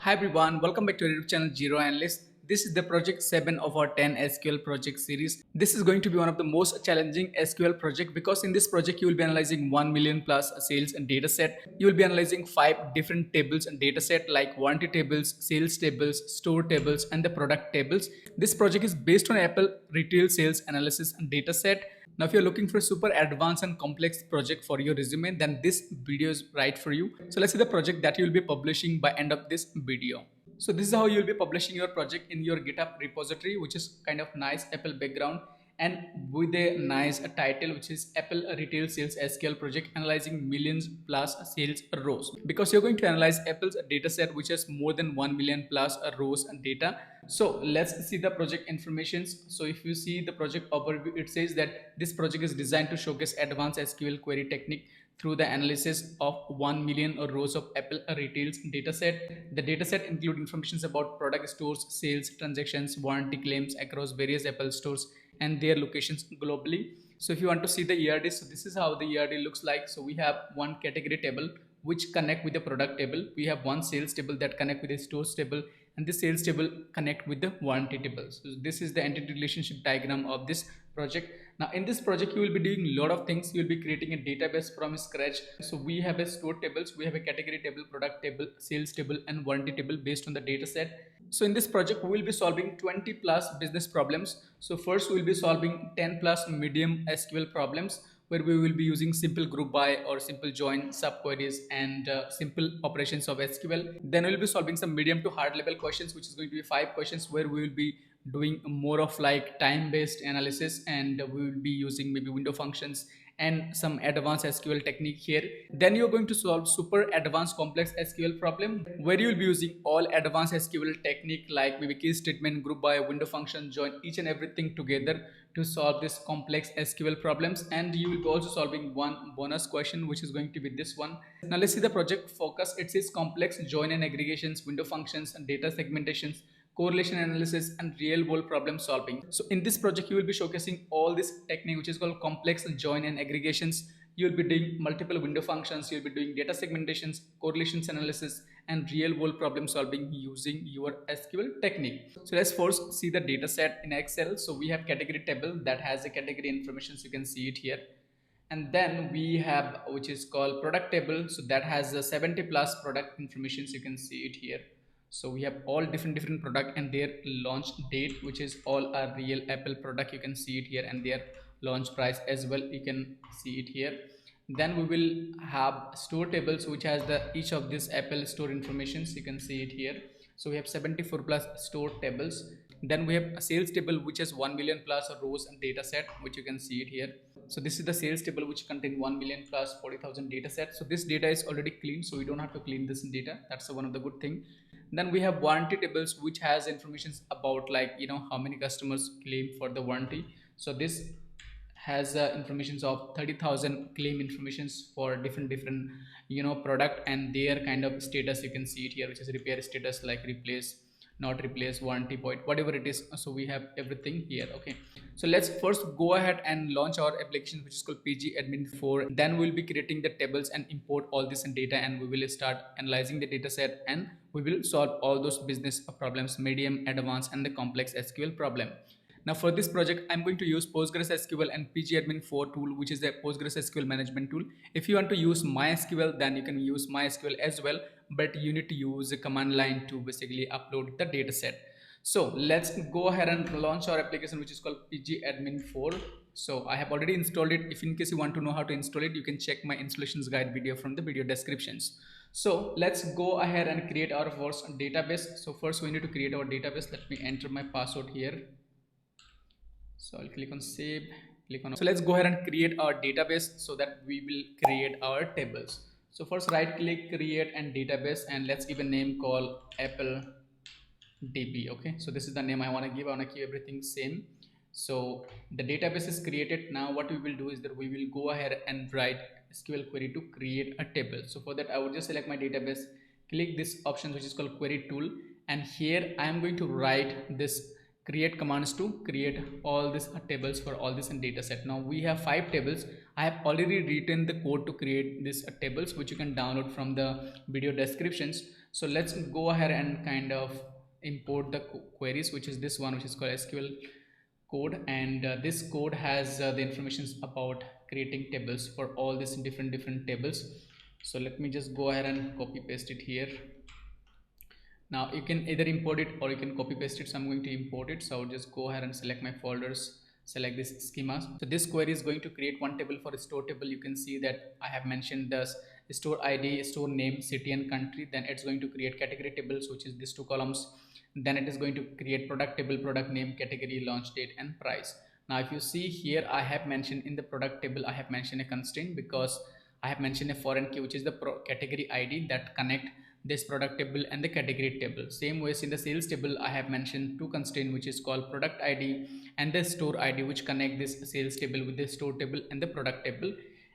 Hi everyone, welcome back to our YouTube channel Zero Analyst. This is the project 7 of our 10 SQL project series. This is going to be one of the most challenging SQL project because in this project you will be analyzing 1 million plus sales and data set. You will be analyzing 5 different tables and data set like warranty tables, sales tables, store tables and the product tables. This project is based on Apple retail sales analysis and data set. Now, if you're looking for a super advanced and complex project for your resume, then this video is right for you. So let's see the project that you'll be publishing by end of this video. So this is how you'll be publishing your project in your GitHub repository, which is kind of nice Apple background and with a nice title, which is Apple Retail Sales SQL Project analyzing millions plus sales rows. Because you're going to analyze Apple's data set, which has more than 1 million plus rows and data. So let's see the project informations. So if you see the project overview, it says that this project is designed to showcase advanced SQL query technique through the analysis of 1 million rows of Apple retail's dataset. The dataset include information about product stores, sales, transactions, warranty claims across various Apple stores and their locations globally. So if you want to see the ERD, so this is how the ERD looks like. So we have one category table which connect with the product table. We have one sales table that connect with the stores table, and the sales table connect with the warranty table. So this is the entity relationship diagram of this project. Now in this project you will be doing a lot of things. You will be creating a database from scratch. So we have a store tables, we have a category table, product table, sales table and warranty table based on the data set. So in this project we will be solving 20 plus business problems. So first we will be solving 10 plus medium SQL problems, where we will be using simple group by or simple join subqueries and simple operations of SQL. Then we will be solving some medium to hard level questions, which is going to be 5 questions, where we will be doing more of like time based analysis, and we will be using maybe window functions and some advanced SQL technique here. Then you're going to solve super advanced complex SQL problem, where you will be using all advanced SQL technique like maybe key statement, group by, window function, join, each and everything together to solve this complex SQL problems. And you will be also solving one bonus question, which is going to be this one. Now let's see the project focus. It says complex join and aggregations, window functions and data segmentations, correlation analysis and real world problem solving. So in this project you will be showcasing all this technique, which is called complex join and aggregations. You will be doing multiple window functions, you will be doing data segmentations, correlations analysis and real world problem solving using your SQL technique. So let's first see the data set in Excel. So we have category table that has a category information, so you can see it here. And then we have which is called product table, so that has a 70 plus product information, so you can see it here. So we have all different product and their launch date, which is all a real Apple product, you can see it here, and their launch price as well, you can see it here. Then we will have store tables, which has the each of this Apple store information, so you can see it here. So we have 74 plus store tables. Then we have a sales table which has 1 million plus rows and data set, which you can see it here. So this is the sales table which contain 1 million plus 40,000 data set. So this data is already clean, so we don't have to clean this data. That's one of the good thing. Then we have warranty tables, which has information about like how many customers claim for the warranty. So this has informations of 30,000 claim informations for different product and their kind of status, you can see it here, which is repair status like replace, not replace, warranty point, whatever it is. So we have everything here. Okay, so let's first go ahead and launch our application, which is called PG Admin 4. Then we'll be creating the tables and import all this in data, and we will start analyzing the data set, and we will solve all those business problems, medium, advanced and the complex SQL problem. Now for this project I'm going to use PostgreSQL and PGAdmin 4 tool, which is a PostgreSQL management tool. If you want to use MySQL, then you can use MySQL as well, but you need to use a command line to basically upload the data set. So let's go ahead and launch our application, which is called PGAdmin 4. So I have already installed it. If in case you want to know how to install it, you can check my installations guide video from the video descriptions. So let's go ahead and create our first database. So first we need to create our database. Let me enter my password here. So I'll click on save, so let's go ahead and create our database so that we will create our tables. So first right click, create and database, and let's give a name called Apple DB. Okay, so this is the name I want to give. I want to keep everything same. So the database is created. Now what we will do is that we will go ahead and write SQL query to create a table. So for that I would just select my database, click this option which is called query tool, and here I am going to write this create commands to create all these tables for all this in data set. Now we have 5 tables. I have already written the code to create these tables, which you can download from the video descriptions. So let's go ahead and kind of import the queries, which is this one, which is called SQL code. And this code has the information about creating tables for all these different tables. So let me just go ahead and copy paste it here. Now you can either import it or you can copy paste it. So I'm going to import it. So I'll just go ahead and select my folders, select this schemas. So this query is going to create one table for a store table. You can see that I have mentioned the store ID, store name, city and country. Then it's going to create category tables, which is these two columns. Then it is going to create product table, product name, category, launch date and price. Now if you see here, I have mentioned in the product table, I have mentioned a constraint because I have mentioned a foreign key, which is the category ID that connect this product table and the category table. Same ways in the sales table, I have mentioned two constraints, which is called product ID and the store ID, which connect this sales table with the store table and the product table.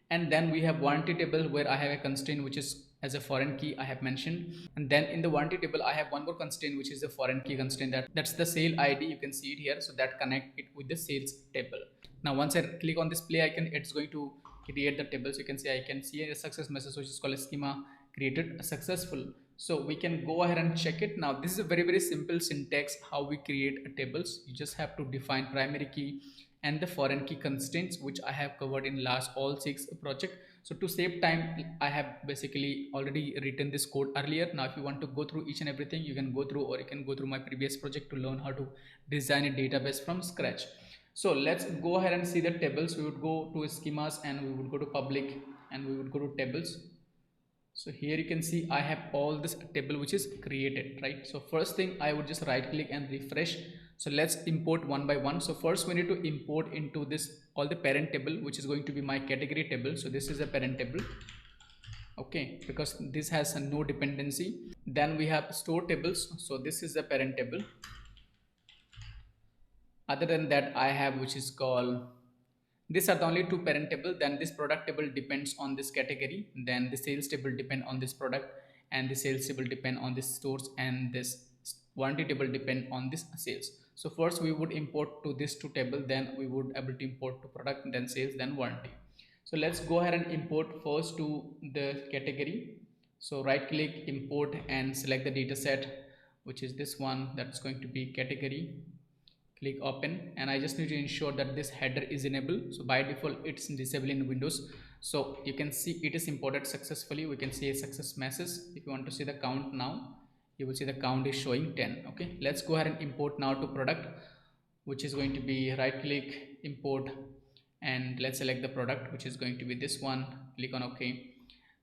And then we have warranty table where I have a constraint which is as a foreign key I have mentioned. And then in the warranty table, I have one more constraint, which is the foreign key constraint, that's the sale ID. You can see it here. So that connect it with the sales table. Now once I click on this play icon, it's going to create the tables. You can see I can see a success message, which is called a schema created successful. So we can go ahead and check it. Now this is a very simple syntax how we create tables. You just have to define primary key and the foreign key constraints, which I have covered in last all 6 project. So to save time, I have basically already written this code earlier. Now if you want to go through each and everything, you can go through, or you can go through my previous project to learn how to design a database from scratch. So let's go ahead and see the tables. We would go to schemas and we would go to public and we would go to tables. So here you can see I have all this table which is created, right? So first thing, I would just right click and refresh. So let's import one by one. So first we need to import into this all the parent table, which is going to be my category table. So this is a parent table, okay, because this has no dependency. Then we have store tables. So this is the parent table. Other than that, I have, which is called, these are the only two parent table. Then this product table depends on this category, then the sales table depend on this product, and the sales table depend on this stores, and this warranty table depend on this sales. So first we would import to this two table, then we would able to import to product, then sales, then warranty. So let's go ahead and import first to the category. So right click, import, and select the data set, which is this one, that's going to be category. Click open, and I just need to ensure that this header is enabled. So by default it's disabled in Windows. So you can see it is imported successfully. We can see a success message. If you want to see the count now, you will see the count is showing 10. Okay, let's go ahead and import now to product, which is going to be right click, import, and let's select the product, which is going to be this one. Click on OK.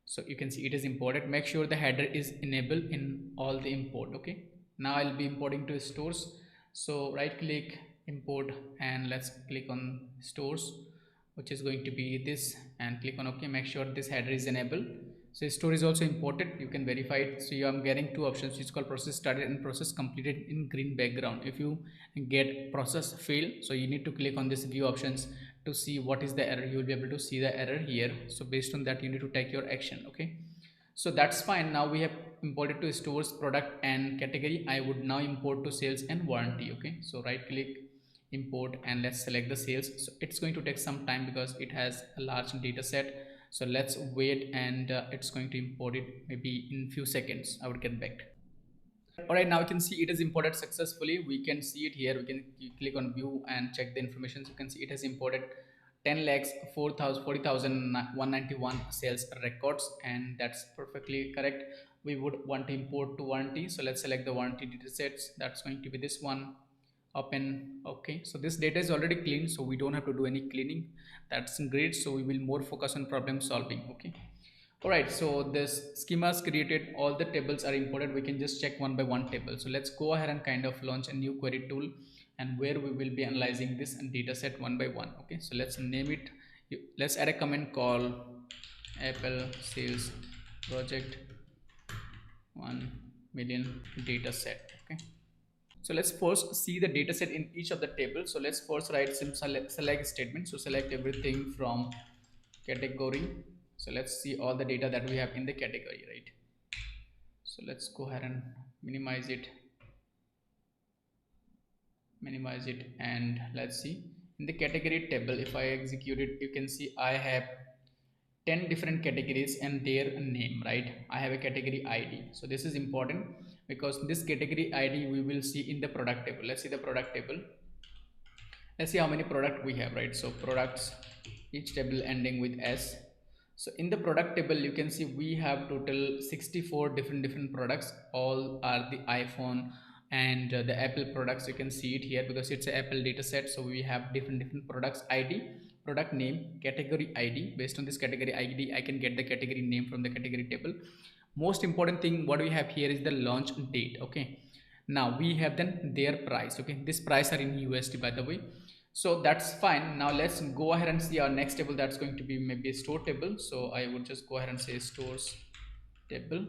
So you can see it is imported. Make sure the header is enabled in all the import. Okay, now I'll be importing to stores. So right click, import, and let's click on stores, which is going to be this, and click on OK. Make sure this header is enabled. So store is also imported. You can verify it. So I'm getting two options, which is called process started and process completed in green background. If you get process failed, so you need to click on this view options to see what is the error. You will be able to see the error here. So based on that, you need to take your action. Okay, so that's fine. Now we have imported to stores, product, and category. I would now import to sales and warranty. Okay, so right click, import, and let's select the sales. So it's going to take some time because it has a large data set. So let's wait, and it's going to import it maybe in few seconds. I would get back. All right, now you can see it is imported successfully. We can see it here. We can click on view and check the information. So you can see it has imported 10 lakhs 40,191 sales records, and that's perfectly correct. We would want to import to warranty. So let's select the warranty data sets. That's going to be this one. Open. Okay, so this data is already clean, so we don't have to do any cleaning. That's great. So we will more focus on problem solving. Okay, all right, so this schemas created, all the tables are imported. We can just check one by one table. So let's go ahead and kind of launch a new query tool, and where we will be analyzing this data set one by one. Okay, so let's name it. Let's add a comment called Apple sales project 1 million data set. Okay, so let's first see the data set in each of the tables. So let's first write some select statement. So select everything from category. So let's see all the data that we have in the category, right? So let's go ahead and minimize it, and let's see in the category table. If I execute it, you can see I have 10 different categories and their name, right? I have a category id, so this is important because this category id we will see in the product table. Let's see the product table. Let's see how many product we have, right? So products, each table ending with s. So in the product table you can see we have total 64 different products. All are the iPhone and the Apple products. You can see it here because it's an Apple data set. So we have different products id, product name, category id. Based on this category id I can get the category name from the category table. Most important thing what we have here is the launch date. Okay, now we have then their price. Okay, this price are in USD, by the way. So that's fine. Now let's go ahead and see our next table. That's going to be maybe a store table. So I would just go ahead and say stores table.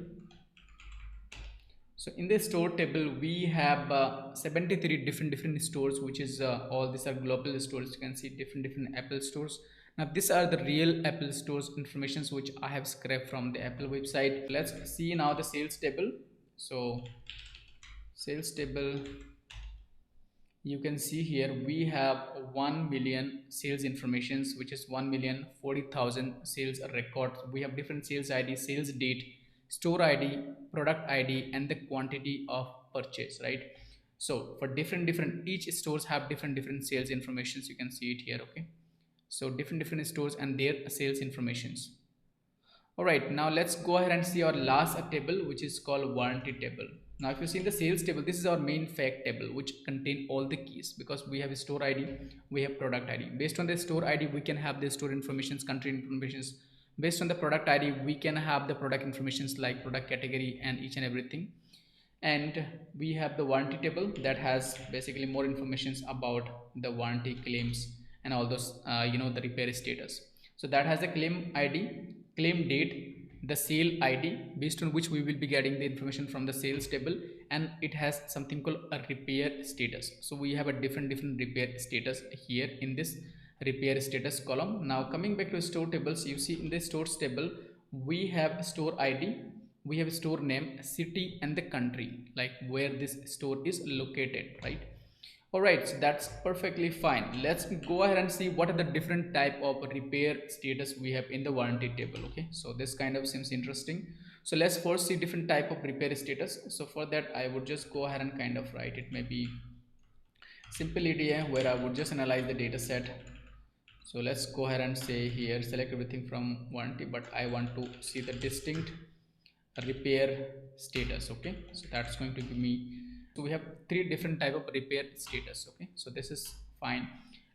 So in the store table we have 73 different stores, which is all these are global stores. You can see different Apple stores. Now these are the real Apple stores informations which I have scraped from the Apple website. Let's see now the sales table. So sales table, you can see here we have 1 million sales informations, which is 1,040,000 sales records. We have different sales id, sales date, store id, product id, and the quantity of purchase, right? So for different each stores have different sales informations. You can see it here. Okay, so different stores and their sales informations. Alright, now let's go ahead and see our last table, which is called warranty table. Now if you see in the sales table, this is our main fact table which contain all the keys, because we have a store ID, we have product ID. Based on the store ID we can have the store informations, country informations. Based on the product ID we can have the product informations like product category and each and everything. And we have the warranty table that has basically more informations about the warranty claims and all those the repair status. So that has the claim ID, claim date, the sale ID, based on which we will be getting the information from the sales table, and it has something called a repair status. So we have a different repair status here in this repair status column. Now coming back to store tables, you see in the stores table we have store ID, we have store name, city, and the country, like where this store is located, right? Alright, so that's perfectly fine. Let's go ahead and see what are the different type of repair status we have in the warranty table. Okay, so this kind of seems interesting. So let's first see different type of repair status. So for that I would just go ahead and kind of write it maybe simple EDA, where I would just analyze the data set. So let's go ahead and say here select everything from warranty, but I want to see the distinct repair status. Okay, so that's going to give me, so we have three different type of repair status. Okay, so this is fine.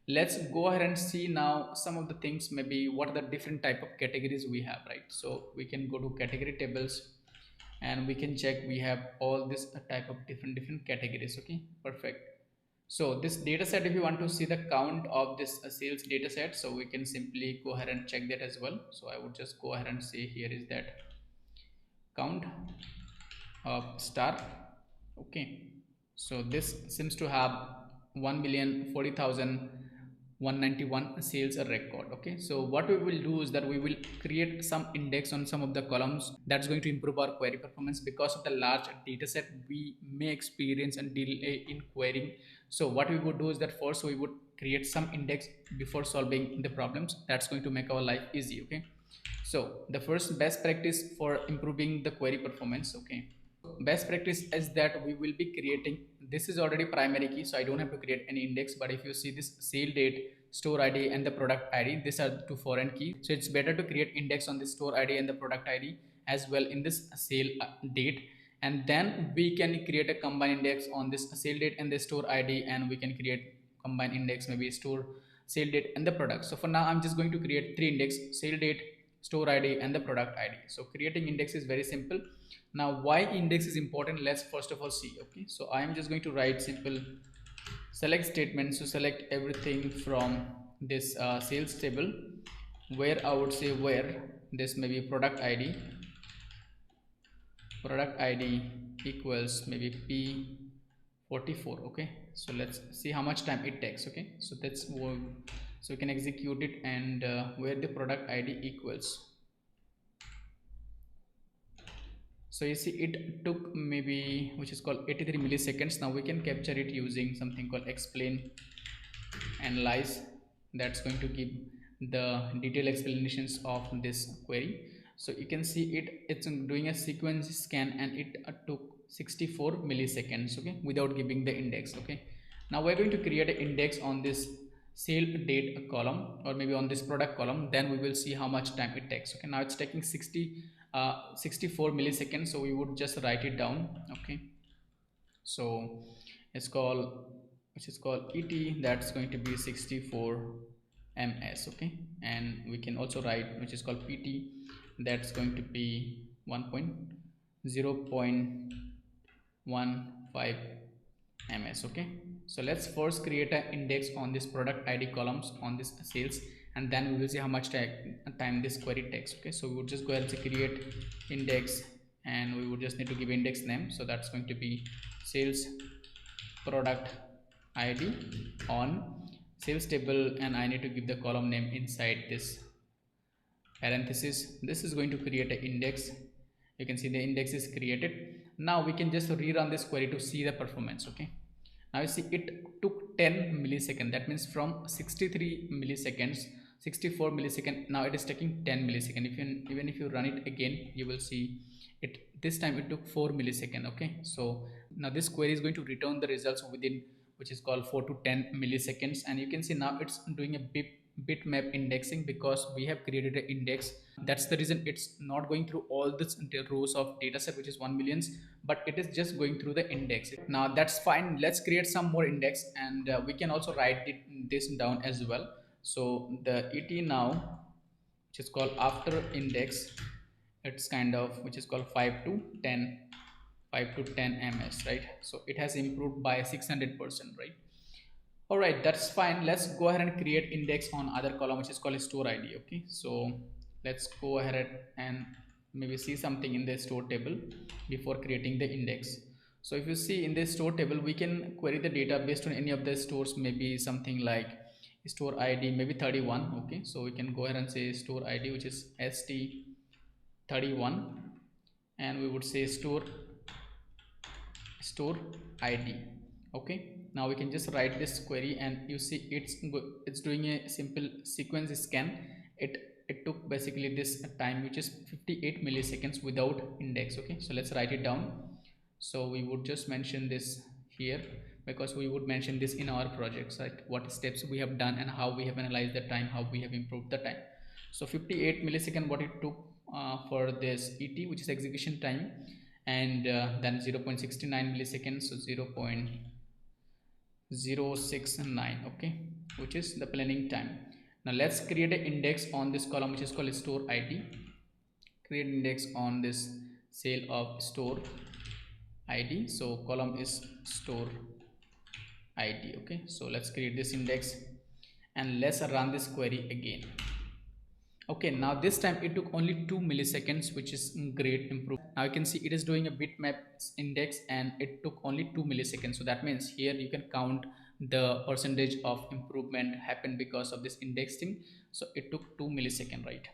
Let's go ahead and see now some of the things, maybe what are the different type of categories we have, right? So we can go to category tables and we can check we have all this type of different categories. Okay, perfect. So this data set, if you want to see the count of this sales data set, so we can simply go ahead and check that as well. So I would just go ahead and say here is that count of star. Okay, so this seems to have 1,040,191 sales record. Okay, so what we will do is that we will create some index on some of the columns. That's going to improve our query performance. Because of the large data set we may experience a delay in querying. So what we would do is that first we would create some index before solving the problems. That's going to make our life easy. Okay, so the first best practice for improving the query performance. Okay, best practice is that we will be creating, this is already primary key, so I don't have to create any index. But if you see this sale date, store ID, and the product ID, these are two foreign keys. So it's better to create index on the store ID and the product ID as well in this sale date, and then we can create a combined index on this sale date and the store ID, and we can create combined index maybe store, sale date, and the product. So for now I'm just going to create three index: sale date, store ID, and the product ID. So creating index is very simple. Now why index is important, let's first of all see. Okay, so I am just going to write simple select statement. So select everything from this sales table, where I would say where this may be product ID equals maybe P44. Okay, so let's see how much time it takes. Okay, so that's, so we can execute it, and where the product ID equals, so you see it took maybe, which is called 83 milliseconds. Now we can capture it using something called explain analyze. That's going to give the detailed explanations of this query. So you can see it's doing a sequence scan and it took 64 milliseconds, okay, without giving the index. Okay, now we're going to create an index on this sale date column, or maybe on this product column, then we will see how much time it takes. Okay, now it's taking 64 milliseconds, so we would just write it down. Okay, so it's called, which is called et, that's going to be 64 ms. Okay, and we can also write which is called pt, that's going to be 1.0.15 ms. Okay, so let's first create an index on this product id columns on this sales, and then we will see how much time this query takes. Okay, so we would just go ahead and say create index, and we would just need to give index name, so that's going to be sales product id on sales table, and I need to give the column name inside this parenthesis. This is going to create an index. You can see the index is created. Now we can just rerun this query to see the performance. Okay, now you see it took 10 milliseconds, that means from 63 milliseconds 64 millisecond, now it is taking 10 millisecond. Even if you run it again, you will see it, this time it took 4 millisecond. Okay, so now this query is going to return the results within, which is called 4 to 10 milliseconds, and you can see now it's doing a bitmap indexing because we have created an index. That's the reason it's not going through all this rows of dataset, which is 1 millions, but it is just going through the index. Now that's fine, let's create some more index, and we can also write this down as well. So the et now, which is called after index, it's kind of, which is called 5 to 10 ms, right? So it has improved by 600%, right? All right, that's fine. Let's go ahead and create index on other column, which is called store id. Okay, so let's go ahead and maybe see something in the store table before creating the index. So if you see in the store table, we can query the data based on any of the stores, maybe something like store id maybe 31. Okay, so we can go ahead and say store id, which is st31, and we would say store id. Okay, now we can just write this query, and you see it's doing a simple sequence scan. It took basically this time, which is 58 milliseconds without index. Okay, so let's write it down. So we would just mention this here, because we would mention this in our projects, right? What steps we have done and how we have analyzed the time, how we have improved the time. So 58 millisecond what it took for this et, which is execution time, and then 0.69 milliseconds, so 0.069. okay, which is the planning time. Now let's create an index on this column, which is called store id. Create index on this sale of store id, so column is store id. Okay, so let's create this index, and let's run this query again. Okay, now this time it took only 2 milliseconds, which is great improvement. Now you can see it is doing a bitmap index, and it took only 2 milliseconds. So that means here you can count the percentage of improvement happened because of this indexing. So it took 2 milliseconds, right?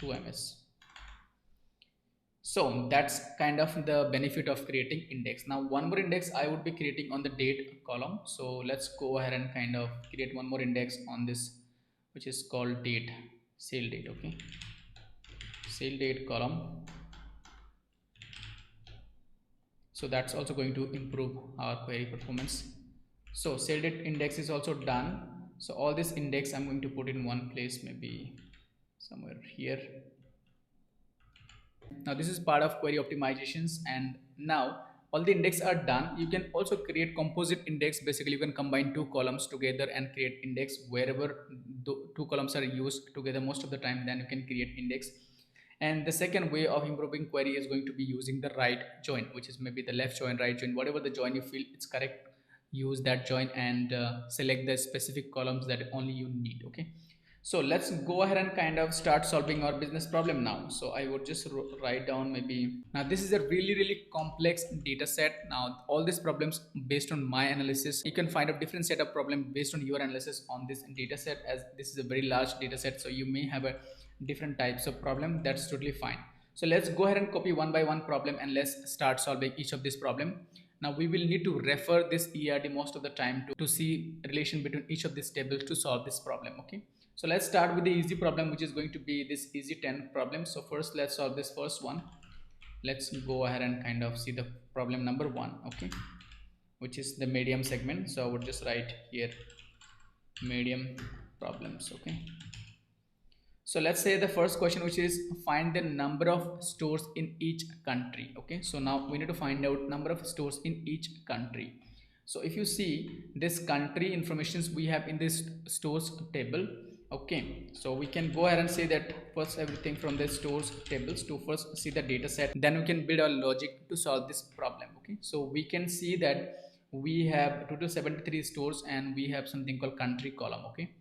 2 ms. So that's kind of the benefit of creating index. Now one more index I would be creating on the date column. So let's go ahead and kind of create one more index on this, which is called date, sale date. Okay, sale date column. So that's also going to improve our query performance. So sale date index is also done. So all this index I'm going to put in one place, maybe somewhere here. Now this is part of query optimizations, and now all the index are done. You can also create composite index. Basically you can combine two columns together and create index wherever the two columns are used together most of the time, then you can create index. And the second way of improving query is going to be using the right join, which is maybe the left join, right join, whatever the join you feel it's correct, use that join and select the specific columns that only you need. Okay, so let's go ahead and kind of start solving our business problem now. So I would just write down maybe, now this is a really complex data set. Now all these problems based on my analysis, you can find a different set of problem based on your analysis on this data set, as this is a very large data set, so you may have a different types of problem. That's totally fine. So let's go ahead and copy one by one problem, and let's start solving each of this problem. Now we will need to refer this ERD most of the time to see relation between each of these tables to solve this problem. Okay, So let's start with the easy problem, which is going to be this easy 10 problem. So first let's solve this first one. Let's go ahead and kind of see the problem number 1, okay, which is the medium segment. So I would just write here medium problems, okay. So let's say the first question, which is find the number of stores in each country. Okay, so now we need to find out number of stores in each country. So if you see this country informations we have in this stores table. Okay, so we can go ahead and say that first everything from the stores tables to first see the data set, then we can build our logic to solve this problem. Okay, so we can see that we have total 73 stores and we have something called country column. Okay,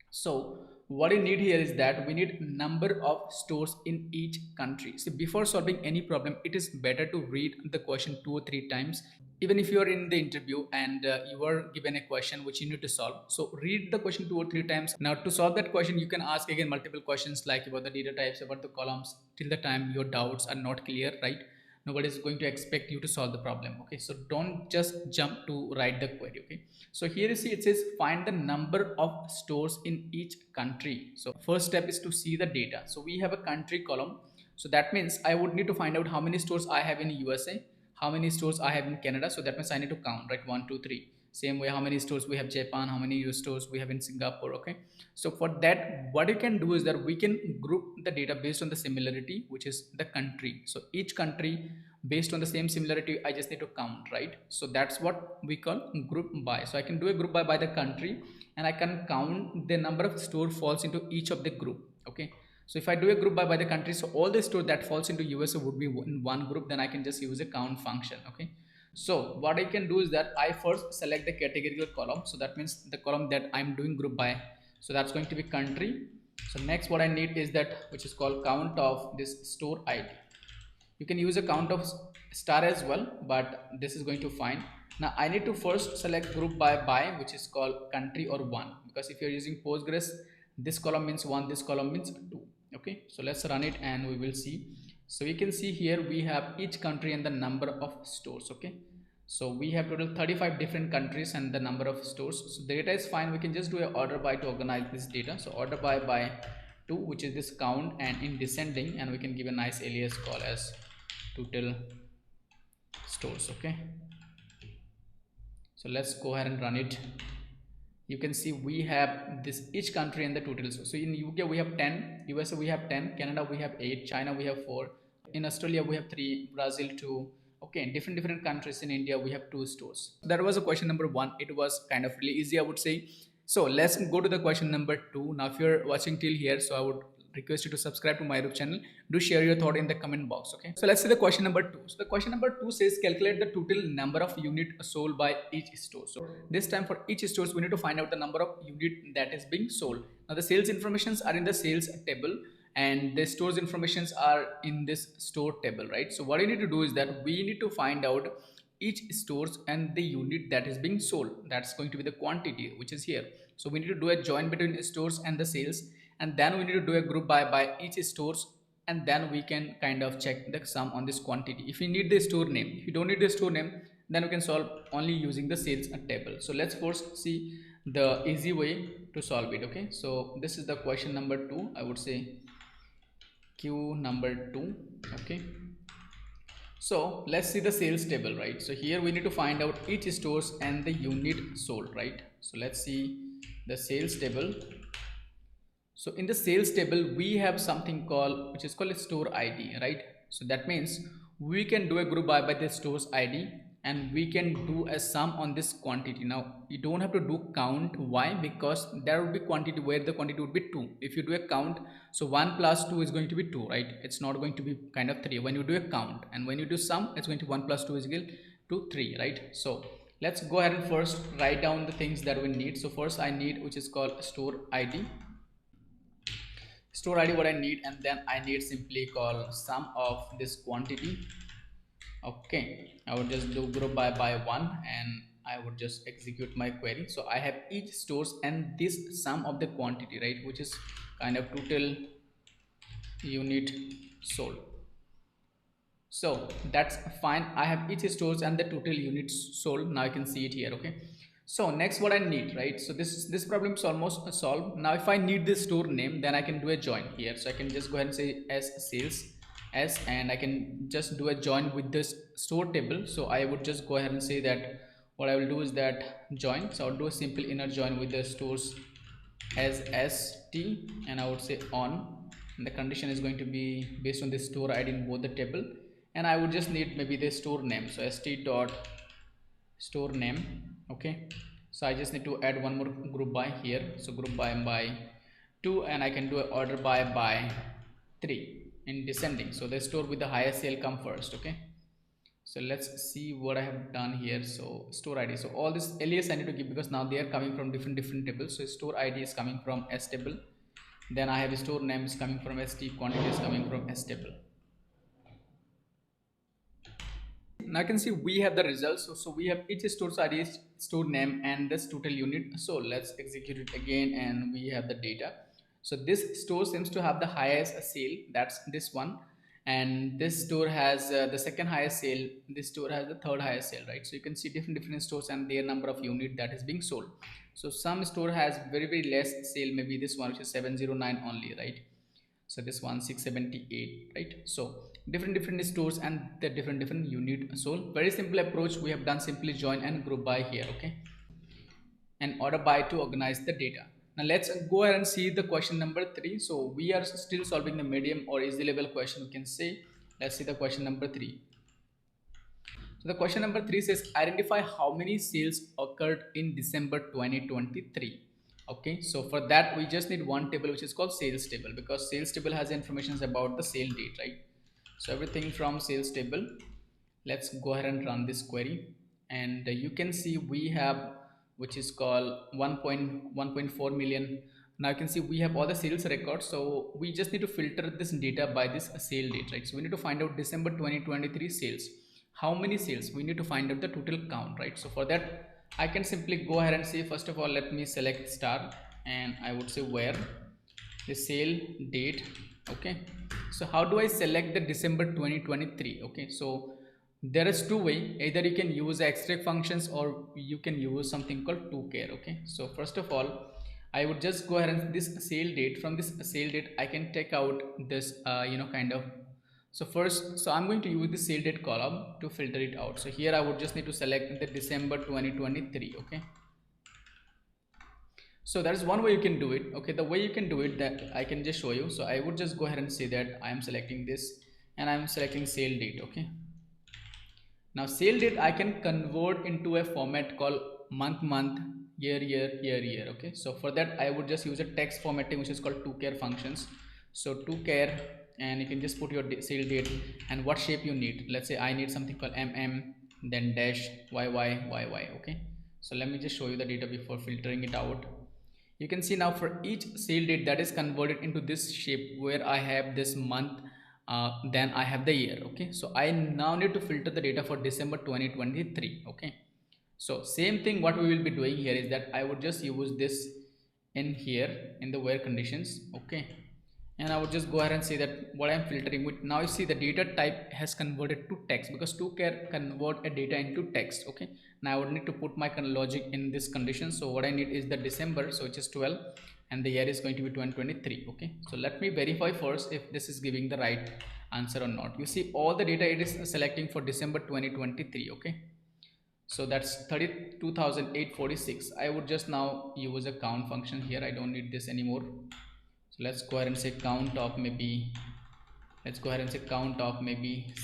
so what you need here is that we need number of stores in each country. So before solving any problem, it is better to read the question 2 or 3 times. Even if you are in the interview and you are given a question which you need to solve, so read the question 2 or 3 times. Now to solve that question, you can ask again multiple questions like about the data types, about the columns, till the time your doubts are not clear, right? Nobody is going to expect you to solve the problem. Okay, so don't just jump to write the query. Okay, so here you see it says find the number of stores in each country. So first step is to see the data. So we have a country column, so that means I would need to find out how many stores I have in USA, how many stores I have in Canada. So that means I need to count, right? 1 2 3. Same way, how many stores we have Japan, how many US stores we have in Singapore. Okay, so for that, what you can do is that we can group the data based on the similarity, which is the country. So each country based on the same similarity, I just need to count, right? So that's what we call group by. So I can do a group by the country, and I can count the number of store falls into each of the group. Okay, so if I do a group by the country, so all the store that falls into USA would be in one group, then I can just use a count function. Okay, so what I can do is that I first select the categorical column. So that means the column that I'm doing group by, so that's going to be country. So next what I need is that, which is called count of this store ID. You can use a count of star as well, but this is going to fine. Now I need to first select group by, which is called country or 1, because if you're using Postgres, this column means 1, this column means 2. Okay, so let's run it and we will see. So you can see here we have each country and the number of stores. Okay, so we have total 35 different countries and the number of stores. So data is fine, we can just do a order by to organize this data. So order by 2, which is this count, and in descending, and we can give a nice alias call as total stores. Okay, so let's go ahead and run it. You can see we have this each country and the totals. So in UK we have 10, USA we have 10, Canada we have 8, China we have 4, in Australia we have 3, Brazil 2. Okay, in different countries. In India we have 2 stores. That was a question number 1. It was kind of really easy, I would say. So let's go to the question number 2. Now if you're watching till here, so I would request you to subscribe to my YouTube channel. Do share your thought in the comment box. Okay, so let's see the question number 2. So the question number 2 says calculate the total number of unit sold by each store. So this time for each stores we need to find out the number of unit that is being sold. Now the sales informations are in the sales table and the stores informations are in this store table, right? So what you need to do is that we need to find out each stores and the unit that is being sold. That's going to be the quantity, which is here. So we need to do a join between stores and the sales, and then we need to do a group by each stores, and then we can kind of check the sum on this quantity. If you need the store name, if you don't need the store name, then we can solve only using the sales table. So let's first see the easy way to solve it. Okay, so this is the question number 2, I would say Q number 2. Okay, so let's see the sales table, right? So here we need to find out each stores and the unit sold, right? So let's see the sales table. So in the sales table we have something called, which is called a store ID, right? So that means we can do a group by the stores ID, and we can do a sum on this quantity. Now you don't have to do count. Why? Because there will be quantity where the quantity would be 2. If you do a count, so 1 plus 2 is going to be 2, right? It's not going to be kind of 3 when you do a count, and when you do sum, it's going to 1 plus 2 is equal to 3, right? So let's go ahead and first write down the things that we need. So first I need, which is called store ID. Store ID what I need, and then I need simply call sum of this quantity. Okay, I would just do group by 1, and I would just execute my query. So I have each stores and this sum of the quantity, right, which is kind of total unit sold. So that's fine. I have each stores and the total units sold. Now I can see it here. Okay, So next what I need, right? So this problem is almost solved. Now if I need the store name, then I can do a join here. So I can just go ahead and say as sales s, and I can just do a join with this store table. So I would just go ahead and say that what I will do is that join. So I'll do a simple inner join with the stores as st, and I would say on, and the condition is going to be based on the store id in both the table, and I would just need maybe the store name. So st dot store name. Okay, so I just need to add one more group by here. So group by 2, and I can do an order by 3 in descending. So the store with the highest sale come first. Okay, so let's see what I have done here. So store id, so all this alias I need to give because now they are coming from different tables. So store id is coming from s table, then I have store name is coming from st, quantity is coming from s table. Now I can see we have the results. So we have each store's id, store name, and this total unit. So let's execute it again, and we have the data. So this store seems to have the highest sale, that's this one, and this store has the second highest sale, this store has the third highest sale, right? So you can see different stores and their number of unit that is being sold. So some store has very less sale, maybe this one which is 709 only, right? So this one 678, right? So different stores and the different unit sold. Very simple approach we have done, simply join and group by here. Okay, and order by to organize the data. Now let's go ahead and see the question number 3. So we are still solving the medium or easy level question, we can say. Let's see the question number 3. So the question number 3 says identify how many sales occurred in December 2023. Okay, so for that we just need one table which is called sales table, because sales table has information about the sale date, right? So everything from sales table. Let's go ahead and run this query, and you can see we have which is called 1.4 million. Now you can see we have all the sales records, so we just need to filter this data by this sale date, right? So we need to find out December 2023 sales, how many sales, we need to find out the total count, right? So for that I can simply go ahead and say, first of all, let me select star, and I would say where the sale date. Okay, so how do I select the December 2023? Okay, so there is two way, either you can use extract functions or you can use something called to-char. Okay, so first of all I would just go ahead and this sale date, from this sale date I can take out this kind of. So first, so I'm going to use the sale date column to filter it out. So here I would just need to select the December 2023. Okay, so that is one way you can do it. Okay, the way you can do it that I can just show you. So I would just go ahead and say that I am selecting this, and I'm selecting sale date. Okay, now sale date I can convert into a format called month, year. Okay, so for that I would just use a text formatting which is called to-char functions. So to-char, and you can just put your sale date and what shape you need. Let's say I need something called then dash YY. Okay, so let me just show you the data before filtering it out. You can see now for each sale date that is converted into this shape where I have this month, then I have the year. Okay, so I now need to filter the data for December 2023. Okay, so same thing what we will be doing here is that I would just use this in here in the where conditions. Okay, and I would just go ahead and say that what I'm filtering with. Now you see the data type has converted to text, because to-char convert a data into text. Okay, now I would need to put my logic in this condition. So what I need is the December, so which is 12, and the year is going to be 2023. Okay, so let me verify first if this is giving the right answer or not. You see all the data it is selecting for December 2023. Okay, so that's 32,846. I would just now use a count function here. I don't need this anymore. So let's go ahead and say count of maybe,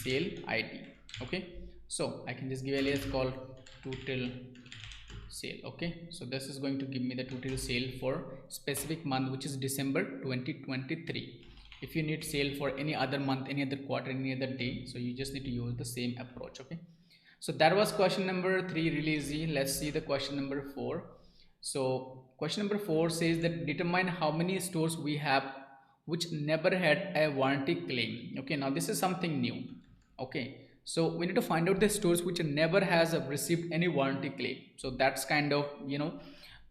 sale id. Okay, so I can just give alias called total sale. Okay, so this is going to give me the total sale for specific month which is December 2023. If you need sale for any other month, any other quarter, any other day, so you just need to use the same approach. Okay, so that was question number 3, really easy. Let's see the question number 4. So question number 4 says that determine how many stores we have which never had a warranty claim. Okay, now this is something new. Okay, so we need to find out the stores which never has received any warranty claim. So that's kind of,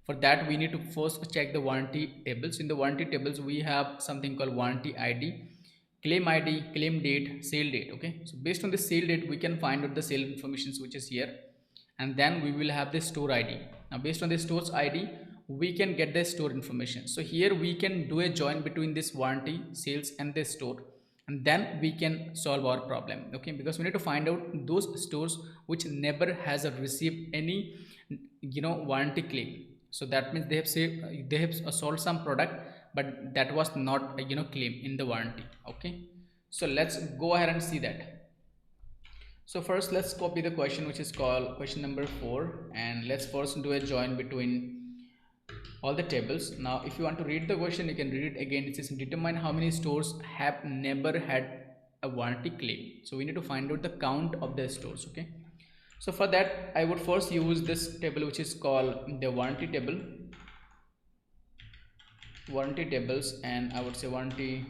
for that we need to first check the warranty tables. In the warranty tables we have something called warranty ID, claim ID, claim date, sale date. Okay, so based on the sale date we can find out the sale information which is here, and then we will have the store ID. Now based on the stores ID, we can get the store information. So here we can do a join between this warranty, sales and the store, and then we can solve our problem. Okay, because we need to find out those stores which never has received any warranty claim. So that means they have sold some product, but that was not claim in the warranty. Okay, so let's go ahead and see that. So first let's copy the question which is called question number 4, and let's first do a join between all the tables. Now if you want to read the question, you can read it again. It says determine how many stores have never had a warranty claim. So we need to find out the count of the stores. Okay, so for that I would first use this table which is called the warranty tables, and I would say warranty,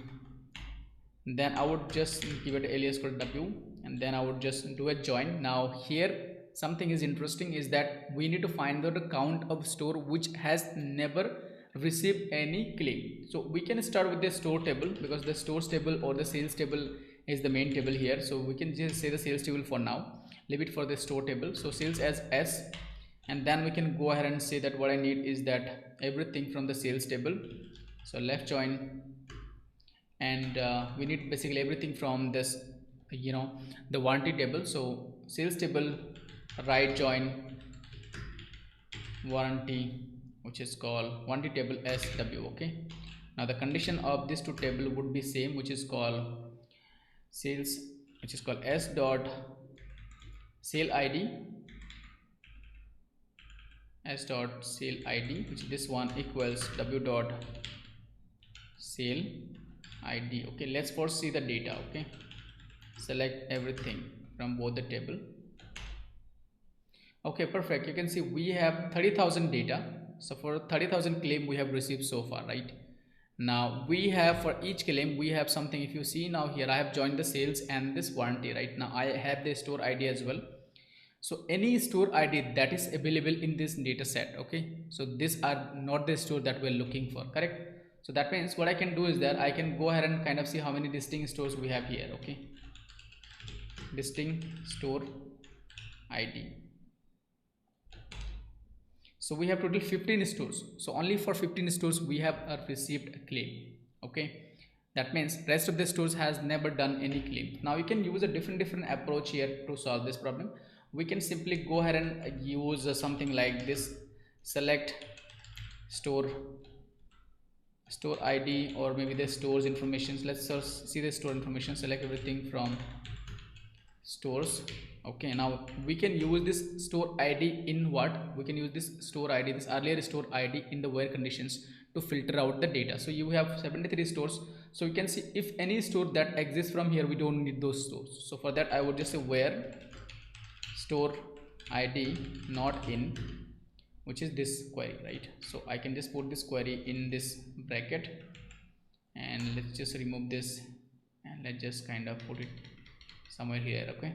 then I would just give it alias called W, and then I would just do a join. Now here something is interesting is that we need to find out the count of store which has never received any claim. So we can start with the store table, because the stores table or the sales table is the main table here. So we can just say the sales table for now, leave it for the store table. So sales as S, and then we can go ahead and say that what I need is that everything from the sales table. So left join, and we need basically everything from this the warranty table. So sales table, right join warranty, which is called warranty table SW. Okay, now the condition of this two table would be same, which is called sales, which is called S dot sale ID, S dot sale ID, which this one equals W dot sale ID. Okay, let's first see the data. Okay, select everything from both the table. Okay, perfect. You can see we have 30,000 data. So for 30,000 claim we have received so far, right? Now we have for each claim we have something. If you see now here, I have joined the sales and this warranty. Right now I have the store ID as well. So any store ID that is available in this data set. Okay, so these are not the store that we're looking for, correct? So that means what I can do is that I can go ahead and kind of see how many distinct stores we have here. Okay, distinct store ID. So we have total 15 stores. So only for 15 stores we have received a claim. Okay, that means rest of the stores has never done any claim. Now you can use a different approach here to solve this problem. We can simply go ahead and use something like this: select store ID, or maybe the stores information. Let's see the store information, select everything from stores. Okay, now we can use this store ID in what? We can use this store ID, this earlier store ID, in the where conditions to filter out the data. So you have 73 stores. So you can see if any store that exists from here, we don't need those stores. So for that I would just say where store ID not in, which is this query, right? So I can just put this query in this bracket, and let's just remove this, and let's just kind of put it somewhere here. Okay,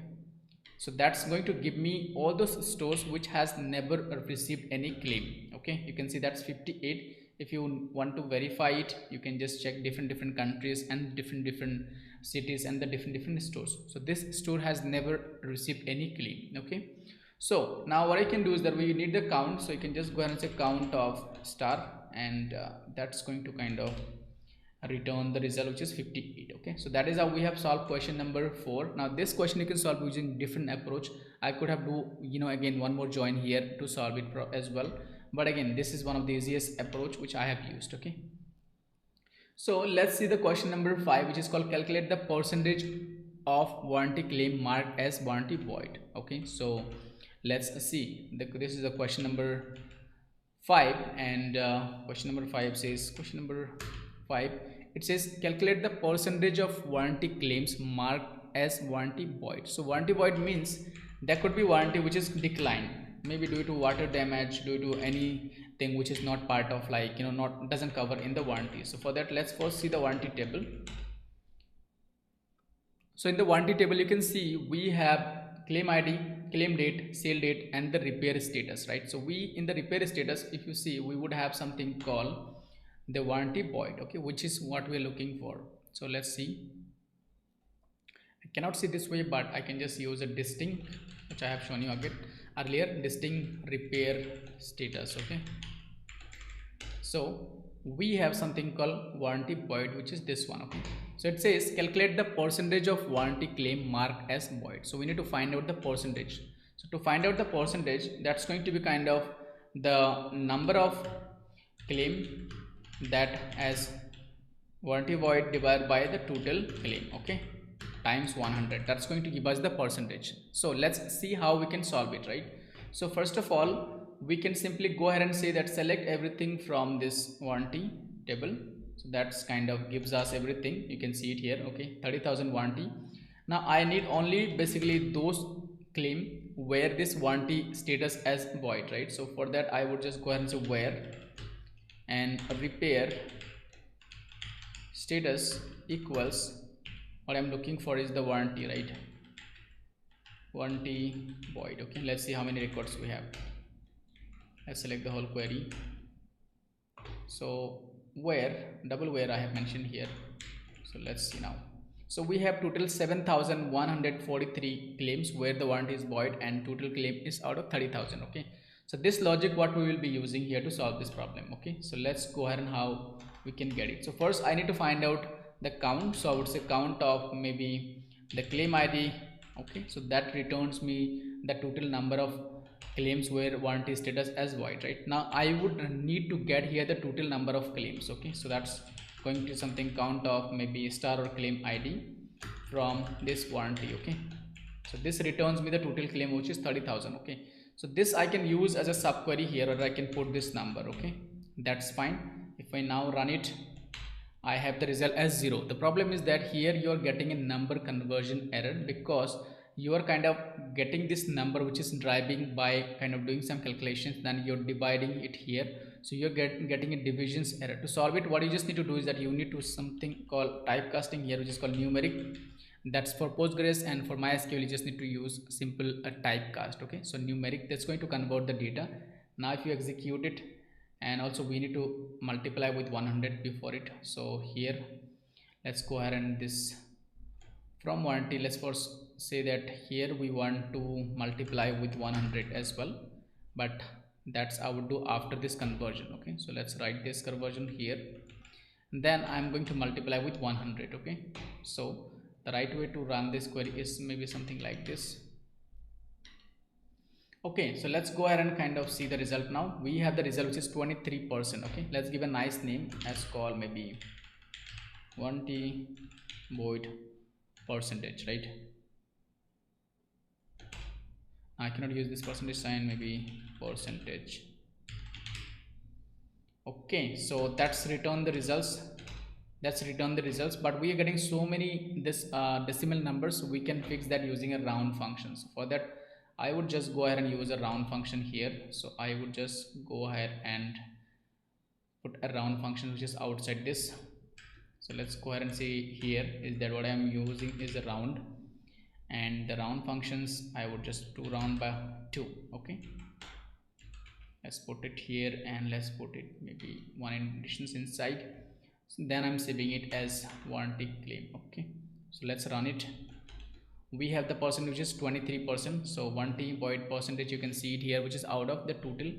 so that's going to give me all those stores which has never received any claim. Okay, you can see that's 58. If you want to verify it, you can just check different countries and different cities and the different stores. So this store has never received any claim. Okay, so now what I can do is that we need the count. So you can just go ahead and say count of star, and that's going to kind of return the result, which is 58. Okay, so that is how we have solved question number 4. Now this question you can solve using different approach. I could have do again one more join here to solve it as well, but again this is one of the easiest approach which I have used. Okay, so let's see the question number 5, which is called calculate the percentage of warranty claim marked as warranty void. Okay, so let's see this is the question number 5, and question number 5 says, question number 5, it says calculate the percentage of warranty claims marked as warranty void. So warranty void means there could be warranty which is declined, maybe due to water damage, due to anything which is not part of, like not doesn't cover in the warranty. So for that, let's first see the warranty table. So in the warranty table you can see we have claim ID, claim date, sale date, and the repair status, right? So we in the repair status, if you see, we would have something called the warranty void. Okay, which is what we're looking for. So let's see, I cannot see this way, but I can just use a distinct, which I have shown you again. earlier listing repair status. Okay, so we have something called warranty void, which is this one. Okay, so it says calculate the percentage of warranty claim marked as void. So we need to find out the percentage. So to find out the percentage, that's going to be kind of the number of claim that as warranty void divided by the total claim, okay, times 100. That's going to give us the percentage. So let's see how we can solve it, right? So first of all, we can simply go ahead and say that select everything from this warranty table. So that's kind of gives us everything. You can see it here. Okay, 30,000 warranty. Now I need only basically those claim where this warranty status as void, right? So for that I would just go ahead and say where, and repair status equals, what I'm looking for is the warranty, right? Warranty void. Okay, let's see how many records we have. Let's select the whole query. So where, double where I have mentioned here. So let's see now. So we have total 7,143 claims where the warranty is void, and total claim is out of 30,000. Okay, so this logic what we will be using here to solve this problem. Okay, so let's go ahead and how we can get it. So first I need to find out the count. So I would say count of maybe the claim ID. Okay, so that returns me the total number of claims where warranty status as void. Right now I would need to get here the total number of claims. Okay, so that's going to something count of maybe star or claim ID from this warranty. Okay, so this returns me the total claim, which is 30,000. Okay, so this I can use as a subquery here, or I can put this number. Okay, that's fine. If I now run it, I have the result as 0. The problem is that here you are getting a number conversion error, because you are kind of getting this number which is driving by kind of doing some calculations, then you're dividing it here, so you're getting a divisions error. To solve it, what you just need to do is that you need to something called typecasting here, which is called numeric. That's for Postgres, and for MySQL you just need to use simple typecast. Okay, so numeric, that's going to convert the data. Now if you execute it, and also we need to multiply with 100 before it. So here let's go ahead and this from warranty, let's first say that here we want to multiply with 100 as well, but that's I would do after this conversion. Okay, so let's write this conversion here, and then I'm going to multiply with 100. Okay, so the right way to run this query is maybe something like this. Okay, so let's go ahead and kind of see the result. Now we have the result, which is 23%. Okay, let's give a nice name as call maybe warranty void percentage, right? I cannot use this percentage sign, maybe percentage. Okay, so that's return the results. But we are getting so many this decimal numbers, so we can fix that using a round function. So for that I would just go ahead and use a round function here. So I would just go ahead and put a round function which is outside this. So let's go ahead and see here is that what I am using is a round, and the round functions I would just do round by 2. Okay, let's put it here, and let's put it maybe one additions inside. So then I'm saving it as warranty claim. Okay, so let's run it. We have the percentage which is 23%. So warranty void percentage, you can see it here, which is out of the total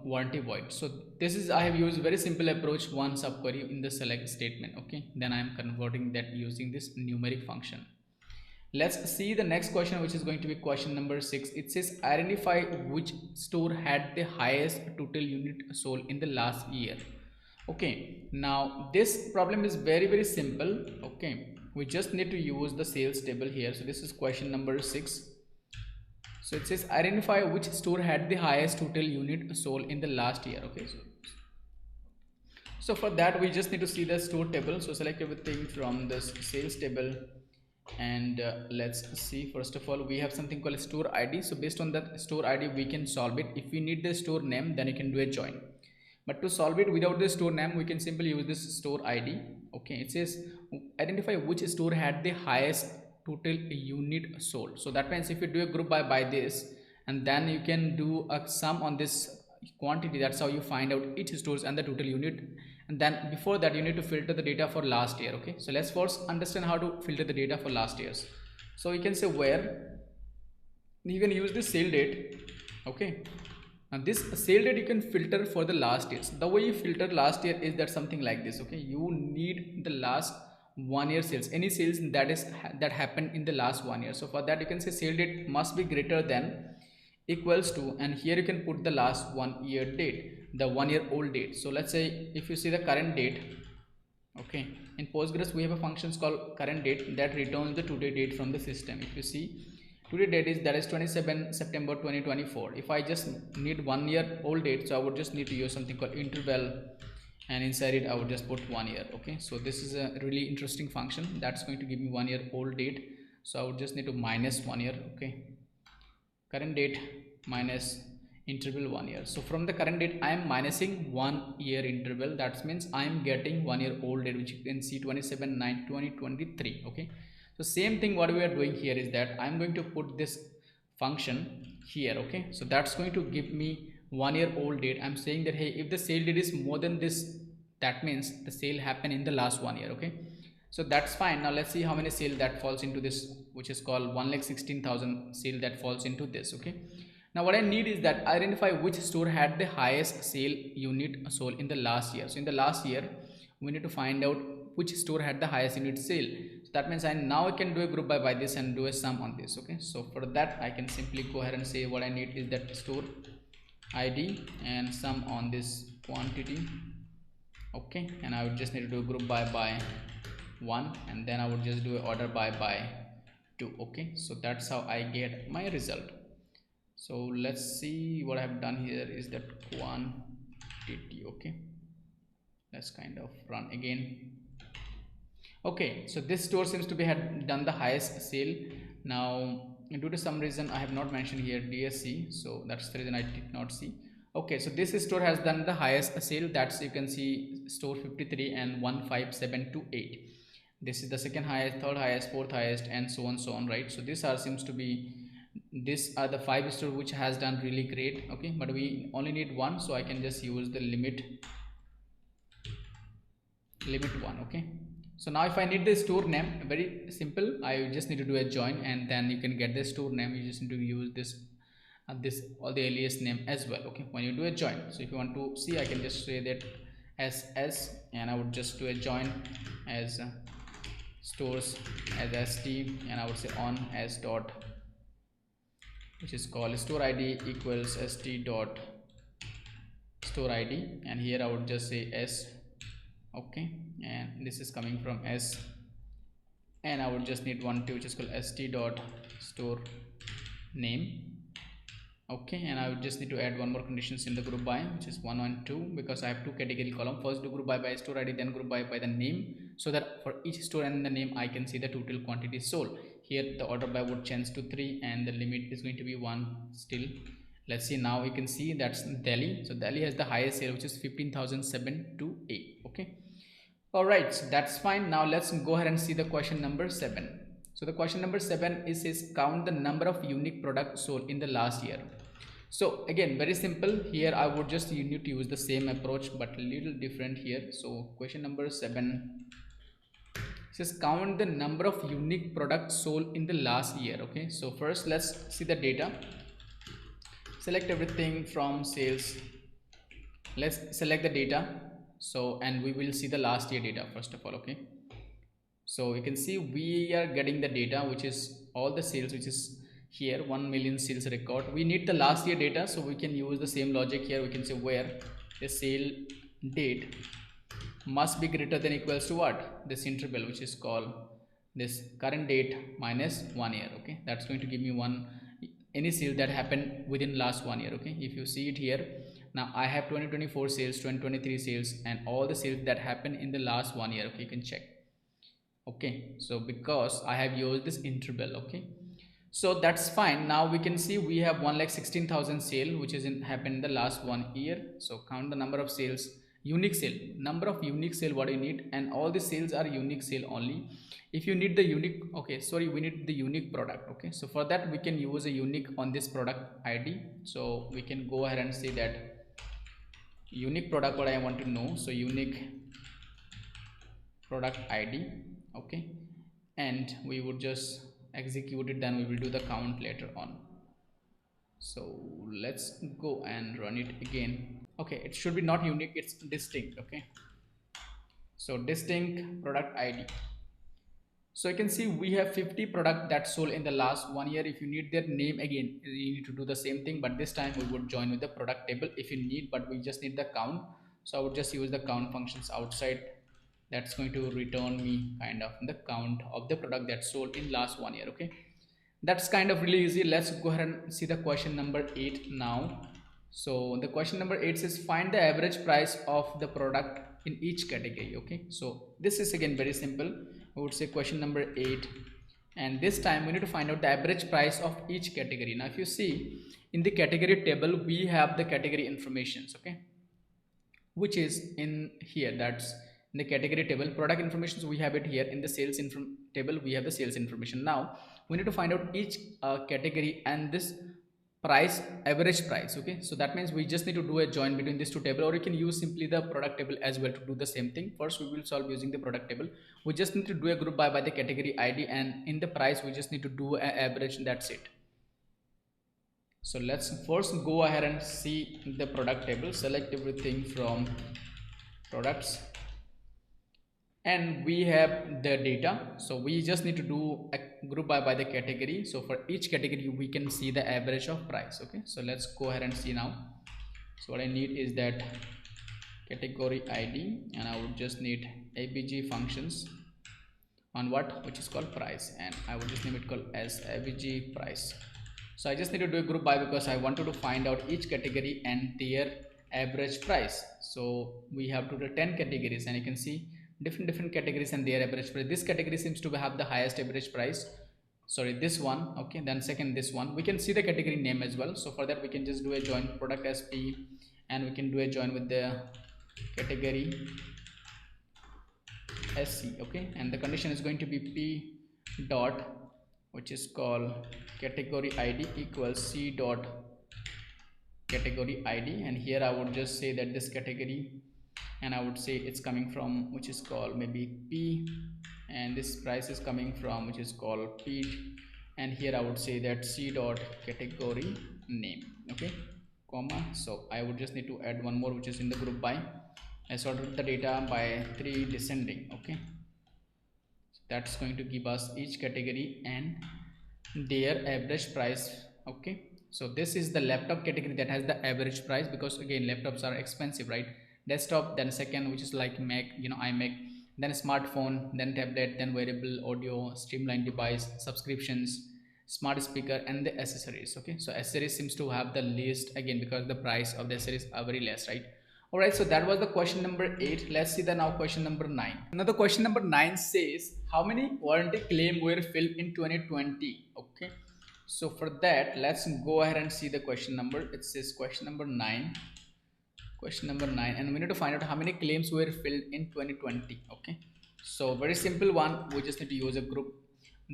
warranty void. So this is, I have used very simple approach, one subquery in the select statement. Okay, then I am converting that using this numeric function. Let's see the next question, which is going to be question number 6. It says identify which store had the highest total unit sold in the last year. Okay, now this problem is very simple. Okay, we just need to use the sales table here. So this is question number 6. So it says identify which store had the highest total unit sold in the last year. Okay, so for that we just need to see the store table. So select everything from this sales table, and let's see. First of all, we have something called store ID. So based on that store ID we can solve it. If we need the store name, then you can do a join, but to solve it without the store name, we can simply use this store ID. Okay, it says identify which store had the highest total unit sold. So that means if you do a group by this, and then you can do a sum on this quantity, that's how you find out each stores and the total unit. And then before that you need to filter the data for last year. Okay, so let's first understand how to filter the data for last years. So you can say where You can use the sale date. Okay, now this sale date you can filter for the last year. So the way you filter last year is that something like this. Okay, you need the last 1 year sales, any sales that happened in the last 1 year. So for that you can say sale date must be greater than equals to, and here you can put the last 1 year date, the 1 year old date. So let's say if you see the current date. Okay, in Postgres we have a function called current date that returns the today date from the system. If you see today date is, that is 27 September 2024. If I just need 1 year old date, so I would just need to use something called interval, and inside it I would just put 1 year. Okay, so this is a really interesting function that's going to give me 1 year old date. So I would just need to minus 1 year. Okay, current date minus interval 1 year. So from the current date I am minusing 1 year interval. That means I am getting 1 year old date, which you can see 27/9/2023. Okay, so same thing what we are doing here is that I'm going to put this function here. Okay, so that's going to give me 1 year old date. I'm saying that hey, if the sale date is more than this, that means the sale happened in the last 1 year. Okay, so that's fine. Now let's see how many sale that falls into this, which is called 1,16,000 sale that falls into this. Okay, now what I need is that identify which store had the highest sale unit sold in the last year. So in the last year we need to find out which store had the highest unit sale. So that means I now can do a group by this and do a sum on this. Okay, so for that I can simply go ahead and say what I need is that store ID and sum on this quantity. Okay, and I would just need to do a group by 1, and then I would just do an order by 2. Okay, so that's how I get my result. So let's see what I have done here is that quantity. Okay, let's kind of run again. Okay, so this store seems to be had done the highest sale. Now due to some reason I have not mentioned here DSC, so that's the reason I did not see. Okay, so this store has done the highest sale. That's, you can see, store 53 and 15728. This is the second highest, third highest, fourth highest, and so on, right? So these are the 5 store which has done really great. Okay, but we only need 1, so I can just use the limit 1. Okay, so now if I need the store name, very simple, I just need to do a join, and then you can get the store name. You just need to use this all the alias name as well. Okay, when you do a join, so if you want to see, I can just say that as, and I would just do a join as stores as st, and I would say on as dot, which is called store id equals st dot store id, and here I would just say s. Okay, and this is coming from s, and I would just need 1 2, which is called st dot store name. Okay, and I would just need to add one more conditions in the group by, which is 1 and 2, because I have 2 category column. First do group by store id, then group by the name, so that for each store and the name I can see the total quantity sold. Here the order by would change to 3, and the limit is going to be 1 still. Let's see, now we can see that's Delhi. So Delhi has the highest sale, which is 15,728. Okay, all right, so that's fine. Now let's go ahead and see the question number 7. So the question number 7 is count the number of unique products sold in the last year. So again, very simple. Here I would just need to use the same approach, but a little different here. So question number 7 says count the number of unique products sold in the last year. Okay, so first let's see the data. Select everything from sales. Let's select the data. So, and we will see the last year data first of all. Okay, so you can see we are getting the data, which is all the sales, which is here 1 million sales record. We need the last year data, so we can use the same logic here. We can say where the sale date must be greater than equals to what, this interval, which is called this current date minus 1 year. Okay, that's going to give me any sale that happened within last 1 year. Okay, if you see it here, now I have 2024 sales, 2023 sales, and all the sales that happened in the last 1 year. Okay, you can check. Okay, so because I have used this interval. Okay, so that's fine. Now we can see we have 1,16,000 sale, which is happened in the last 1 year. So count the number of sales, unique sale, number of unique sale what you need, and all the sales are unique sale only. If you need the unique, okay, sorry, we need the unique product. Okay, so for that we can use a unique on this product ID. So we can go ahead and say that unique product what I want to know. So unique product ID. Okay, and we would just execute it, then we will do the count later on. So let's go and run it again. Okay, it should be not unique, it's distinct. Okay, so distinct product ID. So you can see we have 50 product that sold in the last 1 year. If you need their name again, you need to do the same thing, but this time we would join with the product table if you need, but we just need the count. So I would just use the count functions outside. That's going to return me kind of the count of the product that sold in last 1 year. Okay, that's kind of really easy. Let's go ahead and see the question number 8 now. So the question number 8 says find the average price of the product in each category. Okay, so this is again very simple. I would say question number 8, and this time we need to find out the average price of each category. Now if you see in the category table, we have the category informations. Okay, which is in here, that's in the category table. Product information, so we have it here. In the sales table, we have the sales information. Now we need to find out each category and this price, average price. Okay, so that means we just need to do a join between these two tables, or you can use simply the product table as well to do the same thing. First we will solve using the product table. We just need to do a group by the category ID, and in the price we just need to do an average, and that's it. So let's first go ahead and see the product table. Select everything from products, and we have the data. So we just need to do a group by the category. So for each category we can see the average of price. Okay, so let's go ahead and see now. So what I need is that category ID, and I would just need abg functions on what, which is called price, and I would just name it called as abg price. So I just need to do a group by because I wanted to find out each category and their average price. So we have total 10 categories, and you can see different categories and their average price. This category seems to have the highest average price. Sorry, this one. Okay, then second this one. We can see the category name as well. So for that we can just do a join product as P, and we can do a join with the category SC. Okay, and the condition is going to be P dot, which is called category ID equals C dot category ID, and here I would just say that this category, and I would say it's coming from, which is called maybe P, and this price is coming from, which is called P, and here I would say that C dot category name. Okay, comma. So I would just need to add one more, which is in the group by. I sorted the data by 3 descending. Okay, so that's going to give us each category and their average price. Okay, so this is the laptop category that has the average price, because again laptops are expensive, right? Desktop, then second, which is like Mac, iMac, then smartphone, then tablet, then wearable, audio, streamlined device, subscriptions, smart speaker, and the accessories. Okay, so accessories seems to have the least, again because the price of the accessories are very less, right? All right, so that was the question number 8. Let's see the now question number 9. Now the question number 9 says how many warranty claim were filled in 2020. Okay, so for that let's go ahead and see the question number. It says question number 9, and we need to find out how many claims were filled in 2020. Okay, so very simple one. We just need to use a group,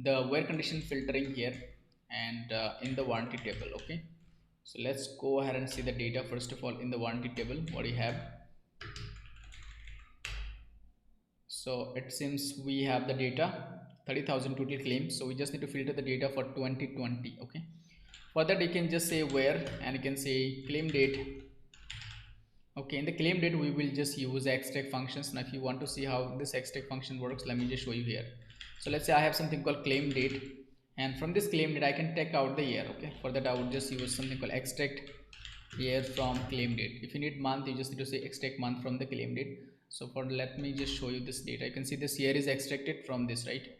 the where condition filtering here, and in the warranty table. Okay, so let's go ahead and see the data. First of all, in the warranty table, what do you have? So it seems we have the data 30,000 total claims. So we just need to filter the data for 2020. Okay, for that you can just say where, and you can say claim date. Okay, in the claim date we will just use extract functions. Now if you want to see how this extract function works, let me just show you here. So let's say I have something called claim date, and from this claim date I can take out the year. Okay, for that I would just use something called extract year from claim date. If you need month, you just need to say extract month from the claim date. So for, let me just show you this data. You can see this year is extracted from this, right?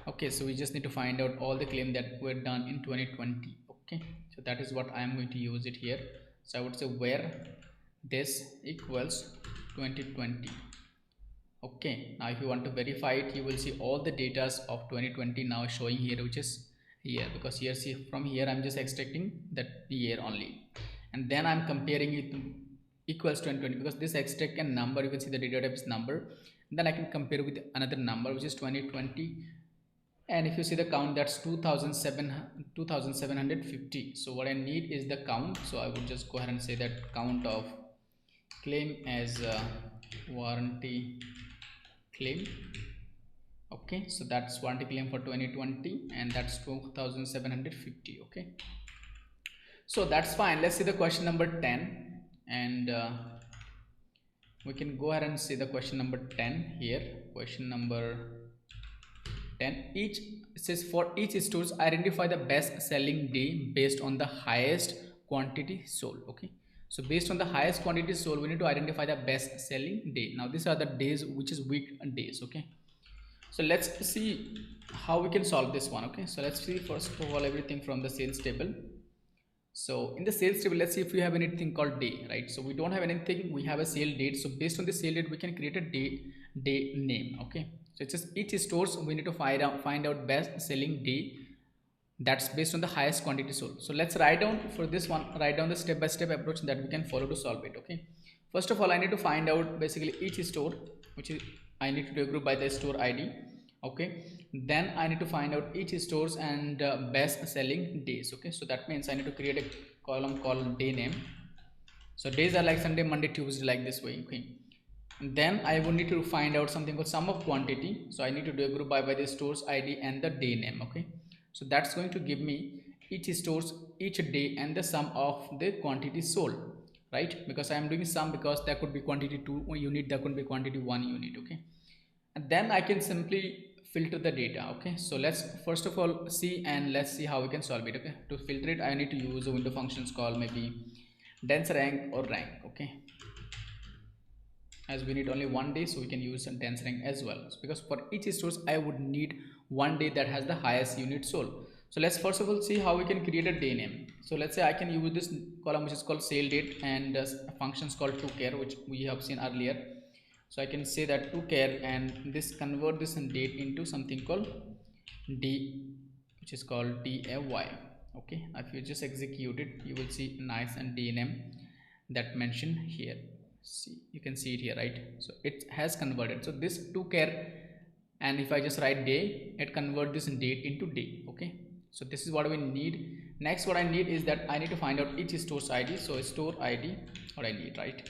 Okay, so we just need to find out all the claim that were done in 2020. Okay, so that is what I am going to use it here. So I would say where this equals 2020. Okay, now if you want to verify it, you will see all the data of 2020 now showing here, which is here, because here, see, from here I'm just extracting that year only, and then I'm comparing it to equals 2020, because this extract and number, you can see the data type is number, and then I can compare with another number which is 2020, and if you see the count, that's 2750. So what I need is the count. So I would just go ahead and say that count of claim as warranty claim. Okay, so that's warranty claim for 2020, and that's 2750. Okay, So that's fine. Let's see the question number 10, and we can go ahead and see the question number 10 here. Question number 10, each says for each stores identify the best selling day based on the highest quantity sold. Okay, so based on the highest quantity sold, we need to identify the best selling day. Now these are the days, which is week days. Okay, so let's see how we can solve this one. Okay, so let's see first of all everything from the sales table. So in the sales table, let's see if we have anything called day, right? So we don't have anything, we have a sale date. So based on the sale date, we can create a day name. Okay, so it's just each stores we need to find out best selling day that's based on the highest quantity sold. So let's write down for this one, write down the step-by-step approach that we can follow to solve it. Okay, first of all, I need to find out basically each store, which is I need to do a group by the store ID. Okay, then I need to find out each stores and best selling days. Okay, so that means I need to create a column called day name. So days are like Sunday, Monday, Tuesday, like this way. Okay, and then I would need to find out something called sum of quantity. So I need to do a group by the stores ID and the day name. Okay, so that's going to give me each stores, each day, and the sum of the quantity sold, right? Because I am doing sum, because there could be quantity 2 unit, there could be quantity 1 unit. Okay, and then I can simply filter the data. Okay, so let's first of all see, and let's see how we can solve it. Okay, to filter it, I need to use a window functions called maybe dense rank or rank. Okay, as we need only one day, so we can use some dense rank as well, because for each stores I would need one day that has the highest unit sold. So let's first of all see how we can create a day name. So let's say I can use this column which is called sale date, and functions called toChar, which we have seen earlier. So I can say that toChar, and this convert this date into something called d, which is called day. Okay, if you just execute it, you will see nice and day name that mentioned here. See, you can see it here, right? So it has converted. So this toChar, and if I just write day, it convert this date into day. Okay, so this is what we need. Next, what I need is that I need to find out each store's ID. So store ID, what I need, right?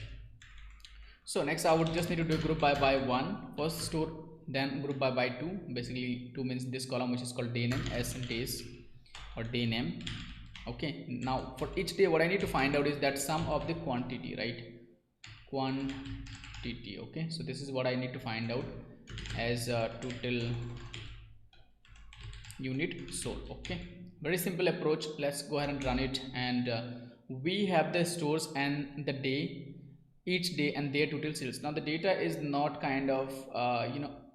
So next I would just need to do group by 1 first store, then group by 2. Basically 2 means this column which is called day name as days or day name. Okay, now for each day what I need to find out is that sum of the quantity, right? Quantity. Okay, so this is what I need to find out as total unit sold. Okay, very simple approach. Let's go ahead and run it, and we have the stores and the day, each day and their total sales. Now the data is not kind of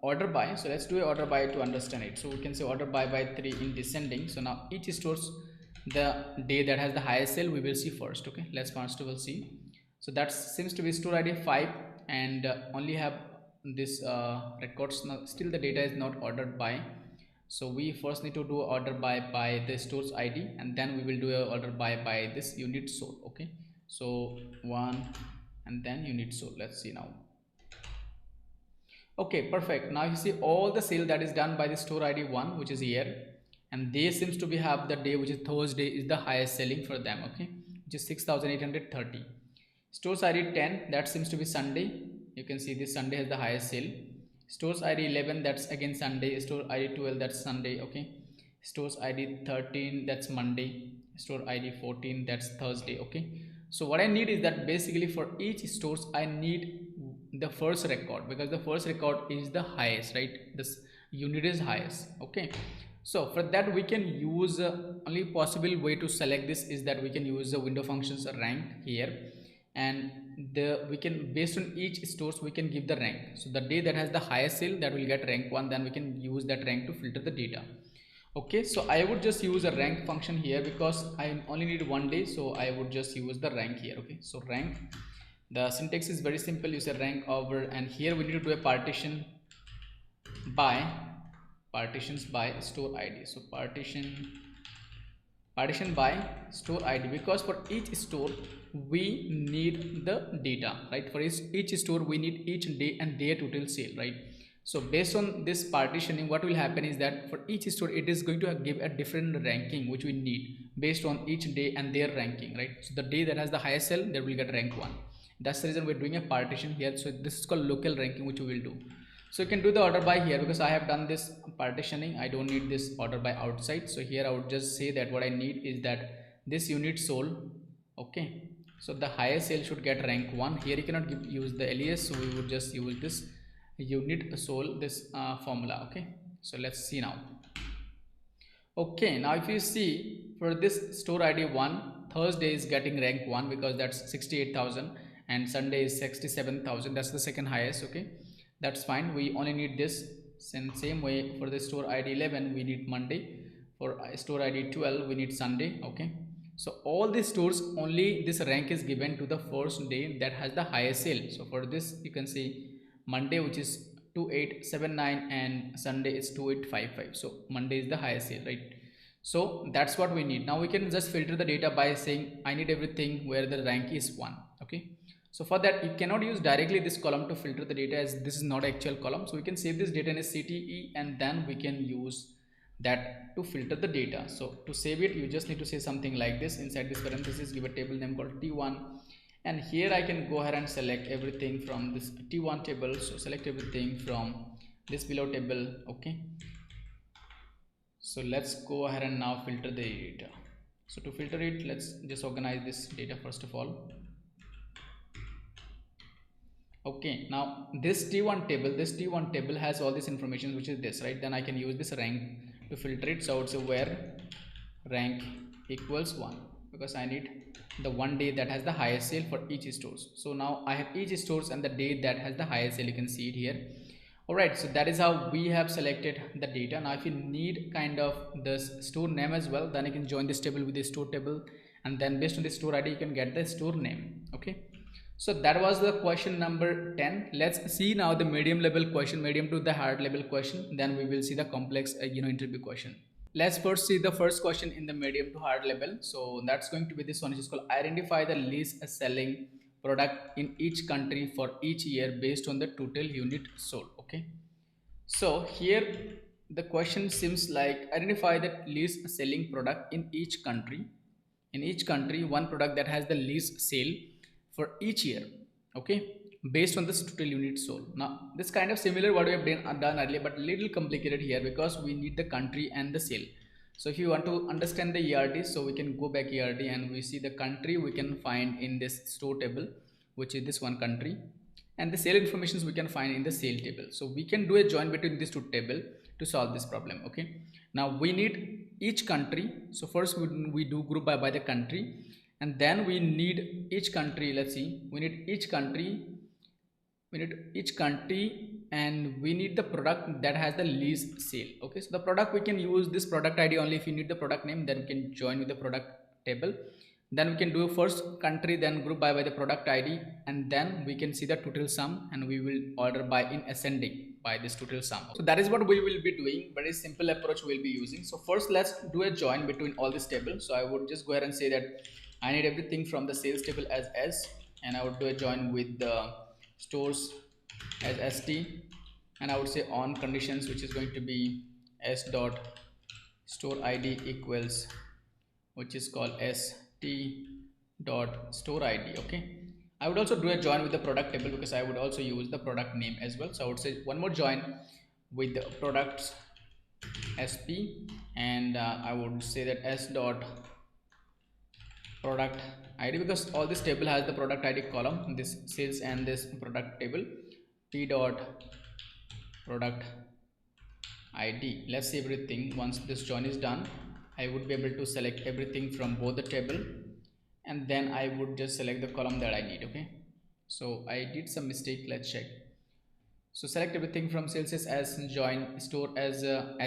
order by, so let's do a order by to understand it. So we can say order by 3 in descending. So now each stores, the day that has the highest sale we will see first. Okay, let's first of all see. So that seems to be store ID 5, and only have this records. Now still the data is not ordered by, so we first need to do order by the stores ID, and then we will do a order by this unit sold. Okay, so 1 and then unit sold. Let's see now. Okay, perfect. Now you see all the sale that is done by the store ID 1, which is here, and they seems to be have the day which is Thursday is the highest selling for them. Okay, which is 6,830. Stores ID 10, that seems to be Sunday. You can see this Sunday has the highest sale. Stores ID 11, that's again Sunday. Store ID 12, that's Sunday. Okay, stores ID 13, that's Monday. Store ID 14, that's Thursday. Okay, so what I need is that basically for each stores I need the first record, because the first record is the highest, right? This unit is highest. Okay, so for that we can use only possible way to select this is that we can use the window functions rank here, and we can, based on each stores we can give the rank. So the day that has the highest sale, that will get rank 1, then we can use that rank to filter the data. Okay, so I would just use a rank function here because I only need one day, so I would just use the rank here. Okay, so rank, the syntax is very simple. You say rank over, and here we need to do a partitions by store ID. So partition by store ID, because for each store we need the data, right? For each store we need each day and their total sale, right? So based on this partitioning, what will happen is that for each store it is going to give a different ranking which we need based on each day and their ranking, right? So the day that has the highest sale, that will get rank 1. That's the reason we're doing a partition here. So this is called local ranking, which we will do. So you can do the order by here, because I have done this partitioning. I don't need this order by outside. So here I would just say that what I need is that this unit sold. Okay, so the highest sale should get rank 1. Here you cannot use the alias, so we would just use this unit sold, this formula. Okay, so let's see now. Okay, now if you see for this store ID 1, Thursday is getting rank 1 because that's 68,000, and Sunday is 67,000. That's the second highest. Okay, that's fine. We only need this. Same way for the store ID 11, we need Monday. For store ID 12, we need Sunday. Okay, so all these stores, only this rank is given to the first day that has the highest sale. So for this, you can see Monday, which is 2879, and Sunday is 2855. So Monday is the highest sale, right? So that's what we need. Now we can just filter the data by saying I need everything where the rank is 1. Okay, so for that you cannot use directly this column to filter the data, as this is not actual column. So we can save this data in a CTE, and then we can use that to filter the data. So to save it, you just need to say something like this. Inside this parenthesis, give a table name called T1, and here I can go ahead and select everything from this T1 table. So select everything from this below table. Okay, so let's go ahead and now filter the data. So to filter it, let's just organize this data first of all. Okay, now this T1 table has all this information, which is this, right? Then I can use this rank to filter it. So I would say where rank equals 1, because I need the one day that has the highest sale for each stores. So now I have each stores and the day that has the highest sale. You can see it here. Alright, so that is how we have selected the data. Now if you need kind of this store name as well, then you can join this table with the store table, and then based on the store ID you can get the store name. Okay, so that was the question number 10. Let's see now the medium level question, medium to the hard level question. Then we will see the complex interview question. Let's first see the first question in the medium to hard level. So that's going to be this one, which is called identify the least selling product in each country for each year based on the total unit sold. Okay, so here the question seems like identify the least selling product in each country. In each country, one product that has the least sale for each year. Okay, based on the total unit sold. Now this kind of similar what we have done earlier, but little complicated here because we need the country and the sale. So if you want to understand the ERD, so we can go back ERD and we see the country we can find in this store table, which is this one country, and the sale informations we can find in the sale table. So we can do a join between these two tables to solve this problem. Okay, now we need each country. So first we do group by the country, and then we need each country. Let's see, we need each country, and we need the product that has the least sale. Okay, so the product, we can use this product ID only. If you need the product name, then we can join with the product table. Then we can do first country, then group by the product ID, and then we can see the total sum, and we will order by in ascending by this total sum. So that is what we will be doing. Very simple approach we'll be using. So first let's do a join between all these tables. So I would just go ahead and say that I need everything from the sales table as S, and I would do a join with the stores as ST, and I would say on conditions, which is going to be S dot store ID equals, which is called ST dot store ID. Okay, I would also do a join with the product table because I would also use the product name as well. So I would say one more join with the products SP, and I would say that S dot product ID, because all this table has the product ID column, this sales and this product table, P dot product ID. Let's see everything. Once this join is done, I would be able to select everything from both the table, and then I would just select the column that I need. Okay, so I did some mistake. Let's check. So select everything from sales as join store as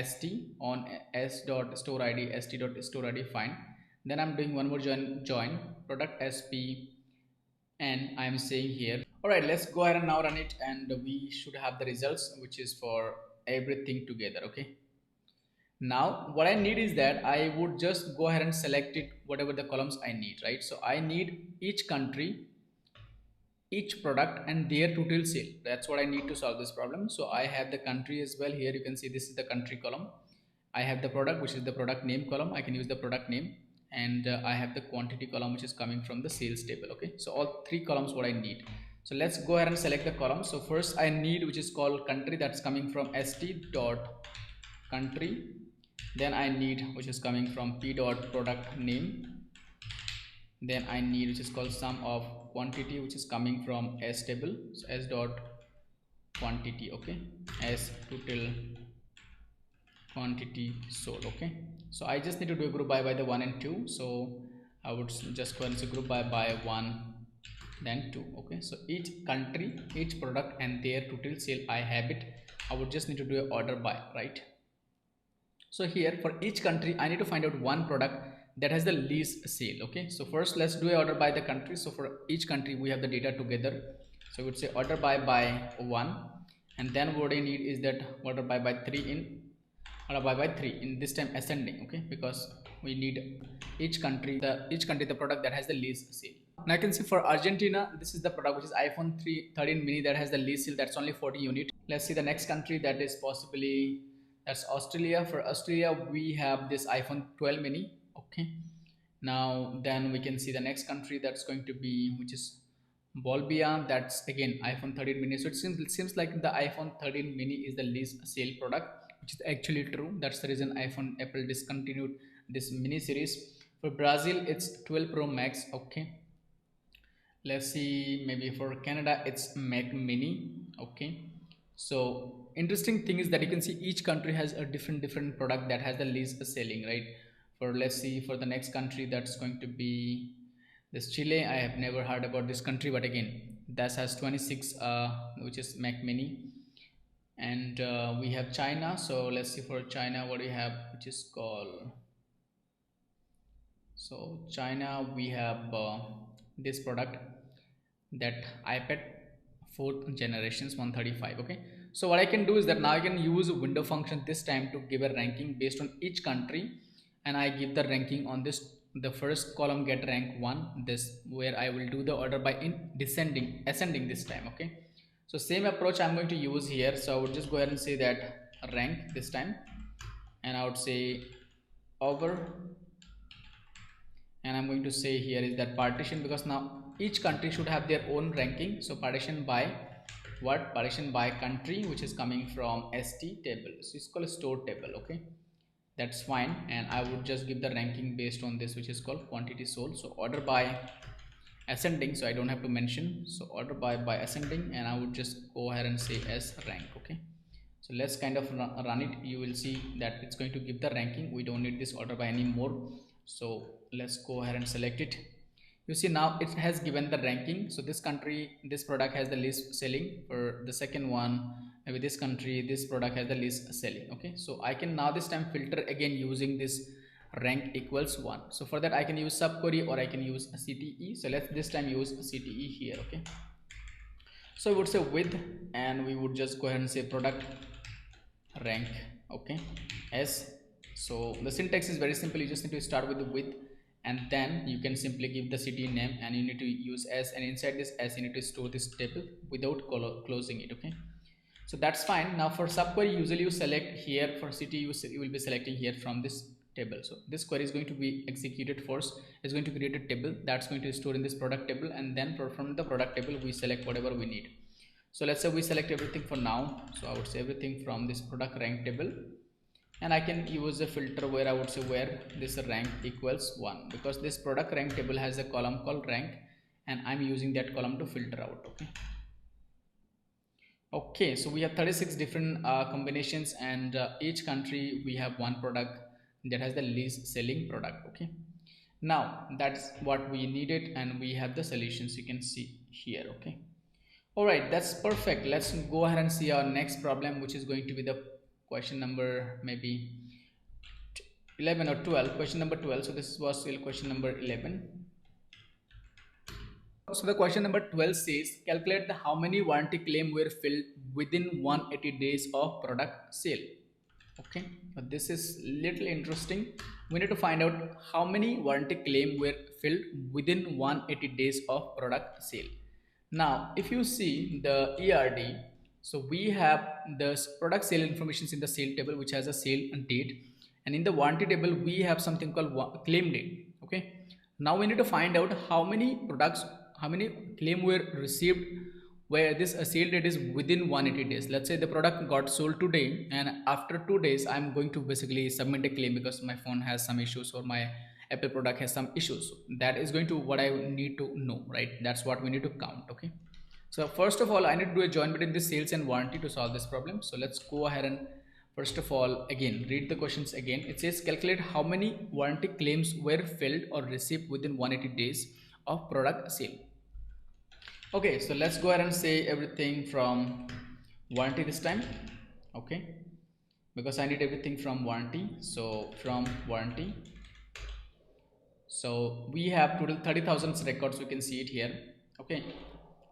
ST on S dot store ID, ST dot store ID. Fine. Then I'm doing one more join product SP, and I'm saying here, all right, let's go ahead and now run it, and we should have the results, which is for everything together. Okay, now what I need is that I would just go ahead and select it, whatever the columns I need, right? So I need each country, each product, and their total sale. That's what I need to solve this problem. So I have the country as well. Here you can see this is the country column. I have the product, which is the product name column. I can use the product name, and I have the quantity column, which is coming from the sales table. Okay, so all three columns what I need. So let's go ahead and select the column. So first I need, which is called country, that's coming from ST dot country. Then I need, which is coming from P dot product name. then I need which is called sum of quantity, which is coming from s table. So s dot quantity, okay, s total quantity sold. Okay, so I just need to do a group by the 1 and 2. So I would just go and say group by 1 then 2. Okay, so each country, each product and their total sale, I have it. I would just need to do a order by, right? So here for each country I need to find out one product that has the least sale. Okay, so first let's do a order by the country. So for each country we have the data together, so we would say order by 1, and then what I need is that order by 3 in order by 3 in this time ascending. Okay, because we need each country the product that has the least sale. Now I can see for Argentina, this is the product which is iPhone 13 mini that has the least sale, that's only 40 units. Let's see the next country, that is possibly, that's Australia. For Australia we have this iPhone 12 mini. Okay, now then we can see the next country, that's going to be, which is Bolivia, that's again iPhone 13 mini. So it seems like the iPhone 13 mini is the least sale product, which is actually true. That's the reason Apple discontinued this mini series. For Brazil it's 12 Pro Max. Okay, let's see, maybe for Canada it's Mac mini. Okay, so interesting thing is that you can see each country has a different product that has the least selling, right? For, let's see, for the next country, that's going to be this Chile. I have never heard about this country, but again that has 26 which is Mac mini. And we have China. So let's see for China what we have, which is called, so China we have this product, that iPad 4th generations 135. Okay, so what I can do is that now I can use a window function this time to give a ranking based on each country, and I give the ranking on this, the first column get rank 1, this where I will do the order by in ascending this time. Okay, so same approach I'm going to use here. So I would just go ahead and say that rank this time, and I would say over, and I'm going to say here is that partition, because now each country should have their own ranking. So partition by what? Partition by country, which is coming from st table. So it's called a stored table. Okay, that's fine, and I would just give the ranking based on this, which is called quantity sold. So order by ascending, so I don't have to mention, so order by ascending, and I would just go ahead and say as rank. Okay, so let's kind of run it. You will see that it's going to give the ranking. We don't need this order by anymore, so let's go ahead and select it. You see now it has given the ranking. So this country, this product has the least selling. For the second one, maybe this country, this product has the least selling. Okay, so I can now this time filter again using this rank equals 1. So for that I can use subquery or I can use a CTE. So let's this time use a CTE here. Okay, so we would say with, and we would just go ahead and say product rank. Okay, S. So the syntax is very simple. You just need to start with the with, and then you can simply give the city name, and you need to use S, and inside this S you need to store this table without closing it. Okay, so that's fine. Now for subquery, usually you select here. For city you will be selecting here from this table. So this query is going to be executed first. It's going to create a table that's going to store in this product table, and then from the product table we select whatever we need. So let's say we select everything for now. So I would say everything from this product rank table, and I can use a filter where I would say where this rank equals 1, because this product rank table has a column called rank, and I'm using that column to filter out. Okay, so we have 36 different combinations, and each country we have one product that has the least selling product. Okay, now that's what we needed, and we have the solutions you can see here. Okay, all right, that's perfect. Let's go ahead and see our next problem, which is going to be the question number maybe 11 or 12, question number 12. So this was still question number 11. So the question number 12 says calculate the how many warranty claim were filled within 180 days of product sale. Okay, but this is little interesting. We need to find out how many warranty claim were filled within 180 days of product sale. Now if you see the ERD, so we have the product sale information in the sale table, which has a sale date, and in the warranty table we have something called claim date. Okay, now we need to find out how many products, how many claim were received where this sale date is within 180 days. Let's say the product got sold today, and after 2 days I'm going to basically submit a claim because my phone has some issues or my Apple product has some issues. So that is going to what I need to know, right? That's what we need to count. Okay, so first of all I need to do a join between the sales and warranty to solve this problem. So let's go ahead and first of all again read the questions again. It says calculate how many warranty claims were filled or received within 180 days of product sale. Okay, so let's go ahead and say everything from warranty this time. Okay, because I need everything from warranty. So from warranty, so we have total 30,000 records, we can see it here. Okay,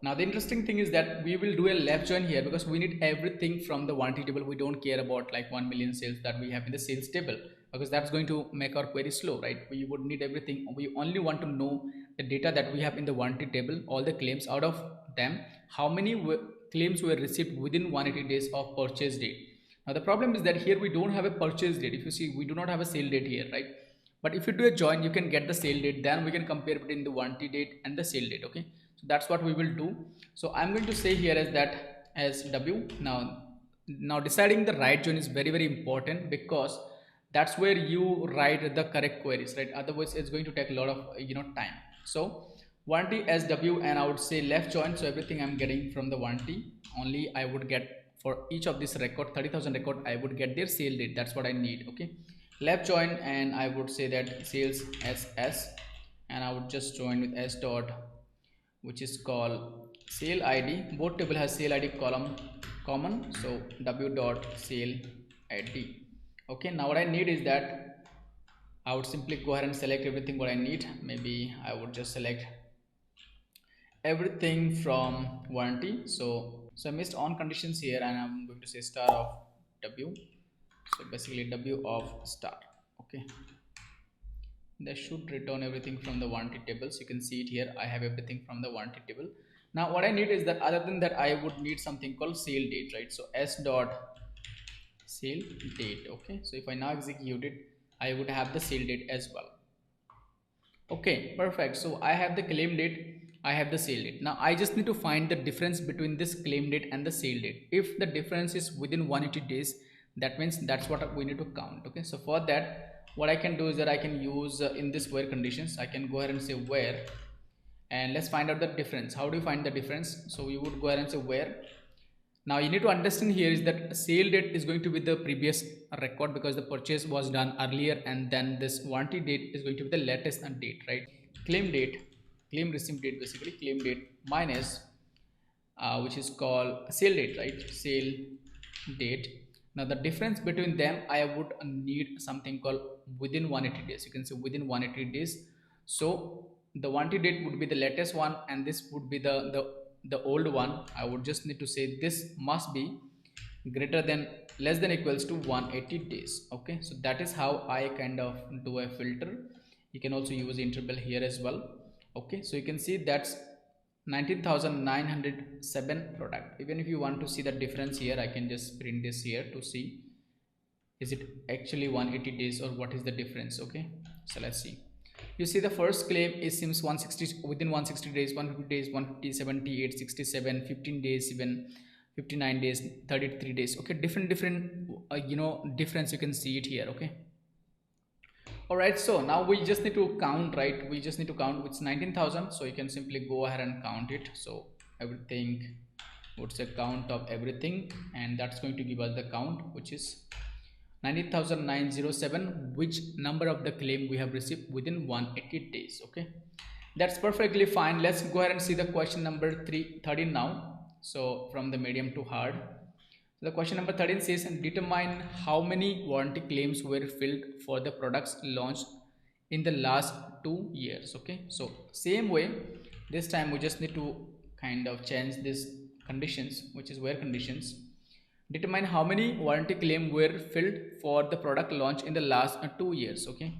now the interesting thing is that we will do a left join here because we need everything from the warranty table. We don't care about like 1 million sales that we have in the sales table, because that's going to make our query slow, right? We would need everything. We only want to know the data that we have in the warranty table, all the claims. Out of them, how many claims were received within 180 days of purchase date. Now the problem is that here we don't have a purchase date. If you see, we do not have a sale date here, right? But if you do a join, you can get the sale date. Then we can compare between the warranty date and the sale date. Okay, so that's what we will do. So I'm going to say here as that as W. Now deciding the right join is very important, because that's where you write the correct queries, right? Otherwise it's going to take a lot of time. So warranty as W, and I would say left join. So everything I'm getting from the warranty, only I would get for each of this record, 30,000 record, I would get their sale date. That's what I need. Okay, left join, and I would say that sales as S, and I would just join with S dot, which is called sale ID. Both table has sale ID column common, so W dot sale ID. Okay, now what I need is that I would simply go ahead and select everything what I need. Maybe I would just select everything from warranty. So I missed on conditions here, and I'm going to say star of W. So basically W of star. Okay, they should return everything from the warranty tables. You can see it here. I have everything from the warranty table. Now what I need is that other than that I would need something called sale date, right? So S dot sale date. Okay, so if I now execute it, I would have the sale date as well. Okay, perfect. So I have the claim date, I have the sale date. Now I just need to find the difference between this claim date and the sale date. If the difference is within 180 days, that means that's what we need to count. Okay, so for that, what I can do is that I can use in this where conditions, I can go ahead and say where, and let's find out the difference. How do you find the difference? So we would go ahead and say where. Now you need to understand here is that sale date is going to be the previous record, because the purchase was done earlier, and then this warranty date is going to be the latest date, right? Claim date, claim receipt date, basically claim date minus which is called sale date, right? Sale date. Now the difference between them, I would need something called within 180 days. You can say within 180 days. So the warranty date would be the latest one, and this would be the old one. I would just need to say this must be greater than less than equals to 180 days. Okay, so that is how I kind of do a filter. You can also use interval here as well. Okay, so you can see that's 19,907 product. Even if you want to see the difference here, I can just print this here to see is it actually 180 days or what is the difference. Okay, so let's see. You see the first claim is seems 160 within 160 days, 150 days, 150, 78, 67, 15 days, even 59 days, 33 days. Okay, different difference, you can see it here. Okay, all right, so now we just need to count, right? We just need to count, which is 19,000. So you can simply go ahead and count it. So everything, what's a count of everything, and that's going to give us the count, which is 19,907, which number of the claim we have received within 180 days. Okay, that's perfectly fine. Let's go ahead and see the question number 13 now. So from the medium to hard, the question number 13 says, and determine how many warranty claims were filled for the products launched in the last 2 years. Okay, so same way, this time we just need to kind of change this conditions, which is where conditions. Determine how many warranty claims were filled for the product launch in the last 2 years. Okay,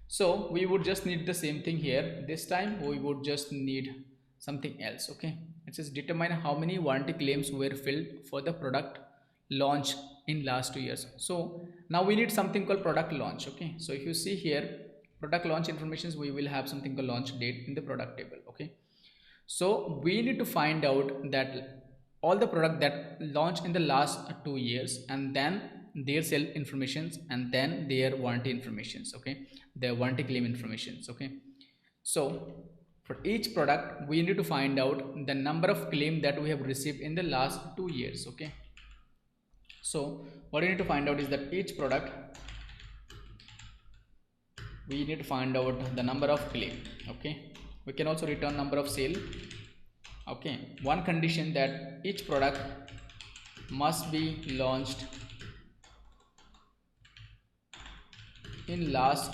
so we would just need the same thing here. This time we would just need something else. Okay, it says determine how many warranty claims were filled for the product launch in last 2 years. So now we need something called product launch. Okay, so if you see here, product launch informations, we will have something called launch date in the product table. Okay, so we need to find out that all the product that launched in the last 2 years, and then their sale informations, and then their warranty informations. Okay, their warranty claim informations. Okay, so for each product we need to find out the number of claim that we have received in the last 2 years. Okay, so what we need to find out is that each product we need to find out the number of claim. Okay, we can also return number of sale. Okay, one condition that each product must be launched in last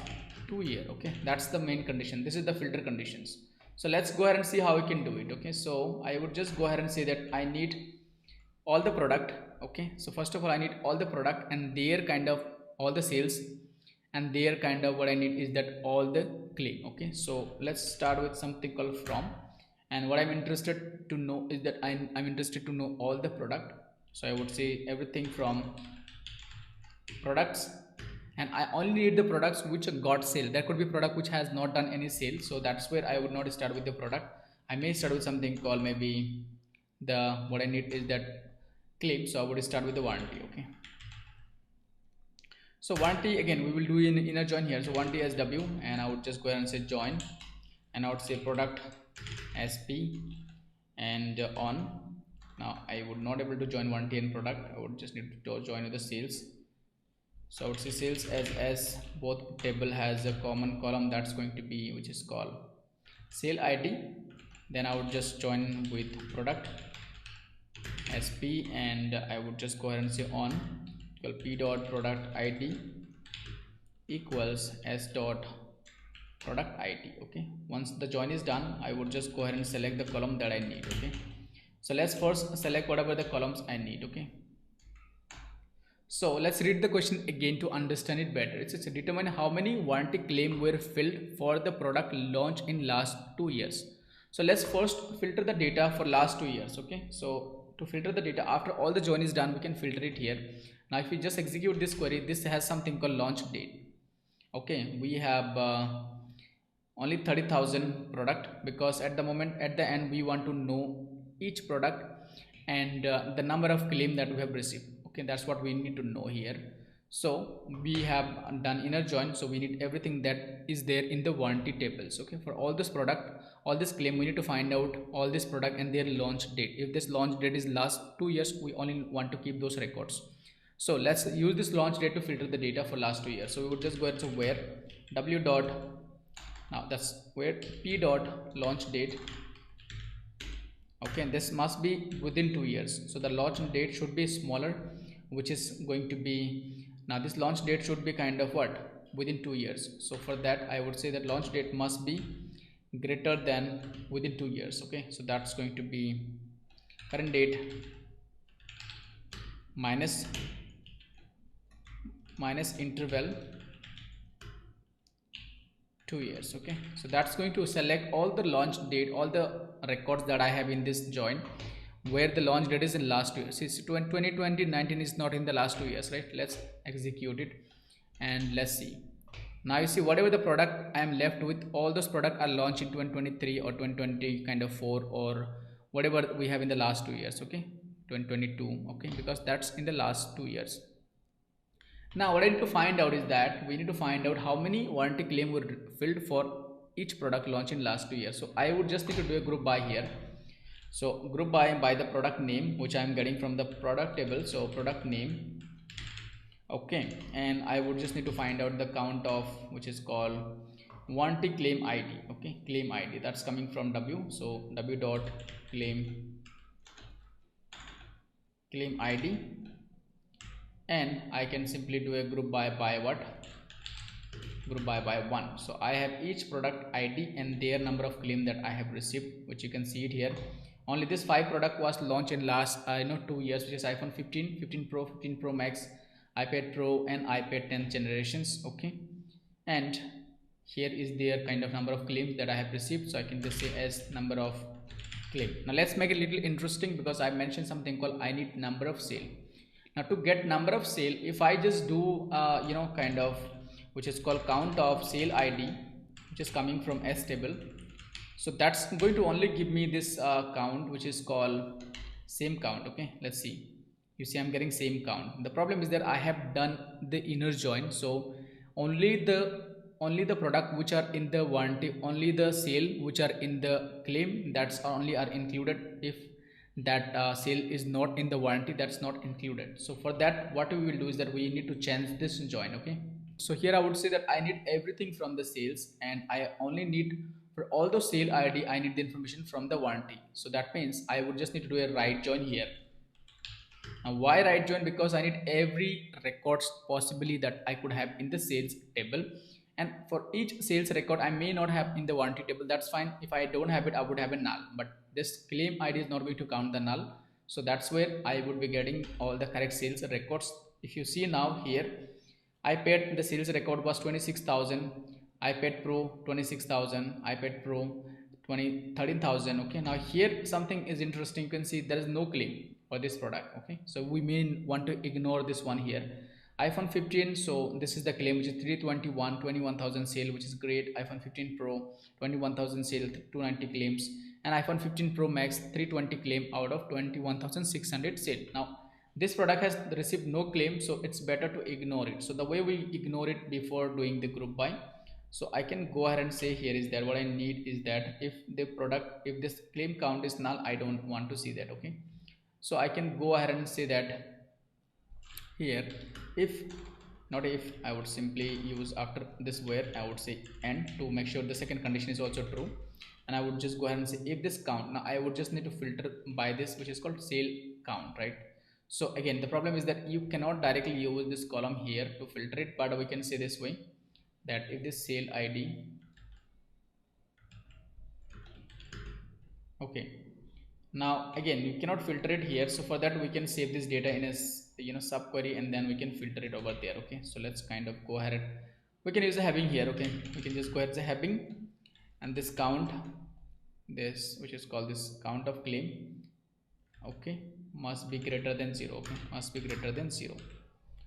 2 year. Okay, that's the main condition. This is the filter conditions. So let's go ahead and see how we can do it. Okay, so I would just go ahead and say that I need all the product. Okay, so first of all I need all the product and their kind of all the sales, and their kind of what I need is that all the claim. Okay, so let's start with something called from, and what I'm interested to know is that I'm interested to know all the product. So I would say everything from products, and I only need the products which got sale. There could be product which has not done any sale, so that's where I would not start with the product. I may start with something called maybe the what I need is that claim, so I would start with the warranty. Okay, so warranty again we will do in inner join here. So warranty as w, and I would just go ahead and say join, and I would say product sp and on. Now I would not able to join warranty and product. I would just need to join with the sales. So I would say sales as both table has a common column, that's going to be which is called sale id. Then I would just join with product sp, and I would just go ahead and say on equal p dot product id equals s dot product id. Okay, once the join is done I would just go ahead and select the column that I need. Okay, so let's first select whatever the columns I need. Okay, so let's read the question again to understand it better. It says determine how many warranty claim were filled for the product launch in last 2 years. So let's first filter the data for last 2 years. Okay, so to filter the data after all the join is done we can filter it here. Now if we just execute this query, this has something called launch date. Okay, we have only 30,000 product, because at the moment at the end we want to know each product and the number of claim that we have received. Okay, that's what we need to know here. So we have done inner join, so we need everything that is there in the warranty tables. Okay, for all this product, all this claim, we need to find out all this product and their launch date. If this launch date is last 2 years, we only want to keep those records. So let's use this launch date to filter the data for last 2 years. So we would just go ahead to where w dot, now that's where p dot launch date. Okay, and this must be within 2 years, so the launch date should be smaller, which is going to be, now this launch date should be kind of what, within 2 years. So for that I would say that launch date must be greater than within 2 years. Okay, so that's going to be current date minus interval 2 years. Okay, so that's going to select all the launch date, all the records that I have in this join where the launch date is in last 2 years. See, 2020 19 is not in the last 2 years, right? Let's execute it and let's see. Now you see whatever the product I am left with, all those products are launched in 2023 or 2020 kind of 4 or whatever we have in the last 2 years. Okay, 2022. Okay, because that's in the last 2 years. Now what I need to find out is that we need to find out how many warranty claim were filled for each product launch in last 2 years. So I would just need to do a group by here. So group by the product name, which I am getting from the product table. So product name. Okay, and I would just need to find out the count of, which is called warranty claim ID. Okay, claim ID, that's coming from w. So w dot claim ID, and I can simply do a group by what, group by 1. So I have each product ID and their number of claim that I have received, which you can see it here. Only this 5 product was launched in last 2 years, which is iPhone 15, 15 Pro, 15 Pro Max, iPad Pro and iPad 10 generations. Okay, and here is their kind of number of claims that I have received, so I can just say as number of claim. Now let's make it a little interesting, because I mentioned something called I need number of sale. Now to get number of sale, if I just do kind of which is called count of sale ID, which is coming from S table, so that's going to only give me this count, which is called same count. Okay, let's see. You see I'm getting same count. The problem is that I have done the inner join, so only the only the product which are in the warranty, only the sale which are in the claim, that's only are included. If that sale is not in the warranty, that's not included. So for that, what we will do is that we need to change this join. Okay, so here I would say that I need everything from the sales, and I only need, for all the sale id, I need the information from the warranty. So that means I would just need to do a right join here. Now why right join? Because I need every records possibly that I could have in the sales table, and for each sales record I may not have in the warranty table. That's fine. If I don't have it, I would have a null, but this claim ID is not going to count the null. So that's where I would be getting all the correct sales records. If you see now here, I paid, the sales record was 26,000. iPad Pro 26,000. iPad Pro 13,000. Okay, now here something is interesting. You can see there is no claim for this product. Okay, so we may want to ignore this one here. iPhone 15, so this is the claim, which is 21,000 sale, which is great. iPhone 15 Pro 21,000 sale, 290 claims, and iPhone 15 Pro Max 320 claim out of 21,600 sale. Now this product has received no claim, so it's better to ignore it. So the way we ignore it before doing the group buy, so I can go ahead and say here is that what I need is that if the product, if this claim count is null, I don't want to see that. Okay, so I can go ahead and say that here, if not, if I would simply use after this where I would say and to make sure the second condition is also true, and I would just go ahead and say if this count. Now I would just need to filter by this, which is called sale count, right? So again, the problem is that you cannot directly use this column here to filter it, but we can say this way, that if this sale ID, okay, now again you cannot filter it here. So for that we can save this data in a subquery, and then we can filter it over there. Okay, so let's kind of go ahead, we can use a having here. Okay, we can just go ahead and say having, and this count, this which is called this count of claim, okay, must be greater than 0. Okay, must be greater than 0.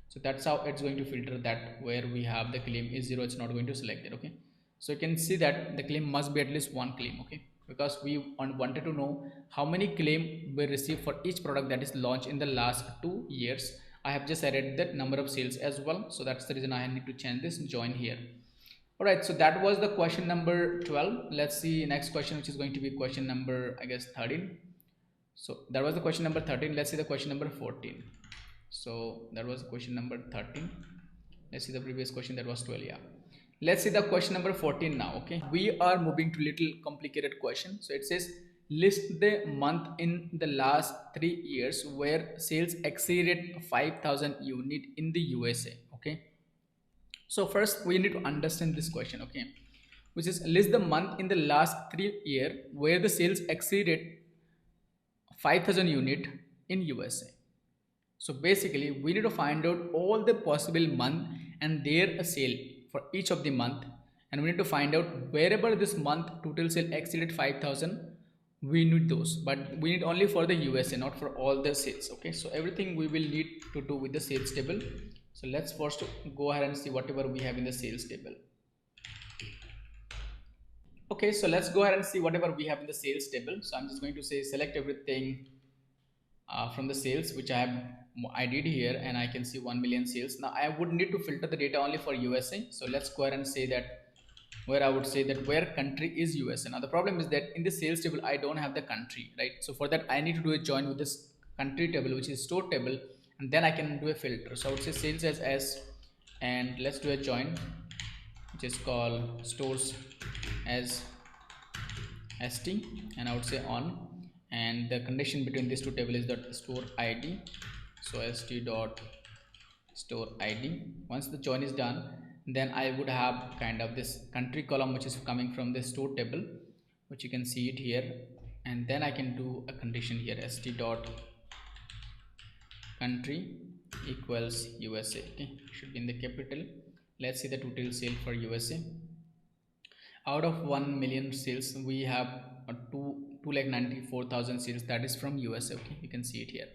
So that's how it's going to filter that. Where we have the claim is 0, it's not going to select it. Okay, so you can see that the claim must be at least one claim. Okay, because we wanted to know how many claim we receive for each product that is launched in the last 2 years. I have just added that number of sales as well, so that's the reason I need to change this join here. All right, so that was the question number 12. Let's see next question, which is going to be question number, I guess, 13. So that was the question number 13. Let's see the question number 14. So that was question number 13. Let's see the previous question, that was 12. Yeah, let's see the question number 14 now. Okay, we are moving to little complicated question. So it says list the month in the last 3 years where sales exceeded 5,000 unit in the USA. Okay, so first we need to understand this question. Okay, which is list the month in the last 3 years where the sales exceeded 5,000 unit in USA. So basically we need to find out all the possible month and their sale for each of the month, and we need to find out wherever this month total sale exceeded 5,000, we need those, but we need only for the USA, not for all the sales. Okay, so everything we will need to do with the sales table. So let's first go ahead and see whatever we have in the sales table. Okay, so let's go ahead and see whatever we have in the sales table. So I'm just going to say select everything from the sales, which I did here, and I can see 1 million sales. Now I would need to filter the data only for USA. So let's go ahead and say that where I would say that where country is USA. Now the problem is that in the sales table I don't have the country, right? So for that I need to do a join with this country table, which is store table, and then I can do a filter. So I would say sales as S, and let's do a join which is called stores as ST, and I would say on, and the condition between these two tables is that store ID. So st dot store ID. Once the join is done, then I would have kind of this country column which is coming from the store table, which you can see it here, and then I can do a condition here, st dot country equals USA. Okay, should be in the capital. Let's see the total sale for USA. Out of 1 million sales, we have 294,000 sales that is from USA. Okay, you can see it here.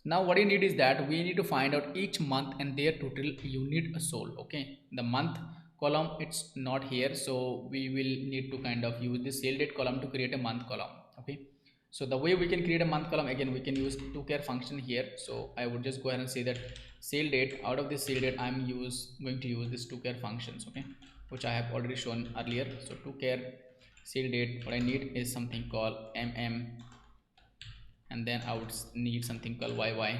Now what you need is that we need to find out each month and their total unit sold. Okay, the month column, it's not here, so we will need to kind of use the sale date column to create a month column. Okay, So the way we can create a month column, again we can use toChar function here. So I would just go ahead and say that sale date, out of this sale date I'm going to use this toChar functions, okay, which I have already shown earlier. So toChar sale date, what I need is something called and then I would need something called YY.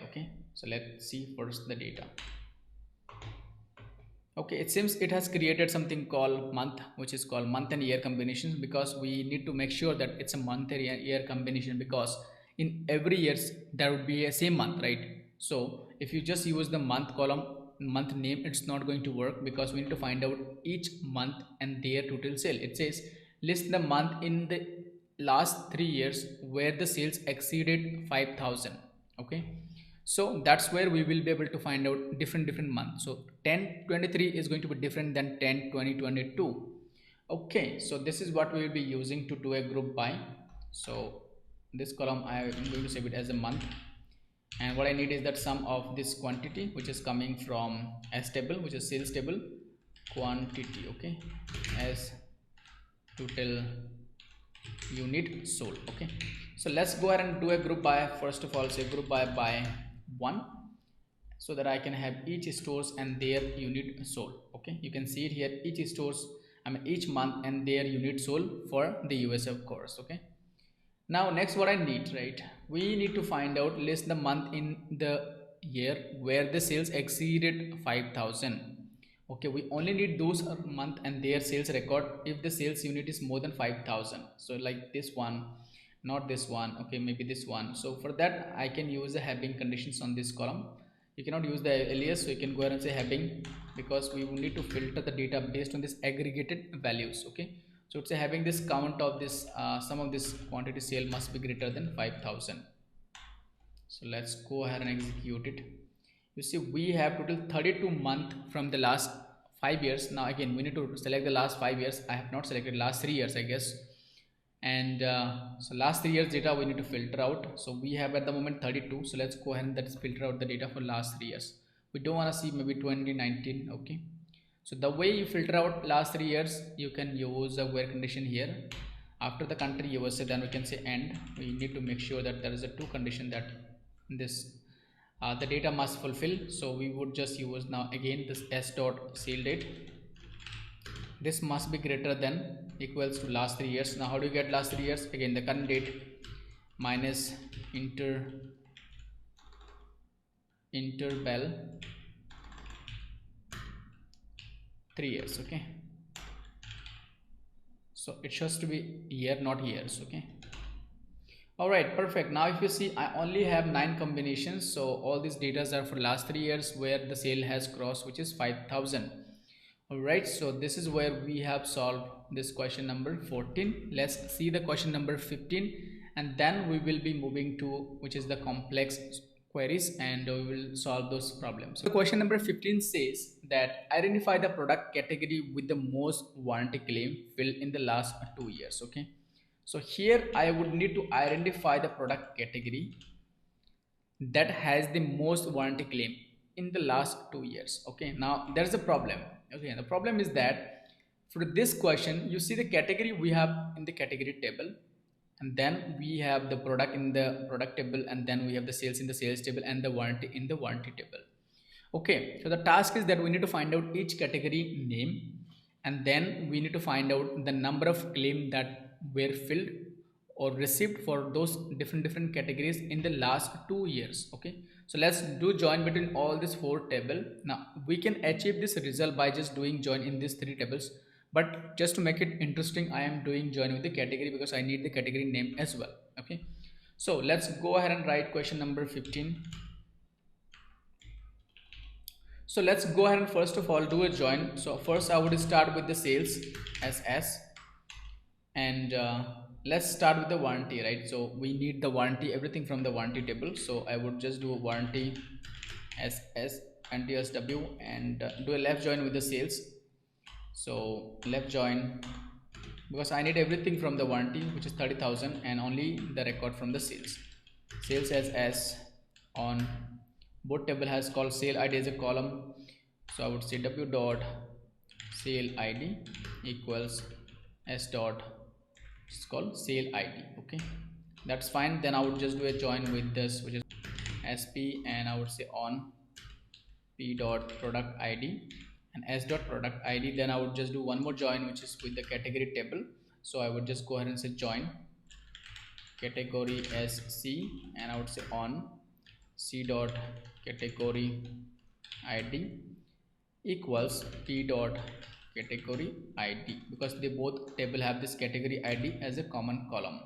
Okay, so let's see first the data. Okay, it seems it has created something called month, which is called month and year combinations, because we need to make sure that it's a month and year combination, because in every years there would be a same month, right? So if you just use the month column, month name, it's not going to work, because we need to find out each month and their total sale. It says list the month in the last 3 years where the sales exceeded 5,000. Okay, so that's where we will be able to find out different months. So 1023 is going to be different than 102022. Okay, so this is what we will be using to do a group by. So this column I am going to save it as a month, and what I need is that sum of this quantity which is coming from S table, which is sales table, quantity, okay, as total unit sold. Okay, so let's go ahead and do a group by. First of all, say group by 1, so that I can have each stores and their unit sold. Okay, you can see it here, each stores, I mean each month and their unit sold for the US, of course. Okay, now next what I need, right, we need to find out, list the month in the year where the sales exceeded 5,000. Okay, we only need those month and their sales record if the sales unit is more than 5,000. So like this one, not this one, okay, maybe this one. So for that I can use the having conditions on this column. You cannot use the alias, so you can go ahead and say having, because we will need to filter the data based on this aggregated values. Okay, so it's having this count of this sum of this quantity sale must be greater than 5,000. so let's go ahead and execute it. You see we have total 32 month from the last 5 years. Now again we need to select the last 5 years. I have not selected last 3 years, I guess. And so last 3 years data we need to filter out. So we have at the moment 32, so let's go ahead and that is filter out the data for last 3 years. We don't want to see maybe 2019. Okay, so the way you filter out last 3 years, you can use a where condition here. After the country USA, then we can say end. We need to make sure that there is a two condition that this the data must fulfill. So we would just use now again this s dot sale date. This must be greater than equals to last 3 years. Now how do you get last 3 years? Again the current date minus interval 3 years. Okay, so it has to be year, not years. Okay, all right, perfect. Now if you see I only have 9 combinations, so all these data are for last 3 years where the sale has crossed, which is 5,000. all right, so this is where we have solved this question number 14. Let's see the question number 15, and then we will be moving to which is the complex queries, and we will solve those problems. So question number 15 says that identify the product category with the most warranty claim filled in the last 2 years. Okay, so here I would need to identify the product category that has the most warranty claim in the last 2 years. Okay, now there's a problem. Okay, the problem is that for this question, you see the category we have in the category table, and then we have the product in the product table, and then we have the sales in the sales table, and the warranty in the warranty table. Okay, so the task is that we need to find out each category name, and then we need to find out the number of claims that were filled or received for those different categories in the last 2 years. Okay, so let's do join between all these 4 tables. Now we can achieve this result by just doing join in these 3 tables, but just to make it interesting I am doing join with the category because I need the category name as well. Okay, so let's go ahead and write question number 15. So let's go ahead and first of all do a join. So first I would start with the sales as S, and let's start with the warranty, right? So we need the warranty, everything from the warranty table. So I would just do a warranty as S and TSW, and do a left join with the sales. So left join, because I need everything from the warranty, which is 30,000, and only the record from the sales. Sales as S on both table has called sale ID as a column. So I would say W dot sale ID equals S dot, it's called sale ID. Okay, That's fine. Then I would just do a join with this, which is sp, and I would say on p dot product id and s dot product id. Then I would just do one more join, which is with the category table. So I would just go ahead and say join category sc, and I would say on c dot category id equals p dot category id, because they both table have this category id as a common column.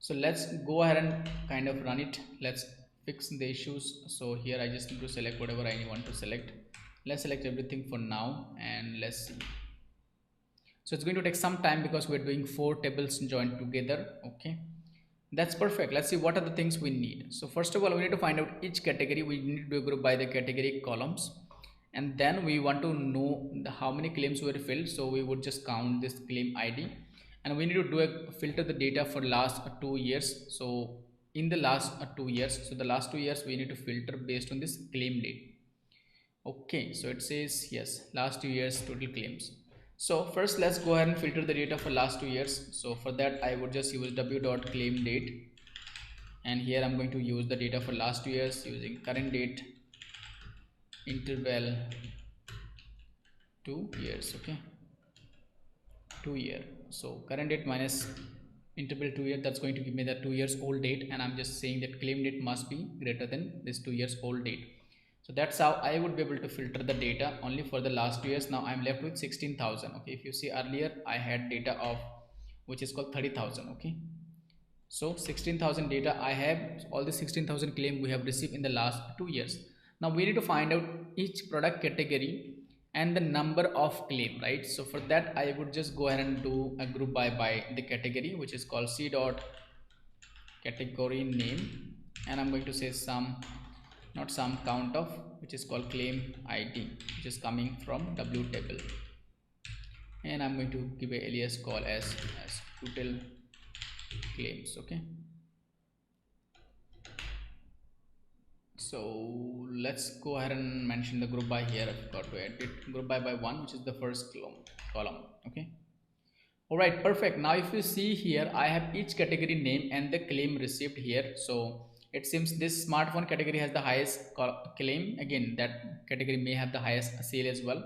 So let's go ahead and kind of run it. Let's fix the issues. So here I just need to select whatever I want to select. Let's select everything for now, and let's see. So it's going to take some time because we're doing 4 tables joined together. Okay, that's perfect. Let's see what are the things we need. So first of all, we need to find out each category. We need to do a group by the category columns, and then we want to know how many claims were filled. So we would just count this claim id, and we need to do a filter the data for last 2 years. So in the last 2 years, so the last 2 years we need to filter based on this claim date. Okay, so it says yes, last 2 years total claims. So first let's go ahead and filter the data for last 2 years. So for that I would just use w.claim date, and here I'm going to use the data for last 2 years using current date interval 2 years. Okay, 2 year. So current date minus interval 2 year, that's going to give me the 2 years old date, and I'm just saying that claim date must be greater than this 2 years old date. So that's how I would be able to filter the data only for the last 2 years. Now I'm left with 16,000. Okay, if you see earlier I had data of which is called 30,000. Okay, so 16,000 data I have. All the 16,000 claim we have received in the last 2 years. Now we need to find out each product category and the number of claim, right? So for that I would just go ahead and do a group by the category, which is called c dot category name, and I'm going to say some, not some, count of, which is called claim id, which is coming from w table, and I'm going to give a alias call as total claims. Okay, so let's go ahead and mention the group by here. I forgot to edit group by 1, which is the first column. Okay, all right, perfect. Now if you see here, I have each category name and the claim received here. So it seems this smartphone category has the highest claim. Again, that category may have the highest sale as well,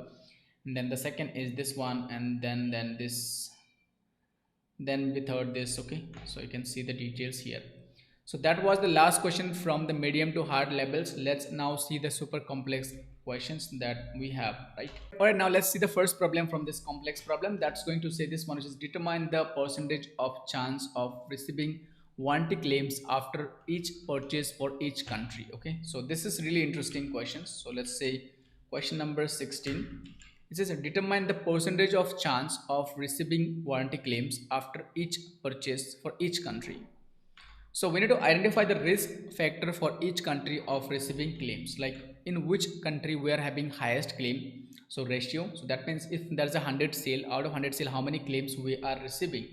and then the second is this one, and then this, then the third this. Okay, so you can see the details here. So that was the last question from the medium to hard levels. Let's now see the super complex questions that we have, right? All right, now let's see the first problem from this complex problem. That's going to say this one, which is determine the percentage of chance of receiving warranty claims after each purchase for each country. Okay, so this is really interesting questions. So let's say question number 16. It says determine the percentage of chance of receiving warranty claims after each purchase for each country. So we need to identify the risk factor for each country of receiving claims, like in which country we are having highest claim. So ratio, so that means if there's a 100 sale, out of 100 sale, how many claims we are receiving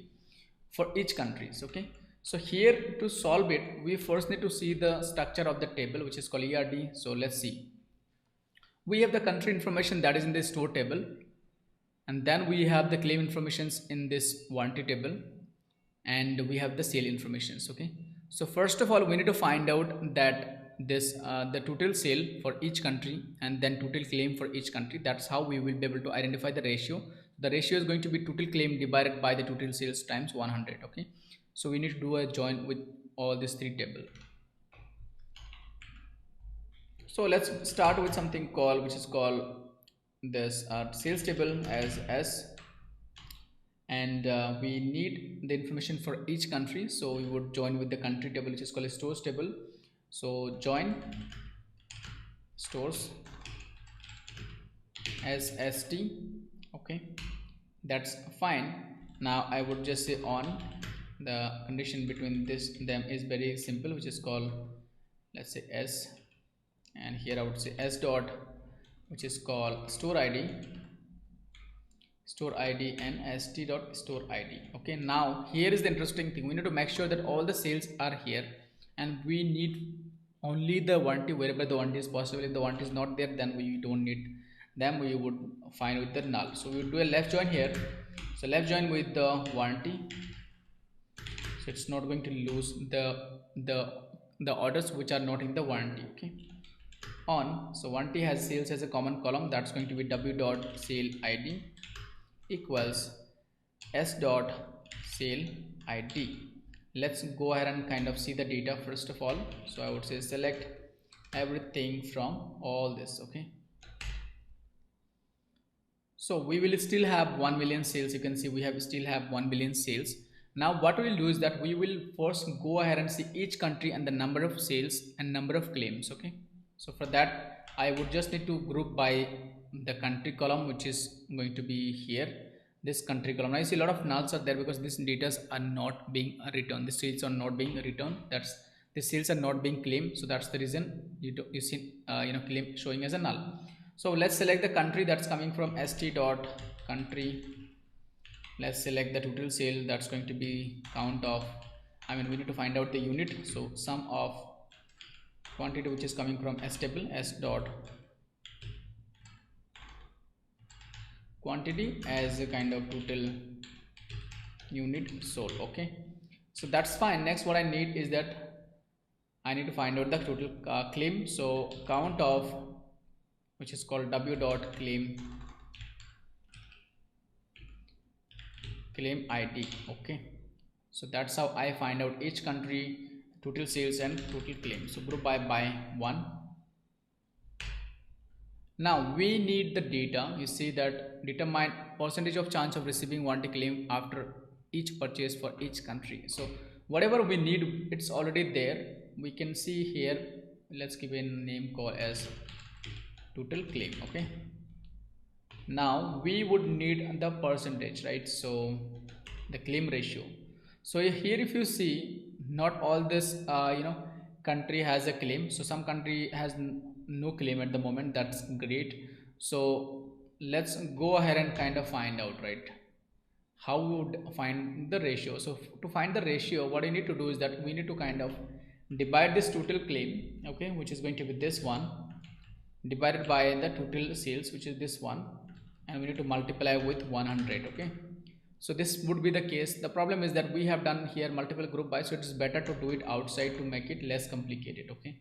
for each countries. Okay, so here to solve it, we first need to see the structure of the table, which is called ERD. So let's see, we have the country information that is in the store table, and then we have the claim informations in this warranty table, and we have the sale informations. Okay, so first of all we need to find out that this the total sale for each country and then total claim for each country. That's how we will be able to identify the ratio. The ratio is going to be total claim divided by the total sales times 100. Okay, so we need to do a join with all these 3 tables. So let's start with something called, which is called this sales table as S, and we need the information for each country. So we would join with the country table, which is called a stores table. So join stores as st. Okay, that's fine. Now I would just say on, the condition between them is very simple, which is called, let's say s, and here I would say s dot, which is called store id and st dot store id. Okay, now here is the interesting thing. We need to make sure that all the sales are here, and we need only the warranty wherever the warranty is possible. If the warranty is not there, then we don't need them. We would find with the null. So we will do a left join here. So left join with the warranty. so it's not going to lose the the orders which are not in the warranty. Okay, on, so warranty has sales as a common column, that's going to be w dot sale id equals s dot sale id. Let's go ahead and kind of see the data first of all. So I would say select everything from all this. Okay, so we will still have 1 million sales. You can see we have still have 1 million sales. Now what we will do is that we will first go ahead and see each country and the number of sales and number of claims. Okay, so for that I would just need to group by the country column, which is going to be here, this country column. Now you see a lot of nulls are there because these data are not being returned, the sales are not being returned, that's the sales are not being claimed, so that's the reason you see claim showing as a null. So let's select the country, that's coming from st dot country. Let's select the total sale, that's going to be count of, we need to find out the unit, so sum of quantity, which is coming from s table, s dot quantity as a kind of total unit sold. Okay, so that's fine. Next what I need is that I need to find out the total claim, so count of, which is called w dot claim id. Okay, so that's how I find out each country total sales and total claims. So group by 1. Now we need the data. You see that determine percentage of chance of receiving warranty claim after each purchase for each country. So whatever we need, it's already there. We can see here, let's give a name call as total claim. Okay, now we would need the percentage, right? So the claim ratio. So here if you see, not all this country has a claim, so some country has no claim at the moment, that's great. So let's go ahead and kind of find out, right, how we would find the ratio. So to find the ratio, what you need to do is that we need to kind of divide this total claim, okay, which is going to be this one, divided by the total sales, which is this one, and we need to multiply with 100. Okay, so this would be the case. The problem is that we have done here multiple group by, so it is better to do it outside to make it less complicated. Okay,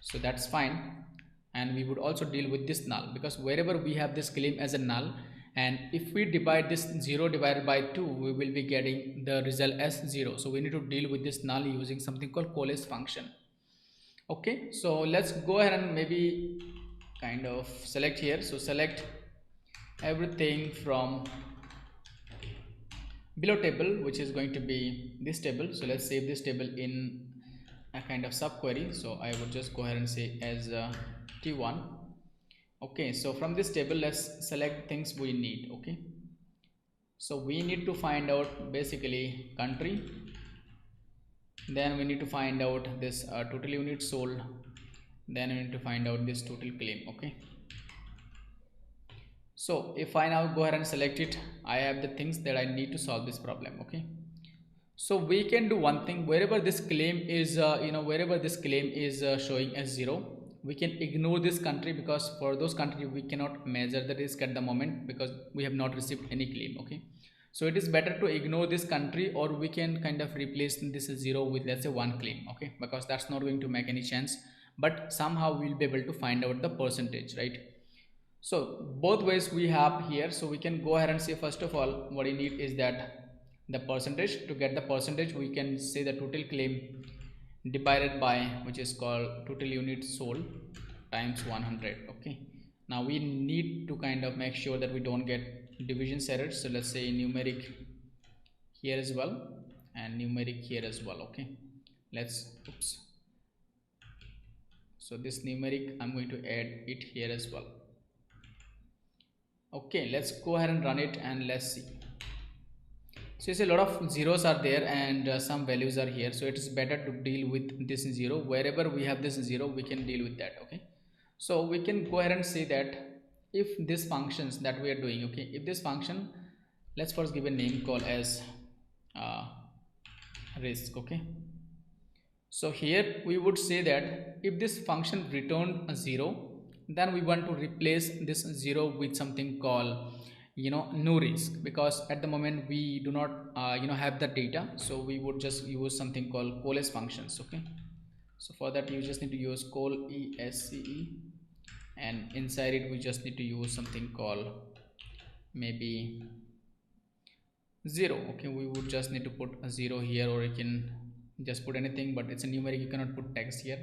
so that's fine. And we would also deal with this null, because wherever we have this claim as a null, and if we divide this 0 divided by 2, we will be getting the result as 0. So we need to deal with this null using something called coalesce function. Okay, so let's go ahead and maybe kind of select here. So select everything from below table, which is going to be this table. So let's save this table in a kind of subquery. So I would just go ahead and say as T1. Okay, so from this table, let's select things we need. Okay, so we need to find out basically country, then we need to find out this total unit sold, then we need to find out this total claim. Okay, so if I now go ahead and select it, I have the things that I need to solve this problem. Okay, so we can do one thing, wherever this claim is wherever this claim is showing as 0, we can ignore this country, because for those country we cannot measure the risk at the moment because we have not received any claim. Okay, so it is better to ignore this country, or we can kind of replace this 0 with, let's say, 1 claim. Okay, because that's not going to make any sense, but somehow we'll be able to find out the percentage, right? So both ways we have here. So we can go ahead and say, first of all, what you need is that the percentage. To get the percentage, we can say the total claim divided by, which is called total units sold, times 100. Okay, now we need to kind of make sure that we don't get division errors. So let's say numeric here as well and numeric here as well. Okay, so this numeric, I'm going to add it here as well. Okay, let's go ahead and run it and let's see. So you see a lot of zeros are there and some values are here, so it is better to deal with this 0. Wherever we have this 0, we can deal with that. Okay, so we can go ahead and say that if these functions that we are doing, okay, if this function, let's first give a name call as risk. Okay, so here we would say that if this function returned a 0, then we want to replace this 0 with something called no risk, because at the moment we do not have the data, so we would just use something called coalesce functions. Okay, so for that you just need to use call ese, and inside it we just need to use something called maybe 0. Okay, we would just need to put a 0 here, or you can just put anything, but it's a numeric, you cannot put text here.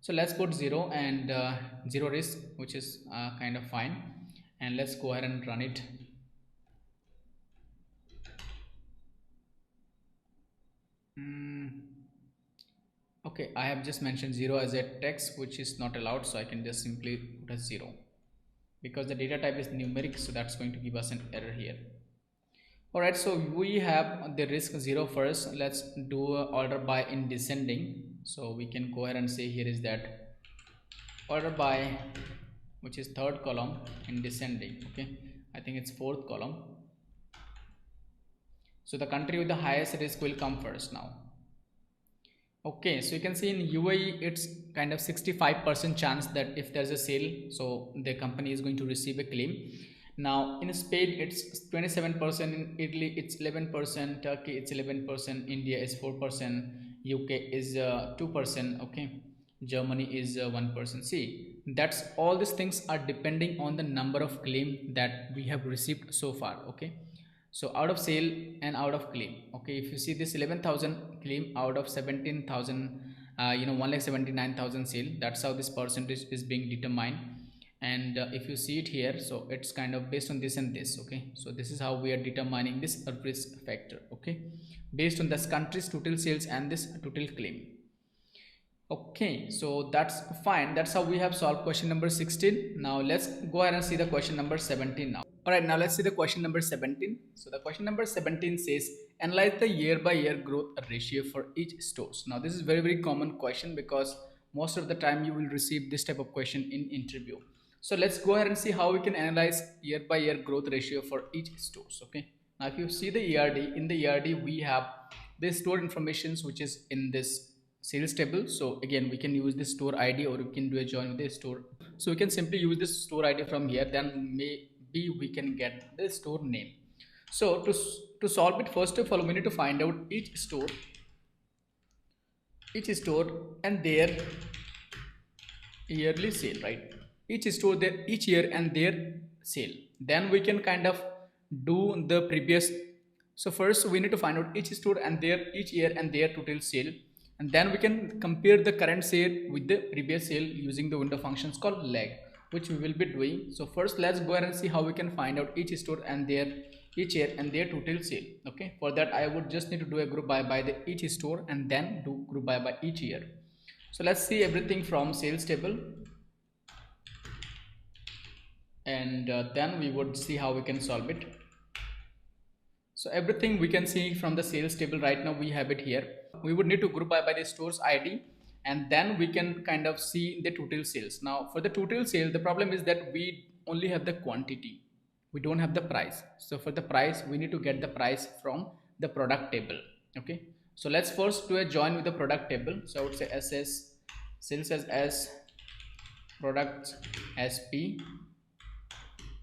So let's put 0 and 0 risk, which is kind of fine, and let's go ahead and run it. Okay, I have just mentioned 0 as a text, which is not allowed, so I can just simply put a 0 because the data type is numeric, so that's going to give us an error here. Alright, so we have the risk 0 first. Let's do order by in descending. So we can go ahead and say here is that order by, which is third column, in descending. Okay, I think it's fourth column. So the country with the highest risk will come first now. Okay, so you can see in UAE it's kind of 65% chance that if there's a sale, so the company is going to receive a claim. Now in Spain it's 27%, in Italy it's 11%, Turkey it's 11%, India is 4%, UK is 2%, okay, Germany is 1%. See, that's all these things are depending on the number of claim that we have received so far. Okay, so out of sale and out of claim. Okay, if you see this 11,000 claim out of 17,000, 1,79,000 sale, that's how this percentage is being determined. And if you see it here, so it's kind of based on this and this. Okay, so this is how we are determining this risk factor. Okay, based on this country's total sales and this total claim. Okay, so that's fine. That's how we have solved question number 16. Now let's go ahead and see the question number 17 now. Alright, now let's see the question number 17. So the question number 17 says, analyze the year-by-year growth ratio for each stores. Now this is very common question, because most of the time you will receive this type of question in interview. So let's go ahead and see how we can analyze year-by-year growth ratio for each stores. Okay, now if you see the ERD, in the ERD we have the store informations, which is in this sales table. So again we can use the store ID, or we can do a join with the store. So we can simply use this store ID from here, then maybe we can get the store name. So to solve it, first of all we need to find out each store and their yearly sale, right? Each store, their each year and their sale, then we can kind of do the previous. So first we need to find out each store and their each year and their total sale, and then we can compare the current sale with the previous sale using the window functions called lag, which we will be doing. So first let's go ahead and see how we can find out each store and their each year and their total sale. Okay, for that I would just need to do a group by the each store and then do group by each year. So let's see everything from sales table, and then we would see how we can solve it. So everything we can see from the sales table right now, we have it here. We would need to group by the store's ID, and then we can kind of see the total sales. Now for the total sale, the problem is that we only have the quantity, we don't have the price. So for the price, we need to get the price from the product table. Okay, so let's first do a join with the product table. So I would say SS sales as S, products as P,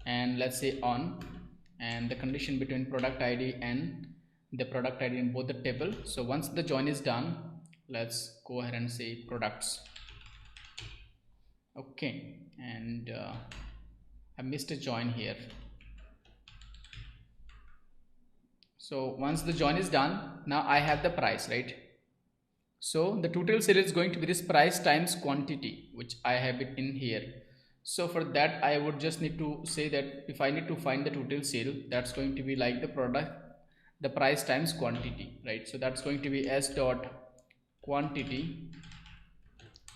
and let's say on, and the condition between product ID and the product ID in both the table. So once the join is done, let's go ahead and say products. Okay, and I missed a join here. So once the join is done, now I have the price, right? So the total sale is going to be this price times quantity, which I have it in here. So for that I would just need to say that if I need to find the total sale, that's going to be like the product, the price times quantity, right? So that's going to be S dot quantity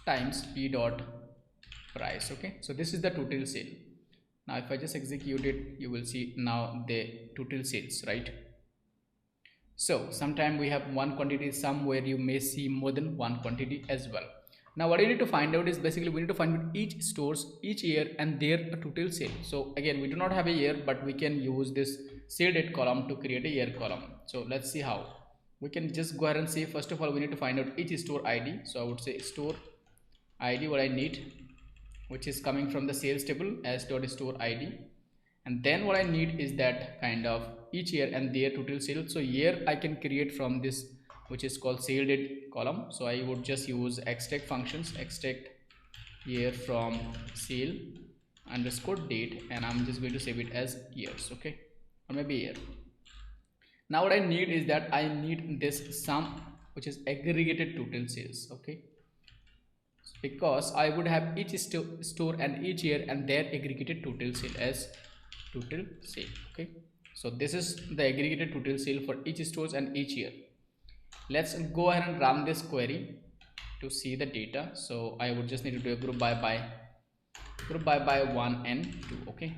times P dot price. Okay, so this is the total sale. Now if I just execute it, you will see now the total sales, right? So sometime we have one quantity, somewhere you may see more than one quantity as well. Now what you need to find out is basically we need to find out each stores, each year and their total sale. So again, we do not have a year, but we can use this sale date column to create a year column. So let's see how. We can just go ahead and say, first of all, we need to find out each store ID. So I would say store ID, what I need, which is coming from the sales table as dot store ID. and then what I need is that kind of each year and their total sale. So here I can create from this which is called sale date column. So I would just use extract functions, extract year from sale underscore date, and I'm just going to save it as years, okay, or maybe year. Now what I need is that I need this sum which is aggregated total sales, okay, because I would have each store and each year and their aggregated total sale as total sale, okay. So this is the aggregated total sale for each stores and each year. Let's go ahead and run this query to see the data. So I would just need to do a group by 1 and 2, okay.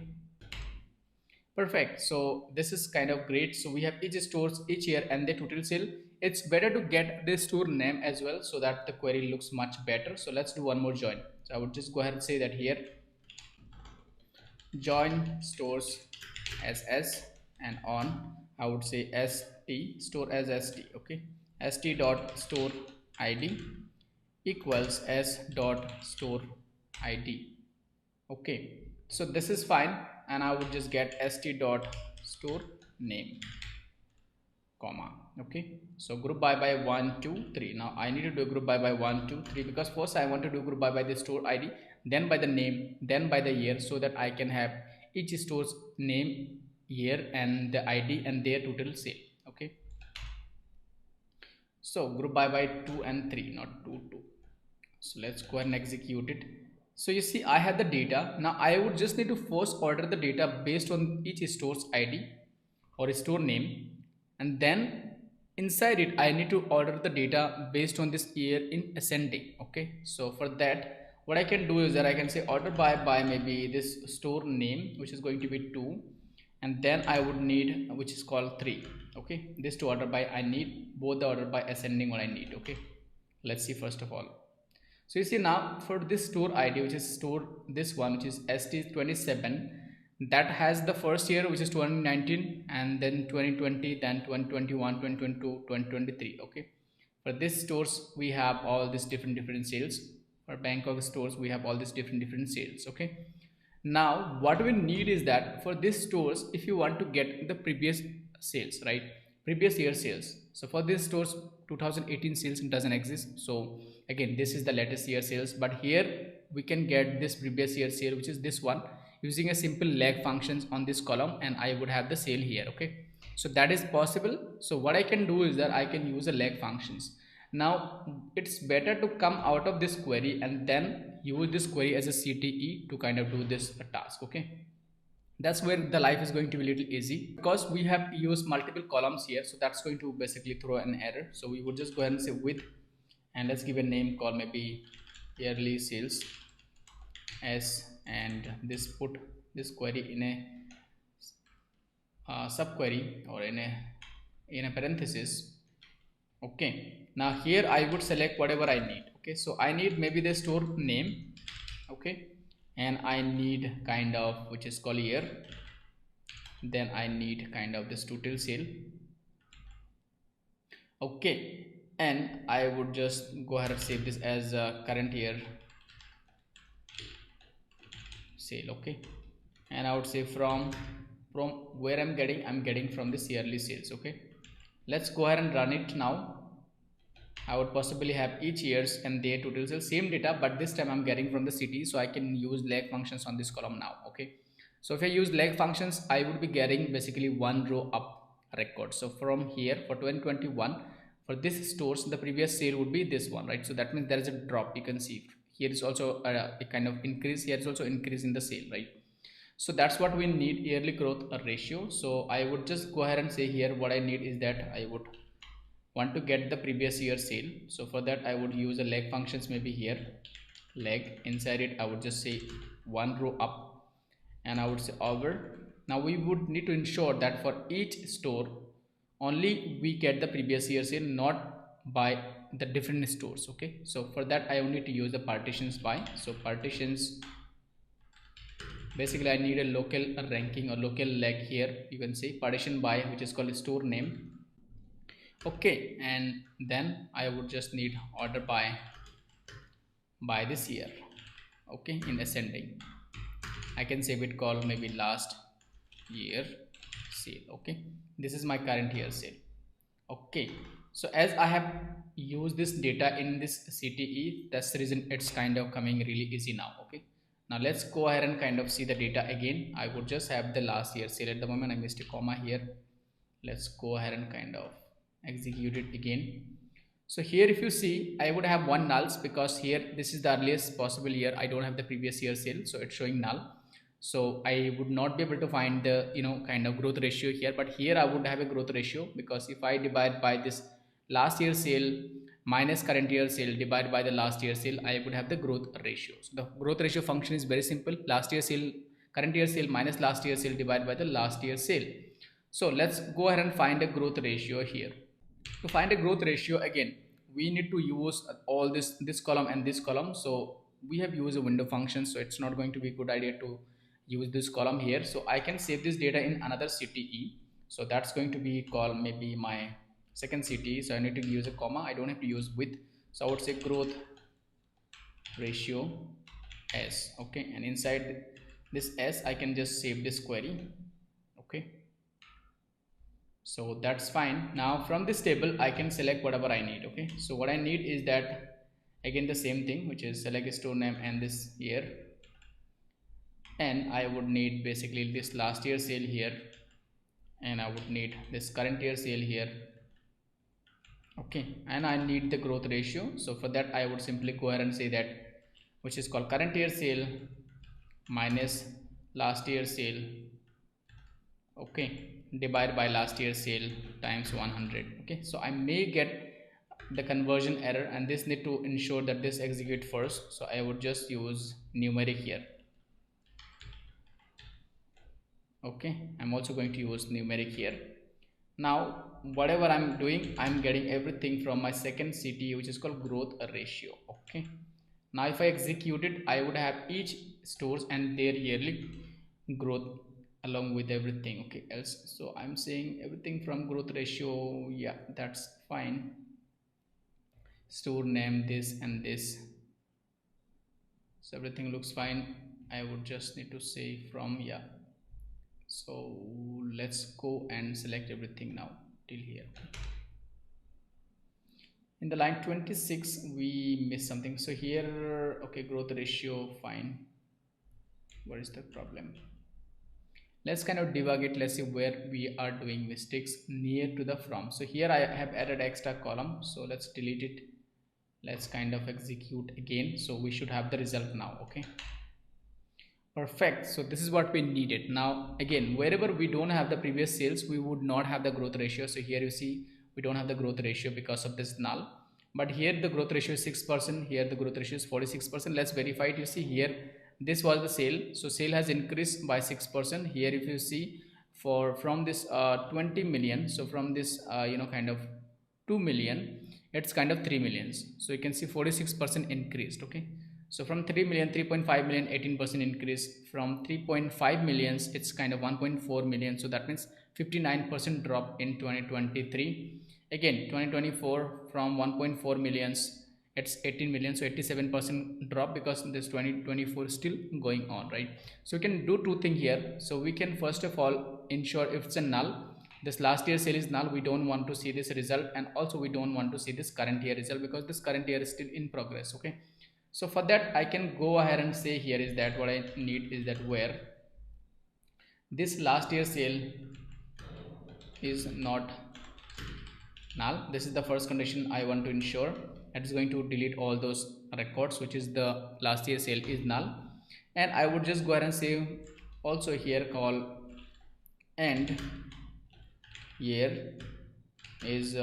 Perfect. So this is kind of great. So we have each stores, each year and the total sale. It's better to get the store name as well so that the query looks much better. So let's do one more join. So I would just go ahead and say that here join stores as S, and on I would say ST store as ST, okay. ST dot store ID equals S dot store ID, okay. So this is fine, and I would just get st dot store name, comma, okay. So group by 1 2 3. Now I need to do group by 1 2 3 because first I want to do group by the store ID, then by the name, then by the year, so that I can have each store's name, year and the ID and their total sale, okay. So group by 2 and 3, not 2 2. So let's go ahead and execute it. So you see I have the data. Now I would just need to first order the data based on each store's ID or store name, and then inside it I need to order the data based on this year in ascending, okay. So for that what I can do is that I can say order by maybe this store name which is going to be 2, and then I would need which is called 3, okay. This to order by, I need both the order by ascending what I need, okay. Let's see first of all. So you see now for this store ID which is store this one which is ST27, that has the first year which is 2019, and then 2020, then 2021, 2022, 2023, okay. For this stores we have all these different sales. For Bangkok stores we have all these different sales, okay. Now what we need is that for these stores, if you want to get the previous sales, right, previous year sales. So for these stores 2018 sales doesn't exist, so again this is the latest year sales, but here we can get this previous year sale which is this one using a simple lag functions on this column, and I would have the sale here, okay. So that is possible. So what I can do is that I can use a lag functions. Now it's better to come out of this query and then use this query as a CTE to kind of do this task, okay. That's where the life is going to be a little easy because we have used multiple columns here, so that's going to basically throw an error. So we would just go ahead and say with, and let's give a name called maybe yearly sales s, and this put this query in a subquery or in a parenthesis, okay. Now here I would select whatever I need, okay. So I need maybe the store name, okay, and I need kind of which is called year, then I need kind of this total sale, okay, and I would just go ahead and save this as current year sale, okay. And I would say from where I'm getting from this yearly sales, okay. Let's go ahead and run it now. I would possibly have each years and their total sales, same data, but this time I'm getting from the city, so I can use lag functions on this column now, okay. So if I use lag functions, I would be getting basically one row up record. So from here for 2021, for this stores the previous sale would be this one, right. So that means there is a drop. You can see here is also a kind of increase, here is also increase in the sale, right. So that's what we need, yearly growth ratio. So I would just go ahead and say here what I need is that I would want to get the previous year sale. So for that I would use a lag functions, maybe here lag, inside it I would just say one row up, and I would say over. Now we would need to ensure that for each store only we get the previous year sale, not by the different stores, okay. So for that I only need to use the partitions by. So partitions, basically I need a local ranking or local lag here, you can say partition by which is called store name, okay. And then I would just need order by this year, okay, in ascending. I can save it called maybe last year sale. Okay, this is my current year sale. Okay, so as I have used this data in this CTE, that's the reason it's kind of coming really easy now. Okay, now let's go ahead and kind of see the data again. I would just have the last year sale. At the moment I missed a comma here. Let's go ahead and kind of execute it again. So here if you see, I would have one nulls because here this is the earliest possible year. I don't have the previous year sale, so it's showing null. So I would not be able to find the kind of growth ratio here, but here I would have a growth ratio because if I divide by this last year sale minus current year sale divided by the last year sale, I would have the growth ratio. So the growth ratio function is very simple: last year sale, current year sale minus last year sale divided by the last year sale. So let's go ahead and find a growth ratio here. To find a growth ratio, again we need to use all this column and this column. So we have used a window function, so it's not going to be a good idea to use this column here. So I can save this data in another CTE. So that's going to be called maybe my second CTE. So I need to use a comma, I don't have to use with. So I would say growth ratio S. Okay, and inside this S I can just save this query. Okay, so that's fine. Now from this table I can select whatever I need. Okay, so what I need is that again the same thing, which is select store name and this year, and I would need basically this last year sale here, and I would need this current year sale here. Okay, and I need the growth ratio. So for that I would simply go ahead and say that, which is called current year sale minus last year sale, okay, divided by last year's sale times 100. Okay, so I may get the conversion error, and this need to ensure that this execute first. So I would just use numeric here. Okay, I'm also going to use numeric here. Now whatever I'm doing, I'm getting everything from my second CTE, which is called growth ratio. Okay, now if I execute it, I would have each stores and their yearly growth along with everything. Okay, else, so I'm saying everything from growth ratio. Yeah, that's fine. Store name, this and this, so everything looks fine. I would just need to say from, yeah. So let's go and select everything now till here. In the line 26 we missed something. So here, okay, growth ratio fine. What is the problem? Let's kind of debug it. Let's see where we are doing mistakes near to the from. So here I have added extra column, so let's delete it. Let's kind of execute again. So we should have the result now. Okay, perfect. So this is what we needed. Now again, wherever we don't have the previous sales, we would not have the growth ratio. So here you see we don't have the growth ratio because of this null, but here the growth ratio is 6%, here the growth ratio is 46%. Let's verify it. You see here this was the sale, so sale has increased by 6%. Here if you see, from this 20 million, so from this kind of 2 million, it's kind of 3 millions. So you can see 46% increased. Okay, so from 3 million, 3.5 million, 18% increase. From 3.5 millions, it's kind of 1.4 million. So that means 59% drop in 2023. Again 2024, from 1.4 millions, it's 18 million, so 87% drop because this 2024 is still going on, right? So we can do two things here. So we can first of all ensure if it's a null, this last year sale is null, we don't want to see this result, and also we don't want to see this current year result because this current year is still in progress. Okay, so for that I can go ahead and say here is that what I need is that where this last year sale is not null, this is the first condition I want to ensure. That is going to delete all those records, which is the last year sale is null. And I would just go ahead and say also here call end year is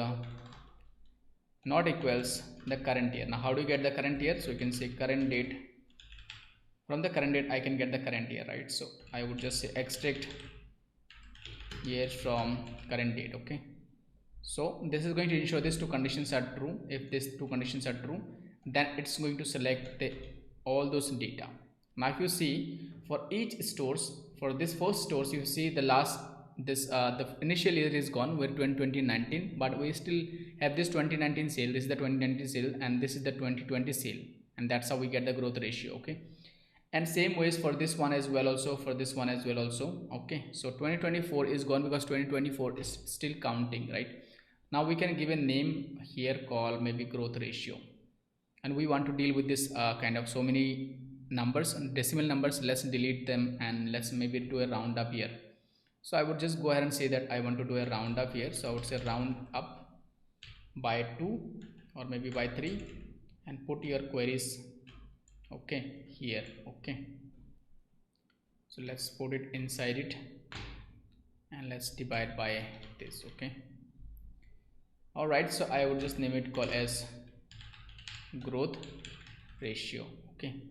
not equals the current year. Now how do you get the current year? So you can say current date. From the current date I can get the current year, right? So I would just say extract year from current date. Okay, so this is going to ensure these two conditions are true. If these two conditions are true, then it's going to select all those data. Now if you see for each stores, for this first stores, you see the last the initial year is gone, we're 2019, but we still have this 2019 sale. This is the 2019 sale and this is the 2020 sale, and that's how we get the growth ratio. Okay, And same ways for this one as well, also for this one as well also. Okay, so 2024 is gone because 2024 is still counting, right? Now we can give a name here, call maybe growth ratio, and we want to deal with this kind of so many numbers and decimal numbers. Let's delete them and let's maybe do a round up here. So I would just go ahead and say that I want to do a round up here, so I would say round up by 2 or maybe by 3 and put your queries, okay, here. Okay, so let's put it inside it and let's divide by this. Okay, all right, so I would just name it call as growth ratio. Okay,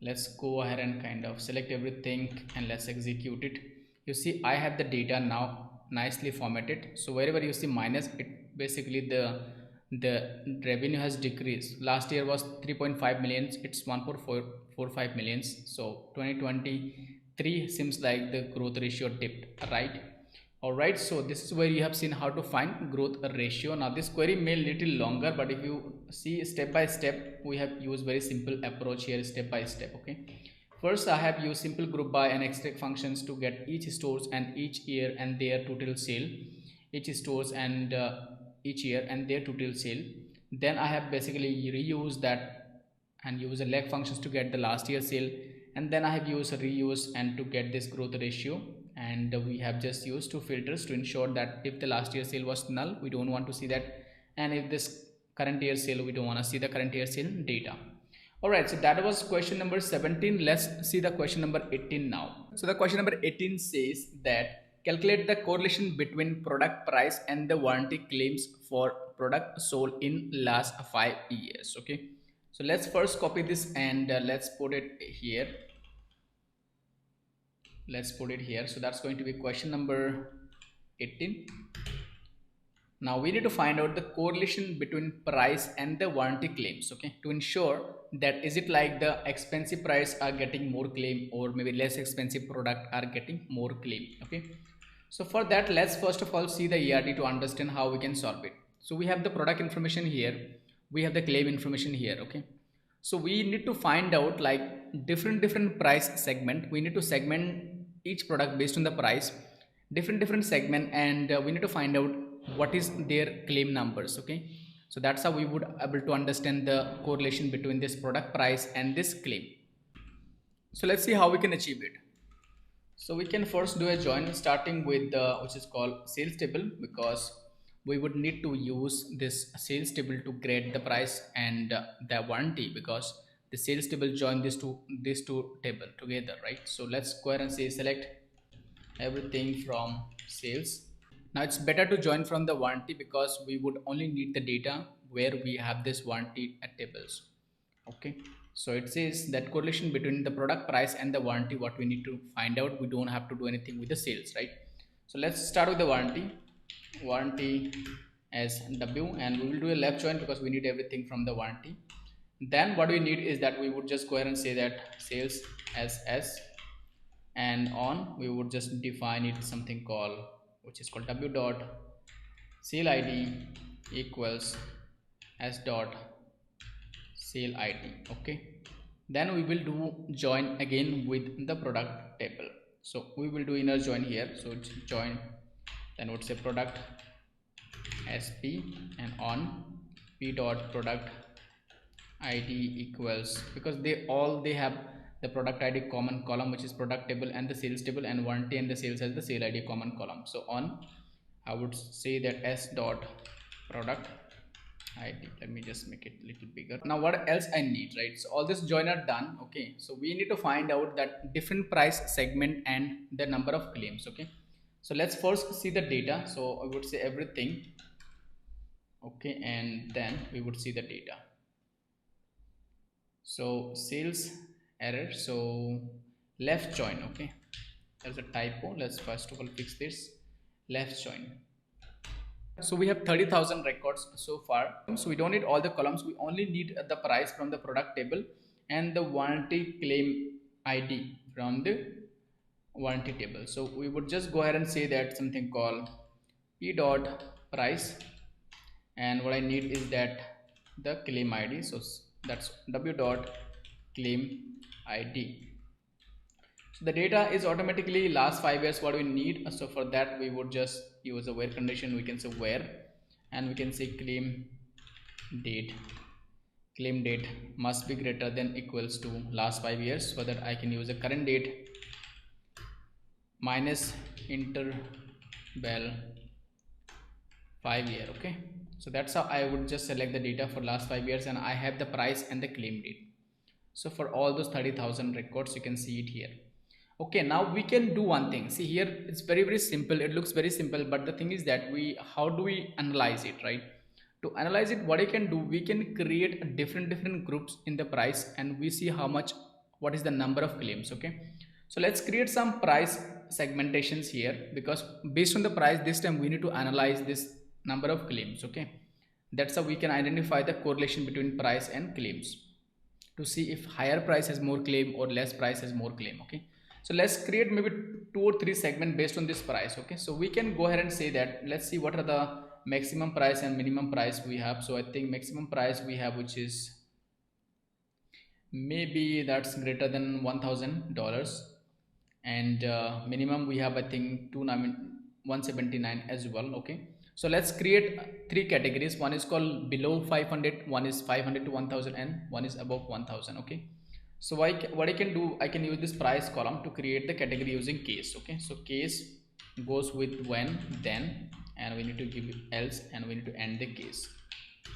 let's go ahead and kind of select everything and let's execute it. You see I have the data now nicely formatted, so wherever you see minus, it basically the revenue has decreased. Last year was 3.5 millions, it's 1.445 millions. So 2023 seems like the growth ratio dipped, right? All right, so this is where you have seen how to find growth ratio. Now this query may little longer, but if you see step by step, we have used very simple approach here, step by step. Okay, first I have used simple group by and extract functions to get each stores and each year and their total sale, each stores and each year and their total sale. Then I have basically reused that and use a leg functions to get the last year sale, and then I have used reuse and to get this growth ratio. And we have just used two filters to ensure that if the last year sale was null, we don't want to see that, and if this current year sale, we don't want to see the current year sale data. All right, so that was question number 17. Let's see the question number 18 now. So the question number 18 says that calculate the correlation between product price and the warranty claims for product sold in last 5 years. Okay, so let's first copy this and let's put it here. Let's put it here. So that's going to be question number 18. Now we need to find out the correlation between price and the warranty claims, okay, to ensure that is it like the expensive price are getting more claim or maybe less expensive product are getting more claim. Okay, so for that, let's first of all see the ERT to understand how we can solve it. So we have the product information here, we have the claim information here. Okay, so we need to find out like different price segment. We need to segment each product based on the price, different segment, and we need to find out what is their claim numbers. Okay, so that's how we would able to understand the correlation between this product price and this claim. So let's see how we can achieve it. So we can first do a join starting with which is called sales table, because we would need to use this sales table to grade the price and the warranty, because the sales table join these two table together, right? So let's go ahead and say select everything from sales. Now it's better to join from the warranty because we would only need the data where we have this warranty at tables. Okay, so it says that correlation between the product price and the warranty, what we need to find out. We don't have to do anything with the sales, right? So let's start with the warranty as W, and we will do a left join because we need everything from the warranty. Then what we need is that we would just go ahead and say that sales as S, and on we would just define it something called which is called W dot sale ID equals S dot sale ID. Okay, then we will do join again with the product table. So we will do inner join here. So it's join, then would say product SP and on P dot product ID equals, because they have the product ID common column, which is product table, and the sales table, and warranty and the sales as the sale ID common column. So on I would say that S dot product ID. Let me just make it a little bigger. Now what else I need, right? So all this join are done. Okay, so we need to find out that different price segment and the number of claims. Okay, so let's first see the data. So I would say everything. Okay, and then we would see the data. So sales error, so left join. Okay, there's a typo. Let's first of all fix this left join. So we have 30,000 records so far, so we don't need all the columns. We only need the price from the product table and the warranty claim ID from the warranty table. So we would just go ahead and say that something called P dot price, and what I need is that the claim ID. So that's W dot claim ID. So the data is automatically last 5 years what we need. So for that we would just use a where condition. We can say where, and we can say date claim date must be greater than equals to last 5 years, so that I can use a current date minus interval 5 year. Okay, so that's how I would just select the data for last 5 years, and I have the price and the claim date. So for all those 30,000 records you can see it here. Okay, now we can do one thing. See here, it's very simple. It looks very simple, but the thing is that how do we analyze it, right? To analyze it, what I can do, we can create a different groups in the price, and we see how much, what is the number of claims. Okay, so let's create some price segmentations here, because based on the price this time we need to analyze this number of claims. Okay, that's how we can identify the correlation between price and claims, to see if higher price has more claim or less price has more claim. Okay, so let's create maybe 2 or 3 segment based on this price. Okay, so we can go ahead and say that, let's see what are the maximum price and minimum price we have. So I think maximum price we have, which is maybe that's greater than $1,000, and minimum we have I think 179 as well. Okay, so let's create 3 categories. One is called below 500, one is 500 to 1000, and one is above 1000. Okay, so what I can do, I can use this price column to create the category using case. Okay, so case goes with when, then, and we need to give else, and we need to end the case,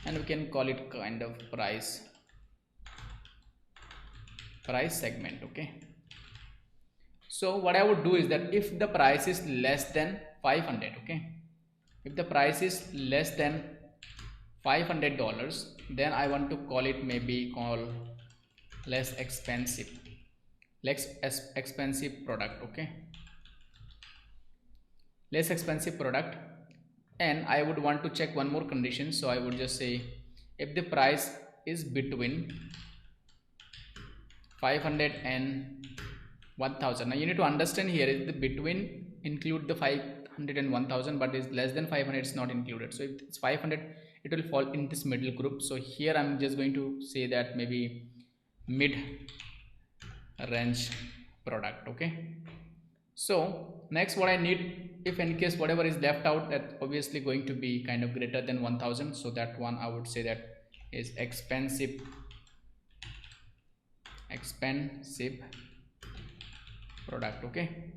and we can call it kind of price segment. Okay, so what I would do is that if the price is less than 500, okay, if the price is less than $500, then I want to call it, maybe call less expensive product. Okay, less expensive product. And I would want to check one more condition, so I would just say if the price is between 500 and 1000. Now you need to understand here is the between include the 500 and 1000, but is less than 500 it's not included. So if it's 500 it will fall in this middle group. So here I'm just going to say that maybe mid range product. Okay, so next what I need, if in case whatever is left out, that obviously going to be kind of greater than 1000, so that one I would say that is expensive product. Okay,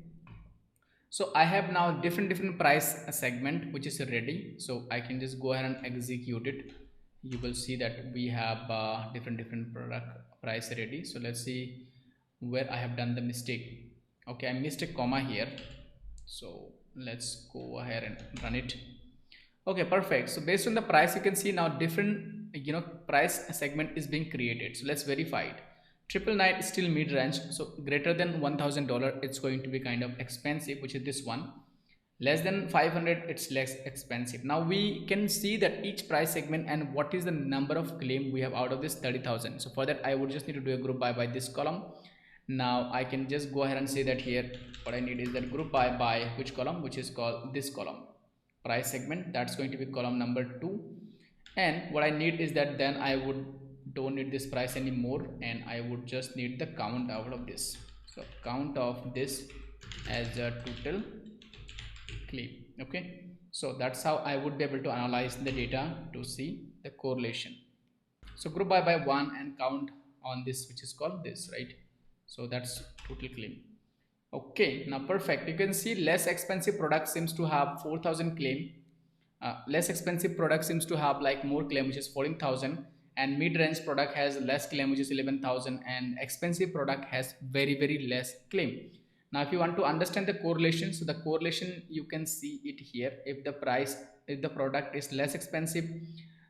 so I have now different price segment which is ready, so I can just go ahead and execute it. You will see that we have different product price ready. So let's see where I have done the mistake. Okay, I missed a comma here, so let's go ahead and run it. Okay, perfect. So based on the price you can see now different price segment is being created. So let's verify it. 999 is still mid range, so greater than $1000 it's going to be kind of expensive, which is this one. Less than 500 it's less expensive. Now we can see that each price segment and what is the number of claim we have out of this 30,000. So for that I would just need to do a group by this column. Now I can just go ahead and say that here what I need is that group by which column, which is called this column, price segment. That's going to be column number 2. And what I need is that then I would don't need this price anymore, and I would just need the count out of this. So count of this as a total claim. Okay, so that's how I would be able to analyze the data to see the correlation. So group by 1 and count on this, which is called this, right? So that's total claim. Okay, now perfect. You can see less expensive product seems to have 4000 claim. Less expensive product seems to have like more claim, which is 14,000, and mid-range product has less claim, which is 11,000, and expensive product has very less claim. Now if you want to understand the correlation, so the correlation you can see it here. If the product is less expensive,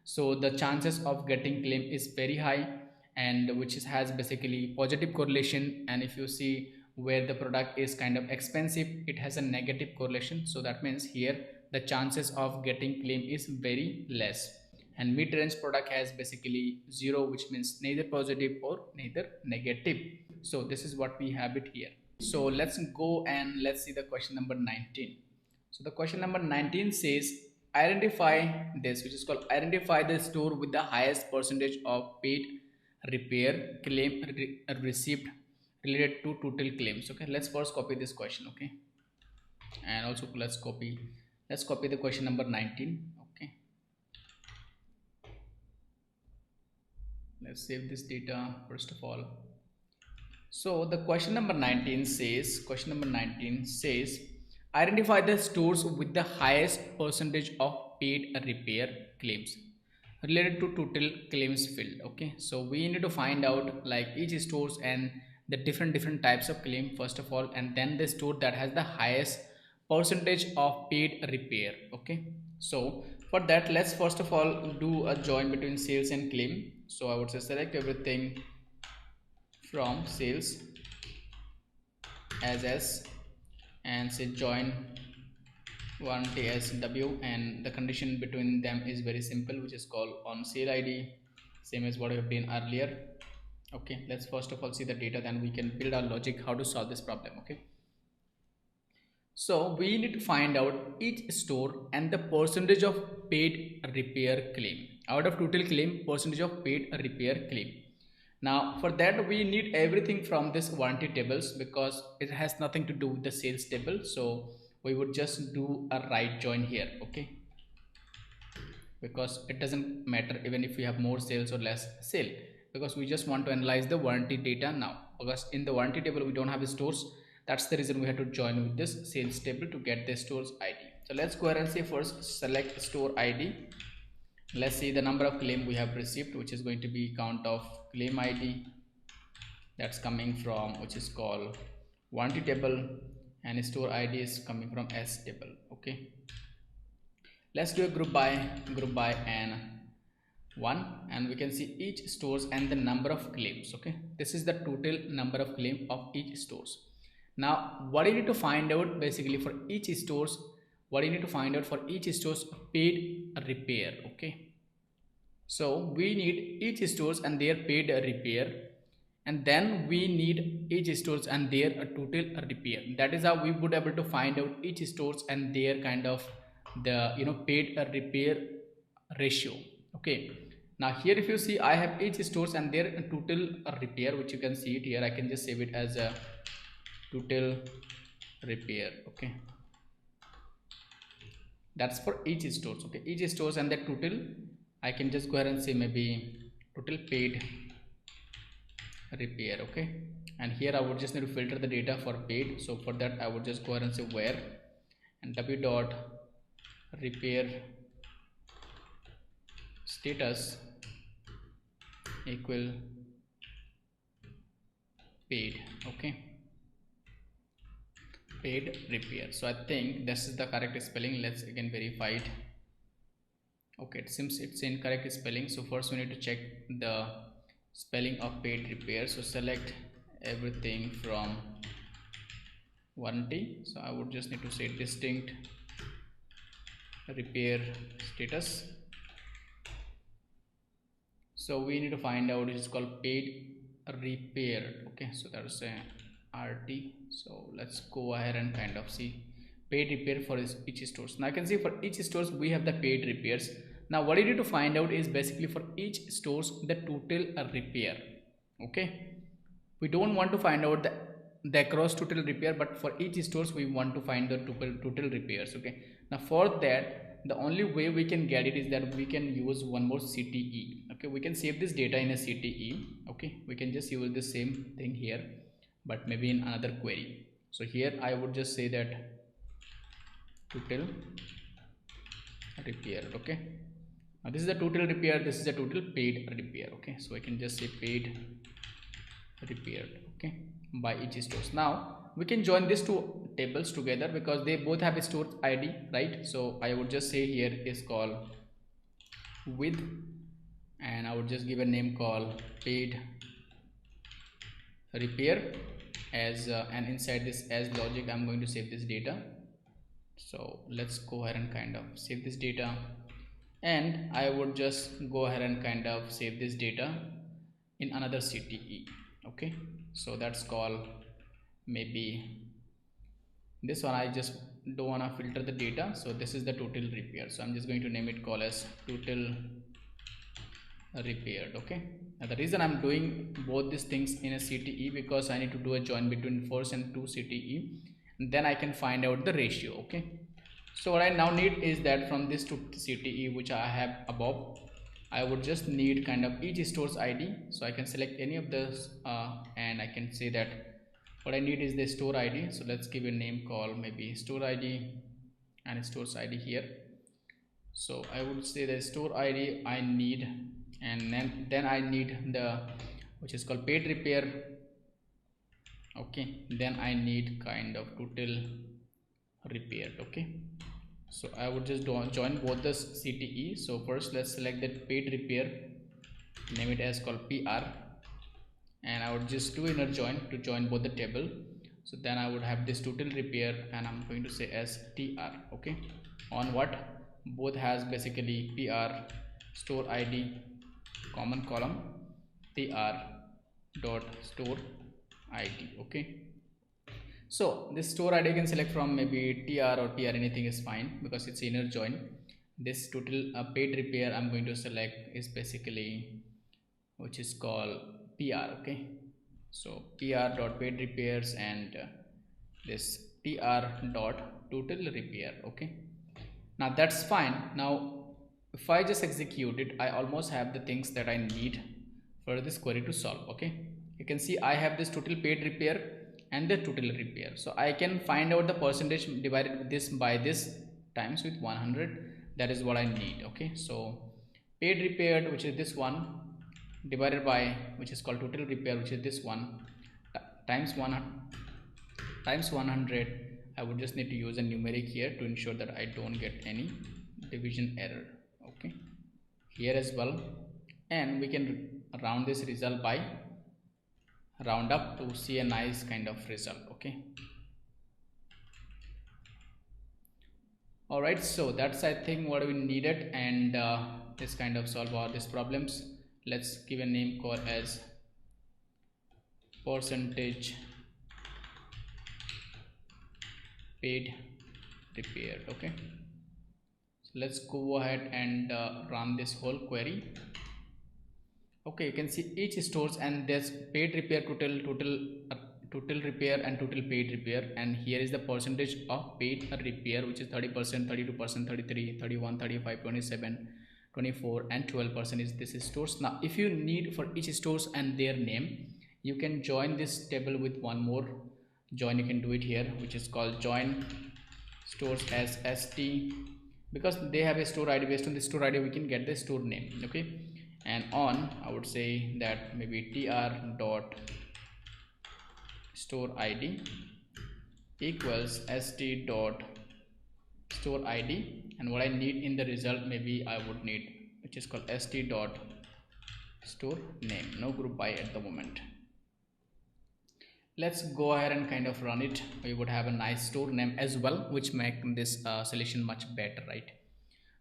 so the chances of getting claim is very high, and which has basically positive correlation. And if you see where the product is kind of expensive, it has a negative correlation. So that means here the chances of getting claim is very less. And mid-range product has basically 0, which means neither positive or neither negative. So this is what we have it here. So let's go and let's see the question number 19. So the question number 19 says identify this, which is called identify the store with the highest percentage of paid repair claim received related to total claims. Okay, let's first copy this question. Okay, and also let's copy the question number 19. Okay, let's save this data first of all. So the question number 19 says, identify the stores with the highest percentage of paid repair claims related to total claims field. Okay, so we need to find out like each stores and the different types of claim first of all, and then the store that has the highest percentage of paid repair. Okay, so for that, let's first of all do a join between sales and claim. So I would say select everything from sales as S and say join warranty as W, and the condition between them is very simple, which is called on sale ID, same as what we have done earlier. Okay, let's first of all see the data, then we can build our logic how to solve this problem. Okay, so we need to find out each store and the percentage of paid repair claim out of total claim, percentage of paid repair claim. Now for that we need everything from this warranty tables because it has nothing to do with the sales table. So we would just do a right join here. Okay, because it doesn't matter even if we have more sales or less sale, because we just want to analyze the warranty data now, because in the warranty table we don't have stores. That's the reason we have to join with this sales table to get the stores ID. So let's go ahead and say first select store ID. Let's see the number of claim we have received, which is going to be count of claim ID that's coming from, which is called warranty table, and store ID is coming from S table. Okay, let's do a group by and one, and we can see each stores and the number of claims. Okay, this is the total number of claim of each stores. Now what you need to find out basically for each stores, what you need to find out for each stores paid repair. Okay, so we need each stores and their paid repair, and then we need each stores and their total repair. That is how we would able to find out each stores and their kind of the paid repair ratio. Okay, now here if you see I have each stores and their total repair, which you can see it here. I can just save it as a total repair. Okay, that's for each stores. Okay, each stores and the total, I can just go ahead and say maybe total paid repair. Okay, and here I would just need to filter the data for paid. So for that I would just go ahead and say where and w dot repair status equal paid. Okay, paid repair. So I think this is the correct spelling. Let's again verify it. Okay, it seems it's incorrect spelling. So first we need to check the spelling of paid repair. So select everything from warranty. So I would just need to say distinct repair status. So we need to find out, which is called paid repair. Okay, so that's a RT. So let's go ahead and kind of see paid repair for each stores. Now I can see for each stores we have the paid repairs. Now what you need to find out is basically for each stores the total repair. Okay, we don't want to find out the across total repair, but for each stores we want to find the total repairs. Okay, now for that the only way we can get it is that we can use one more CTE. Okay, we can save this data in a CTE. Okay, we can just use the same thing here, but maybe in another query. So here I would just say that total repair. Okay, now this is the total repair, this is the total paid repair. Okay, so I can just say paid repaired. Okay, by each stores. Now we can join these two tables together because they both have a store ID, right? So I would just say here is called with, and I would just give a name called paid repair as and inside this as logic I'm going to save this data. So let's go ahead and kind of save this data, and I would just go ahead and kind of save this data in another CTE. Okay, so that's called maybe this one. I just don't want to filter the data, so this is the total repair. So I'm just going to name it call as total repaired. Okay, now the reason I'm doing both these things in a CTE because I need to do a join between first and two CTE, and then I can find out the ratio. Okay, so what I now need is that from this to CTE which I have above, I would just need kind of each store's ID. So I can select any of those and I can say that what I need is the store ID. So let's give a name call maybe store ID and store's ID here. So I would say the store ID I need, and then I need the which is called paid repair. Okay, then I need kind of total repaired. Okay, so I would just join both the CTE. So first let's select that paid repair, name it as called PR, and I would just do inner join to join both the table. So then I would have this total repair and I'm going to say as TR. Okay, on what both has basically PR store ID common column TR dot store ID. Okay, so this store ID you can select from maybe TR or TR, anything is fine because it's inner join. This total paid repair I'm going to select is basically which is called PR. Okay, so PR dot paid repairs and this TR dot total repair. Okay, now that's fine. Now if I just execute it, I almost have the things that I need for this query to solve. Okay, you can see I have this total paid repair and the total repair. So I can find out the percentage divided this by this times with 100. That is what I need. Okay, so paid repaired, which is this one, divided by which is called total repair, which is this one, times 100. I would just need to use a numeric here to ensure that I don't get any division error. Okay, here as well, and we can round this result by round up to see a nice kind of result. Okay, all right, so that's I think what we needed, and this kind of solve all these problems. Let's give a name call as percentage paid repaired. Okay, so let's go ahead and run this whole query. Okay, you can see each stores and there's paid repair total repair and total paid repair, and here is the percentage of paid repair, which is 30%, 32%, 33, 31, 35, 27, 24 and 12% is this stores. Now if you need for each stores and their name, you can join this table with one more join. You can do it here, which is called join stores as ST, because they have a store ID. Based on the store ID we can get the store name. Okay, and on I would say that maybe TR dot store ID equals ST dot store ID, and what I need in the result maybe I would need which is called ST dot store name. No group by at the moment. Let's go ahead and kind of run it. We would have a nice store name as well, which make this solution much better, right?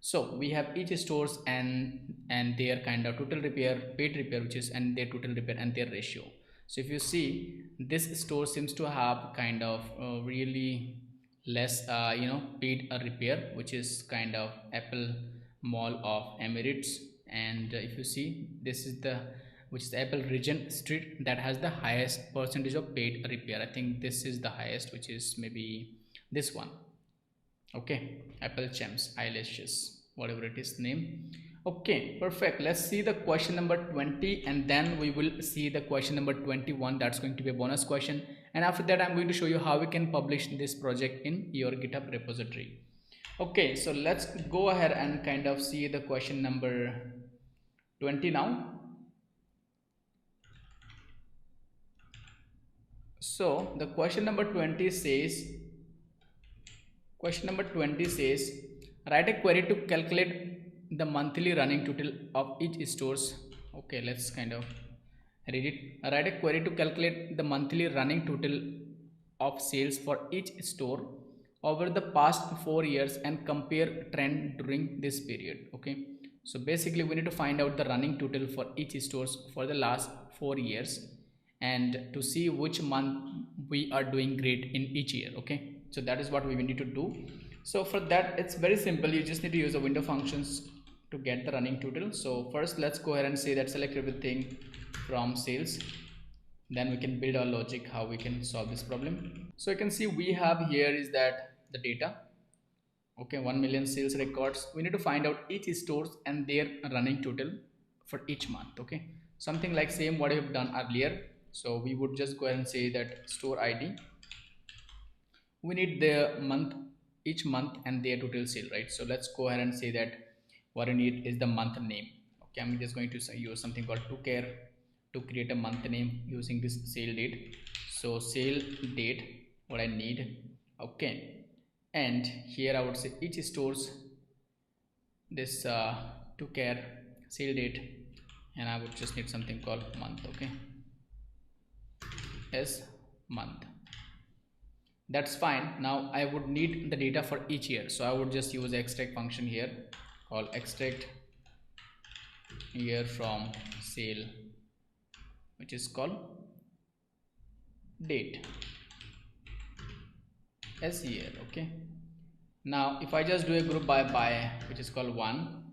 So we have each stores and their kind of total repair, paid repair, which is and their total repair and their ratio. So if you see, this store seems to have kind of really less paid repair, which is kind of Apple Mall of Emirates. And if you see, this is the which is the Apple Regent Street that has the highest percentage of paid repair. I think this is the highest, which is maybe this one. Okay, Apple Gems Eyelashes, whatever it is name. Okay, perfect. Let's see the question number 20, and then we will see the question number 21. That's going to be a bonus question, and after that I'm going to show you how we can publish this project in your GitHub repository. Okay, so let's go ahead and kind of see the question number 20 now. So the question number 20 says, write a query to calculate the monthly running total of each stores. Okay, let's kind of read it. Write a query to calculate the monthly running total of sales for each store over the past 4 years and compare trend during this period. Okay, so basically we need to find out the running total for each stores for the last 4 years and to see which month we are doing great in each year. Okay, so that is what we need to do. So for that it's very simple. You just need to use the window functions to get the running total. So first let's go ahead and say that select everything from sales, then we can build our logic how we can solve this problem. So you can see we have here is that the data, okay, 1 million sales records. We need to find out each stores and their running total for each month. Okay, something like same what I have done earlier. So we would just go ahead and say that store ID, we need the month, each month and their total sale, right? So let's go ahead and say that what I need is the month name. Okay, I'm just going to use something called to care to create a month name using this sale date. So sale date what I need. Okay, and here I would say each stores this to care sale date, and I would just need something called month. Okay, as month, that's fine. Now I would need the data for each year, so I would just use extract function here called extract year from sale, which is called date as year. Okay, now if I just do a group by which is called 1,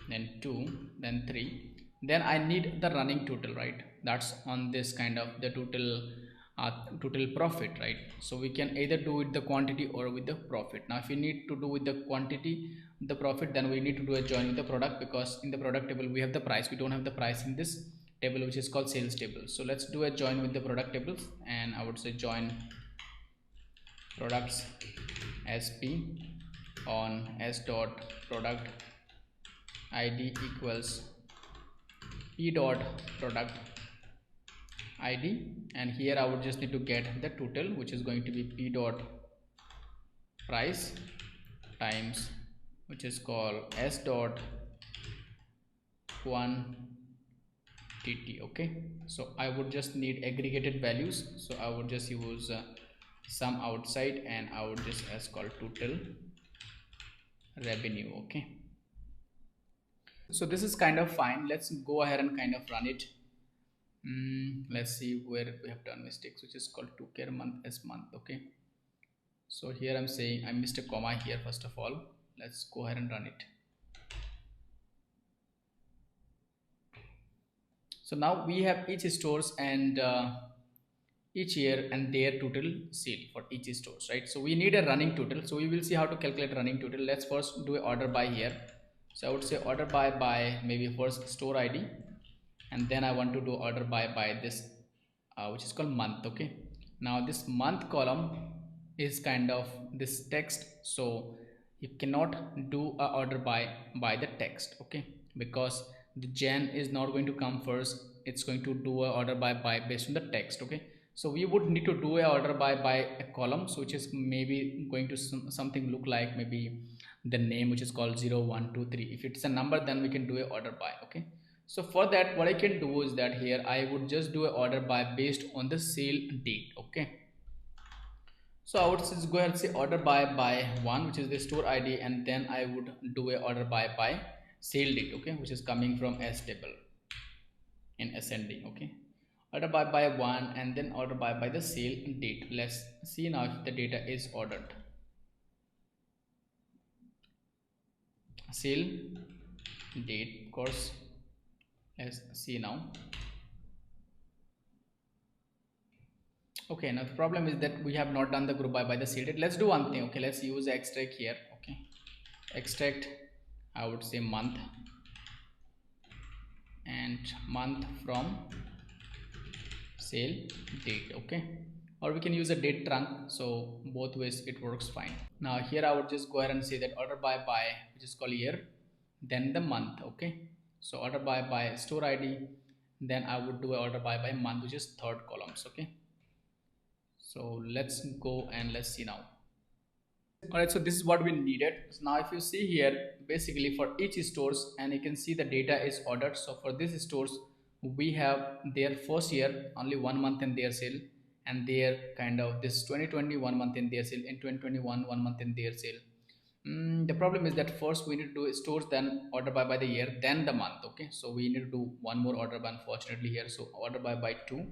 then 2, then 3, then I need the running total, right? That's on this kind of the total profit, right? So we can either do with the quantity or with the profit. Now if we need to do with the quantity the profit, then we need to do a join with the product, because in the product table we have the price, we don't have the price in this table which is called sales table. So let's do a join with the product tables, and I would say join products sp on s dot product id equals p dot product id, and here I would just need to get the total, which is going to be p dot price times which is called s dot quantity. Okay, so I would just need aggregated values, so I would just use sum outside, and I would just as called total revenue. Okay, so this is kind of fine. Let's go ahead and kind of run it. Let's see where we have done mistakes, which is called to care month as month. Okay, so here I'm saying I missed a comma here. First of all, let's go ahead and run it. So now we have each stores and each year and their total sale for each stores, right? So we need a running total, so we will see how to calculate running total. Let's first do a order by here. So I would say order by maybe first store ID, and then I want to do order by this which is called month. Okay, now this month column is kind of this text, so you cannot do a order by the text. Okay, because the Jan is not going to come first, it's going to do a order by based on the text. Okay, so we would need to do a order by a column, so which is maybe going to something look like maybe the name, which is called 0 1 2 3. If it's a number, then we can do a order by. Okay, so for that what I can do is that here I would just do a order by based on the sale date. Okay, so I would just go ahead and say order by 1, which is the store ID, and then I would do a order by sale date. Okay, which is coming from S table in ascending. Okay, order by 1, and then order by the sale date. Let's see now if the data is ordered. Sale date, of course. Let's see now. Okay, now the problem is that we have not done the group by the sale date. Let's do one thing. Okay, let's use extract here. Okay, extract, I would say month, and month from sale date. Okay, or we can use a date trunk, so both ways it works fine. Now here I would just go ahead and say that order by which is called year, then the month. Okay, so order by store ID, then I would do a order by month, which is third columns. Okay, so let's go and let's see now. Alright, so this is what we needed. So now if you see here, basically for each stores, and you can see the data is ordered. So for these stores we have their first year only 1 month in their sale, and their kind of this 2020 1 month in their sale, in 2021 1 month in their sale. The problem is that first we need to do stores, then order by the year, then the month. Okay, so we need to do one more order by, unfortunately here. So order by 2,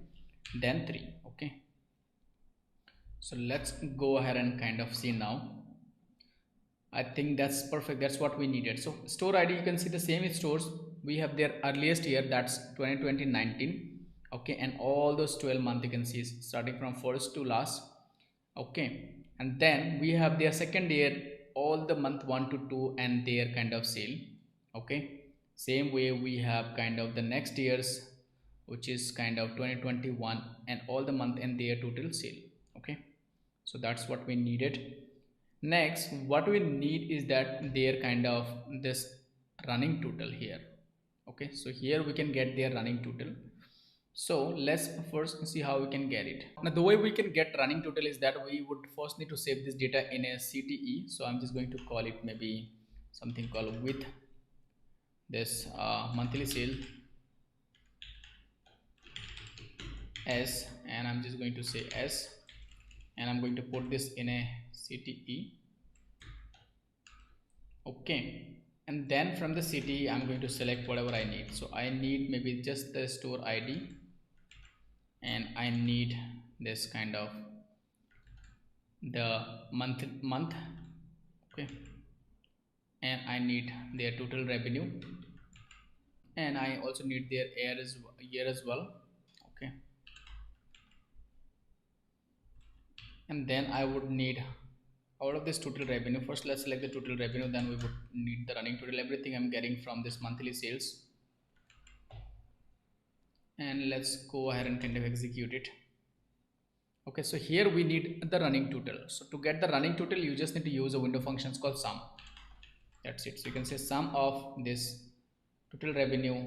then 3. Okay, so let's go ahead and kind of see now. I think that's perfect. That's what we needed. So store ID, you can see the same stores. We have their earliest year, that's 2019. Okay, and all those 12 months you can see starting from first to last. Okay, and then we have their second year, all the month 1 to 2 and their kind of sale. Okay, same way we have kind of the next year's, which is kind of 2021 and all the month and their total sale. Okay, so that's what we needed. Next what we need is that their kind of this running total here. Okay, so here we can get their running total. So let's first see how we can get it. Now the way we can get running total is that we would first need to save this data in a CTE. So I'm just going to call it maybe something called with this monthly sale S, and I'm just going to say S, and I'm going to put this in a CTE. Okay, and then from the CTE I'm going to select whatever I need. So I need maybe just the store ID, and I need this kind of the month. Okay, and I need their total revenue, and I also need their year as well. Okay, and then I would need out of this total revenue. First let's select the total revenue, then we would need the running total, everything I'm getting from this monthly sales. And let's go ahead and kind of execute it. Okay, so here we need the running total. So to get the running total you just need to use a window functions called sum. That's it. So you can say sum of this total revenue.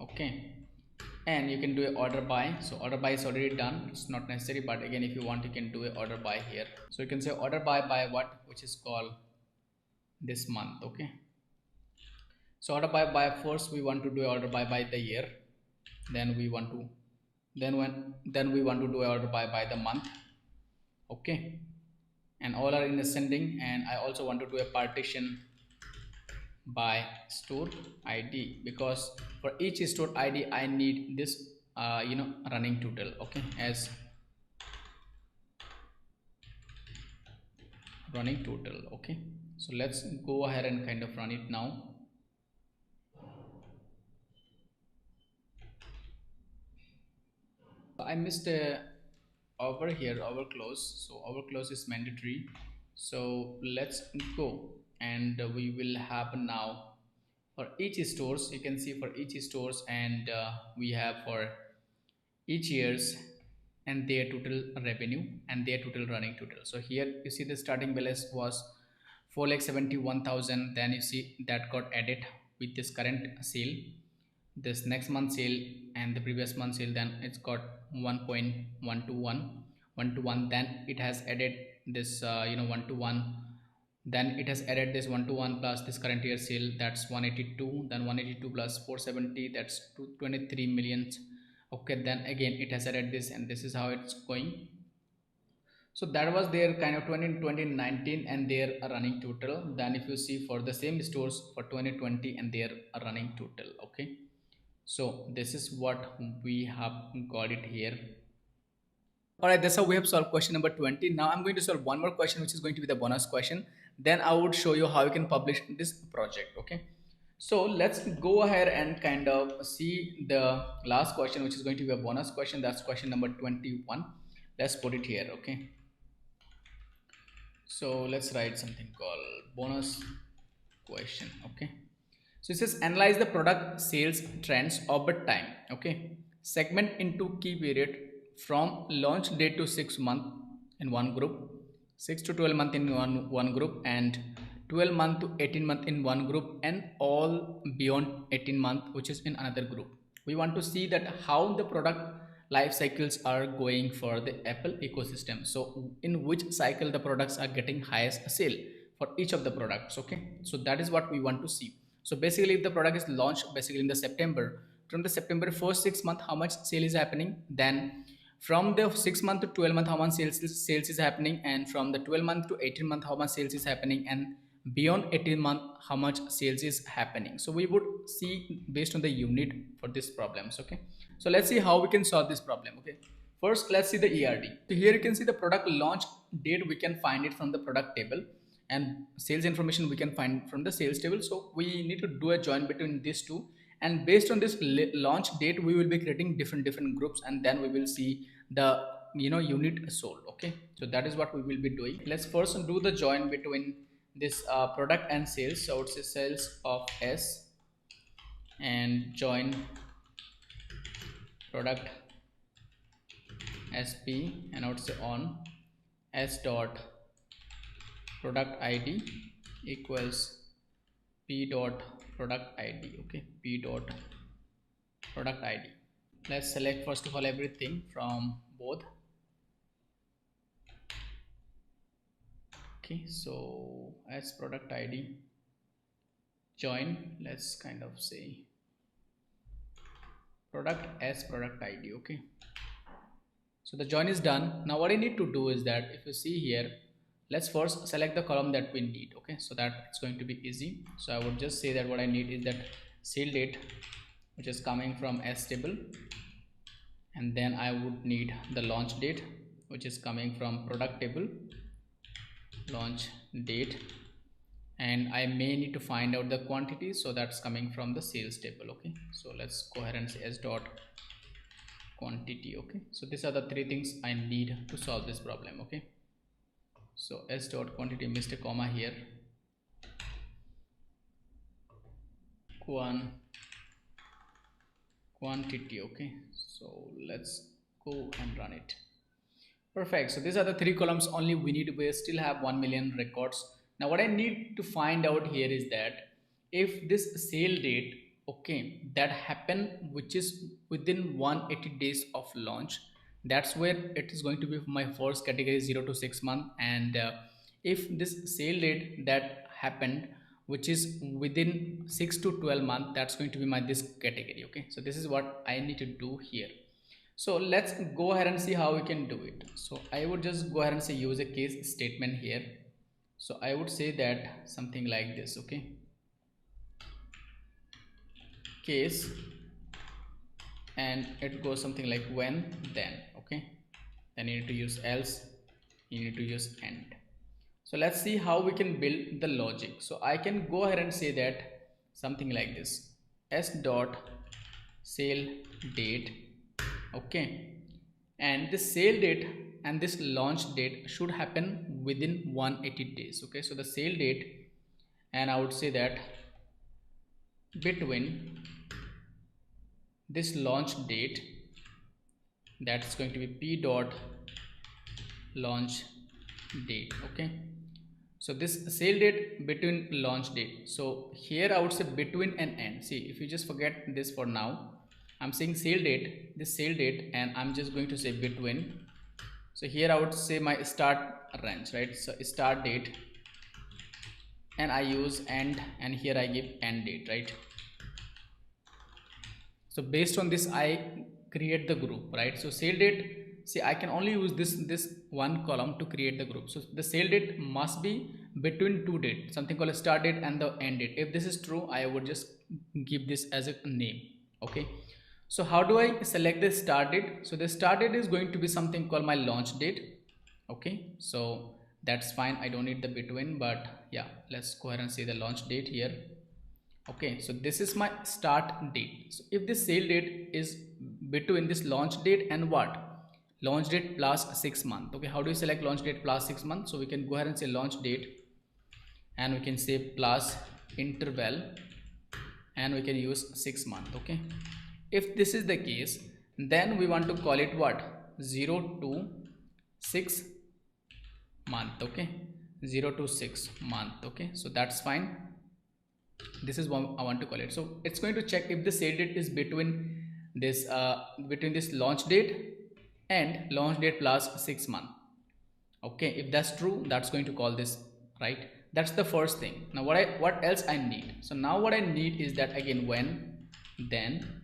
Okay, and you can do a order by. So order by is already done, it's not necessary, but again if you want you can do a order by here. So you can say order by what, which is called this month. Okay, so order by first we want to do order by the year, then we want to then we want to do order by the month. Okay, and all are in ascending, and I also want to do a partition by store ID, because for each store ID I need this running total. Okay, as running total. Okay, so let's go ahead and kind of run it now. I missed over here our close, so our close is mandatory. So let's go, and we will have now for each stores, you can see for each stores, and we have for each years and their total revenue and their total running total. So here you see the starting balance was 4,71,000, then you see that got added with this current sale, this next month sale and the previous month sale, then it's got 1.121, then it has added this 1 to 1, then it has added this 1 to 1 plus this current year sale, that's 182, then 182 plus 470, that's 23 millions. Okay, then again it has added this, and this is how it's going. So that was their kind of 2019 and their running total. Then if you see for the same stores for 2020 and their running total. Okay, so this is what we have got it here. Alright, that's how we have solved question number 20. Now I'm going to solve one more question, which is going to be the bonus question. Then I would show you how you can publish this project. Okay, so let's go ahead and kind of see the last question, which is going to be a bonus question. That's question number 21. Let's put it here. Okay, so let's write something called bonus question. Okay, so it says analyze the product sales trends over time. Okay, segment into key period from launch date to 6 month in one group, 6 to 12 month in one group, and 12 month to 18 month in one group, and all beyond 18 month which is in another group. We want to see that how the product life cycles are going for the Apple ecosystem. So in which cycle the products are getting highest sale for each of the products. Okay, so that is what we want to see. So basically if the product is launched basically in the September, from the September first 6 month how much sale is happening, then from the 6 month to 12 month how much sales is happening, and from the 12 month to 18 month how much sales is happening, and beyond 18 month how much sales is happening. So we would see based on the unit for these problems. Okay, so let's see how we can solve this problem. Okay, first let's see the ERD. So here you can see the product launch date, we can find it from the product table, and sales information we can find from the sales table. So we need to do a join between these two, and based on this launch date we will be creating different groups, and then we will see the unit sold. Okay, so that is what we will be doing. Let's first do the join between this product and sales. So it's a sales of S and join product sp, and also on s dot product id equals p dot product id. Okay, p dot product id. Let's select first of all everything from both. Okay, so as product id join, let's kind of say product as product id. Okay, so the join is done. Now what I need to do is that if you see here, let's first select the column that we need. Okay, so that it's going to be easy. So I would just say that what I need is that sale date, which is coming from S table, and then I would need the launch date, which is coming from product table, launch date, and I may need to find out the quantity, so that's coming from the sales table. Okay, so let's go ahead and say s dot quantity. Okay, so these are the three things I need to solve this problem. Okay, so s dot quantity, missed a comma here, quantity. Okay, so let's go and run it. Perfect. So these are the three columns only we need. We still have 1 million records. Now what I need to find out here is that if this sale date, okay, that happened which is within 180 days of launch, that's where it is going to be my first category, 0 to 6 month. And if this sale date that happened which is within 6 to 12 month, that's going to be my this category. Okay, so this is what I need to do here. So let's go ahead and see how we can do it. So I would just go ahead and say use a case statement here. So I would say that something like this. Okay, case, and it goes something like when, then. Okay, then you need to use else, you need to use and. So let's see how we can build the logic. So I can go ahead and say that something like this, s dot sale date. Okay, and this sale date and this launch date should happen within 180 days. Okay, so the sale date, and I would say that between this launch date, that's going to be p dot launch date. Okay, so this sale date between launch date. So here I would say between and end. See, if you just forget this for now, I'm saying sale date, this sale date, and I'm just going to say between. So here I would say my start range, right? So start date, and I use end, and here I give end date, right? So based on this I create the group, right? So sale date, see, I can only use this one column to create the group. So the sale date must be between two dates, something called a start date and the end date. If this is true, I would just give this as a name. Okay, so how do I select the start date? So the start date is going to be something called my launch date. Okay, so that's fine, I don't need the between, but yeah, let's go ahead and say the launch date here. Okay, so this is my start date. So if this sale date is between this launch date and what? Launch date plus 6 months. Okay, how do you select launch date plus 6 months? So we can go ahead and say launch date, and we can say plus interval, and we can use 6 months. Okay, if this is the case, then we want to call it what? 0 to 6 month. Okay, 0 to 6 month. Okay, so that's fine. This is what I want to call it. So it's going to check if the sale date is between this launch date and launch date plus 6 month. Okay, if that's true, that's going to call this, right? That's the first thing. Now what else I need? So now what I need is that again when, then,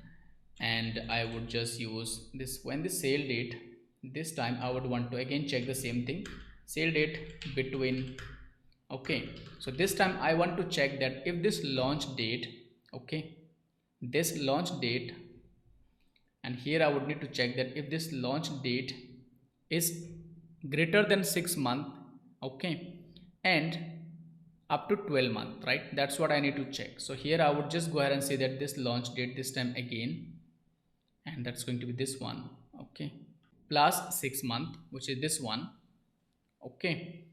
and I would just use this when the sale date. This time I would want to again check the same thing, sale date between. Okay, so this time I want to check that if this launch date, okay, this launch date, and here I would need to check that if this launch date is greater than 6 month, okay, and up to 12 month, right? That's what I need to check. So here I would just go ahead and say that this launch date this time again, and that's going to be this one, okay, plus 6 month, which is this one, okay.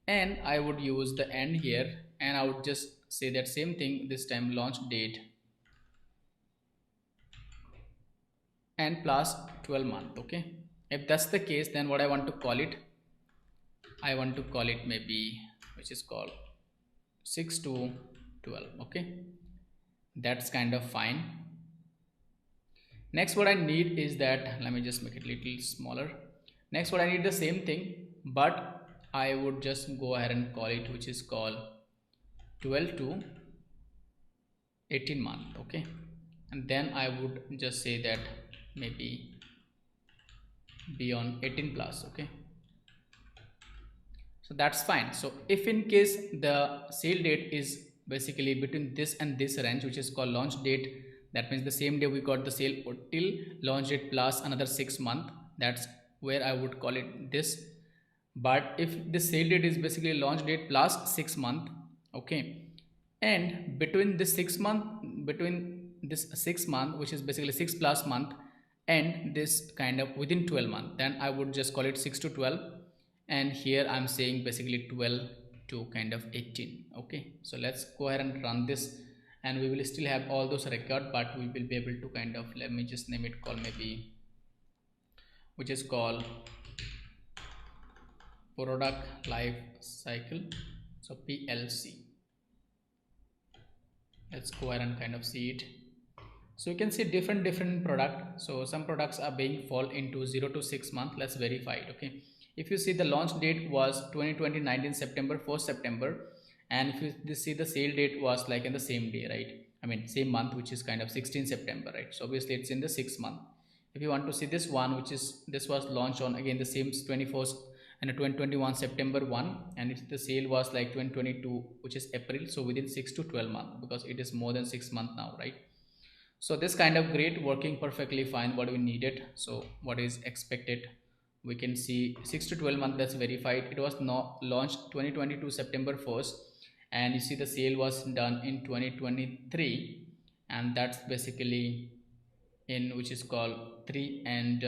And I would use the end here, and I would just say that same thing, this time launch date and plus 12 month, okay. If that's the case, then what I want to call it, I want to call it maybe, which is called 6 to 12, okay. That's kind of fine. Next what I need is that, let me just make it a little smaller. Next what I need the same thing, but I would just go ahead and call it, which is called 12 to 18 month, okay. And then I would just say that maybe beyond 18 plus, okay. So that's fine. So if in case the sale date is basically between this and this range, which is called launch date, that means the same day we got the sale till launch date plus another 6 month, that's where I would call it this. But if the sale date is basically launch date plus 6 month, okay, and between this 6 month, between this 6 month, which is basically 6 plus month, and this kind of within 12 month, then I would just call it 6 to 12. And here I'm saying basically 12 to kind of 18, okay. So let's go ahead and run this, and we will still have all those record, but we will be able to kind of, let me just name it, call maybe, which is called product life cycle, so PLC. Let's go ahead and kind of see it. So you can see different product. So some products are being fall into 0 to 6 month. Let's verify it, okay. If you see the launch date was 2020 19 September 4 September, and if you see the sale date was like in the same day, right, I mean same month, which is kind of 16 September, right. So obviously it's in the 6 month. If you want to see this one, which is, this was launched on again the same 24th and 2021 September 1, and if the sale was like 2022, which is April, so within 6 to 12 months, because it is more than 6 months now, right. So this kind of great, working perfectly fine, what we needed. So what is expected, we can see 6 to 12 months, that's verified. It was not launched 2022 September 1st, and you see the sale was done in 2023, and that's basically in, which is called 3 and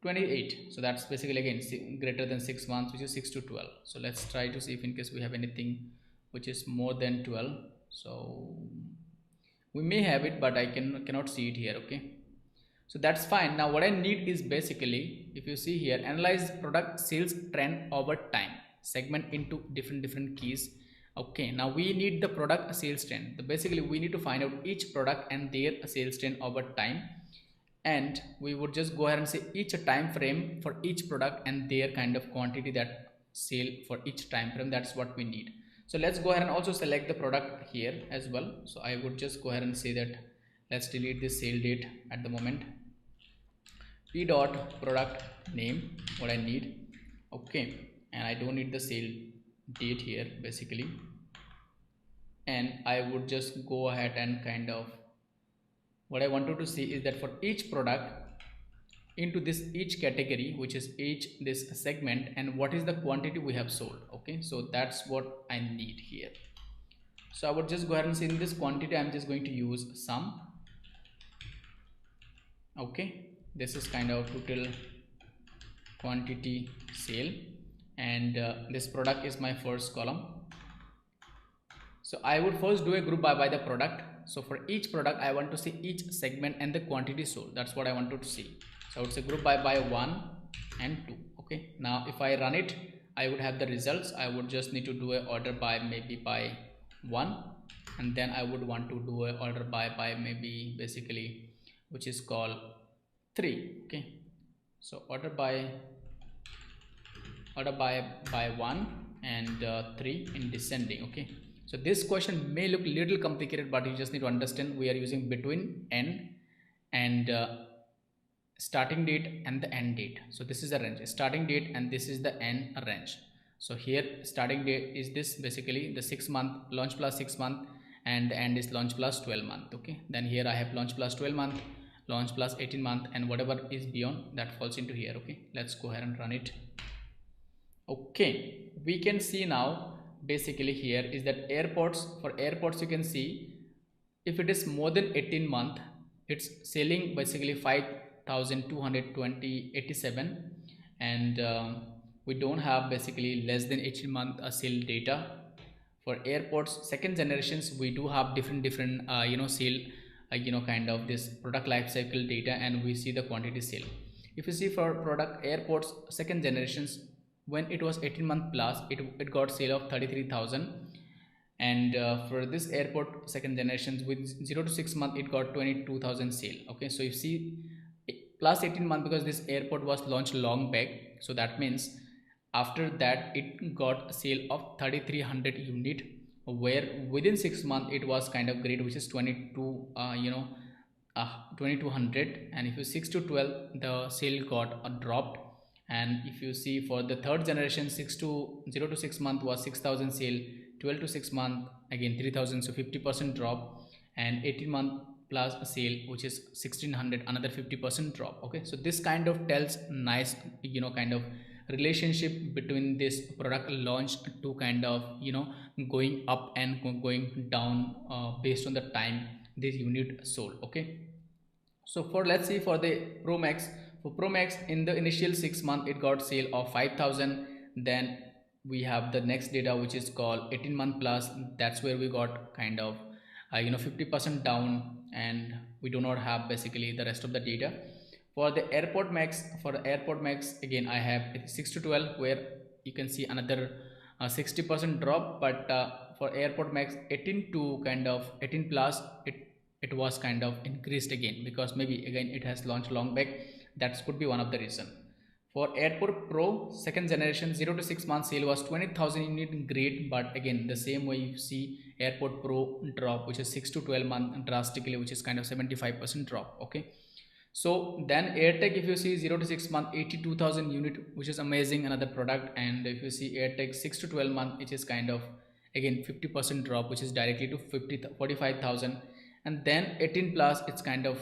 28. So that's basically again greater than 6 months, which is 6 to 12. So let's try to see if in case we have anything which is more than 12. So we may have it, but I cannot see it here, okay. So that's fine. Now what I need is basically, if you see here, analyze product sales trend over time, segment into different keys, okay. Now we need the product sales trend. So basically we need to find out each product and their sales trend over time, and we would just go ahead and say each time frame for each product and their kind of quantity that sale for each time frame. That's what we need. So let's go ahead and also select the product here as well. So I would just go ahead and say that let's delete this sale date at the moment. P dot product name, what I need, okay. And I don't need the sale date here basically, and I would just go ahead and kind of, what I wanted to see is that for each product into this each category, which is each this segment, and what is the quantity we have sold, okay. So that's what I need here. So I would just go ahead and say in this quantity I'm just going to use sum, okay. This is kind of total quantity sale, and this product is my first column. So I would first do a group by the product. So for each product I want to see each segment and the quantity sold. That's what I wanted to see. So I would say group by 1 and 2, okay. Now if I run it, I would have the results. I would just need to do a order by maybe by 1, and then I would want to do a order by maybe basically, which is called 3, okay. So order by 1 and 3 in descending, okay. So this question may look little complicated, but you just need to understand we are using between n and starting date and the end date. So this is the range, starting date, and this is the end range. So here starting date is this basically the 6 month launch plus 6 month, and the end is launch plus 12 month, okay. Then here I have launch plus 12 month, launch plus 18 month, and whatever is beyond that falls into here, okay. Let's go ahead and run it. Okay, we can see now basically here is that airports, for airports you can see if it is more than 18 month, it's selling basically 5220.87, and we don't have basically less than 18 month sale data. For airports second generations we do have different sale kind of this product life cycle data, and we see the quantity sale. If you see for product airports second generations, when it was 18-month plus, it got sale of 33,000, and for this airport second generations with 0 to 6 month it got 22,000 sale. Okay, so you see plus 18 month because this airport was launched long back, so that means after that it got a sale of 3300 unit, where within 6 months it was kind of great, which is 2200, and if you 6 to 12 the sale got dropped. And if you see for the third generation 0 to 6 month was 6000 sale, 12 to 6 month again 3000, so 50% drop, and 18 month plus a sale which is 1600, another 50% drop. Okay, so this kind of tells nice kind of relationship between this product launch to kind of going up and going down based on the time this unit sold. Okay, so for let's see for the Pro Max, for Pro Max in the initial 6 month it got sale of 5000, then we have the next data which is called 18 month plus, that's where we got kind of 50% down, and we do not have basically the rest of the data. For the Airport Max, for the Airport Max again I have 6 to 12 where you can see another 60% drop, but for Airport Max 18 to kind of 18 plus it was kind of increased again, because maybe again it has launched long back, that could be one of the reason. For Airport Pro second generation 0 to 6 months sale was 20,000 unit, great, but again the same way you see Airport Pro drop, which is 6 to 12 month drastically, which is kind of 75% drop. Okay, so then AirTag, if you see 0 to 6 month 82,000 unit, which is amazing, another product. And if you see AirTag 6 to 12 month, which is kind of again 50% drop, which is directly to 45,000, and then 18 plus it's kind of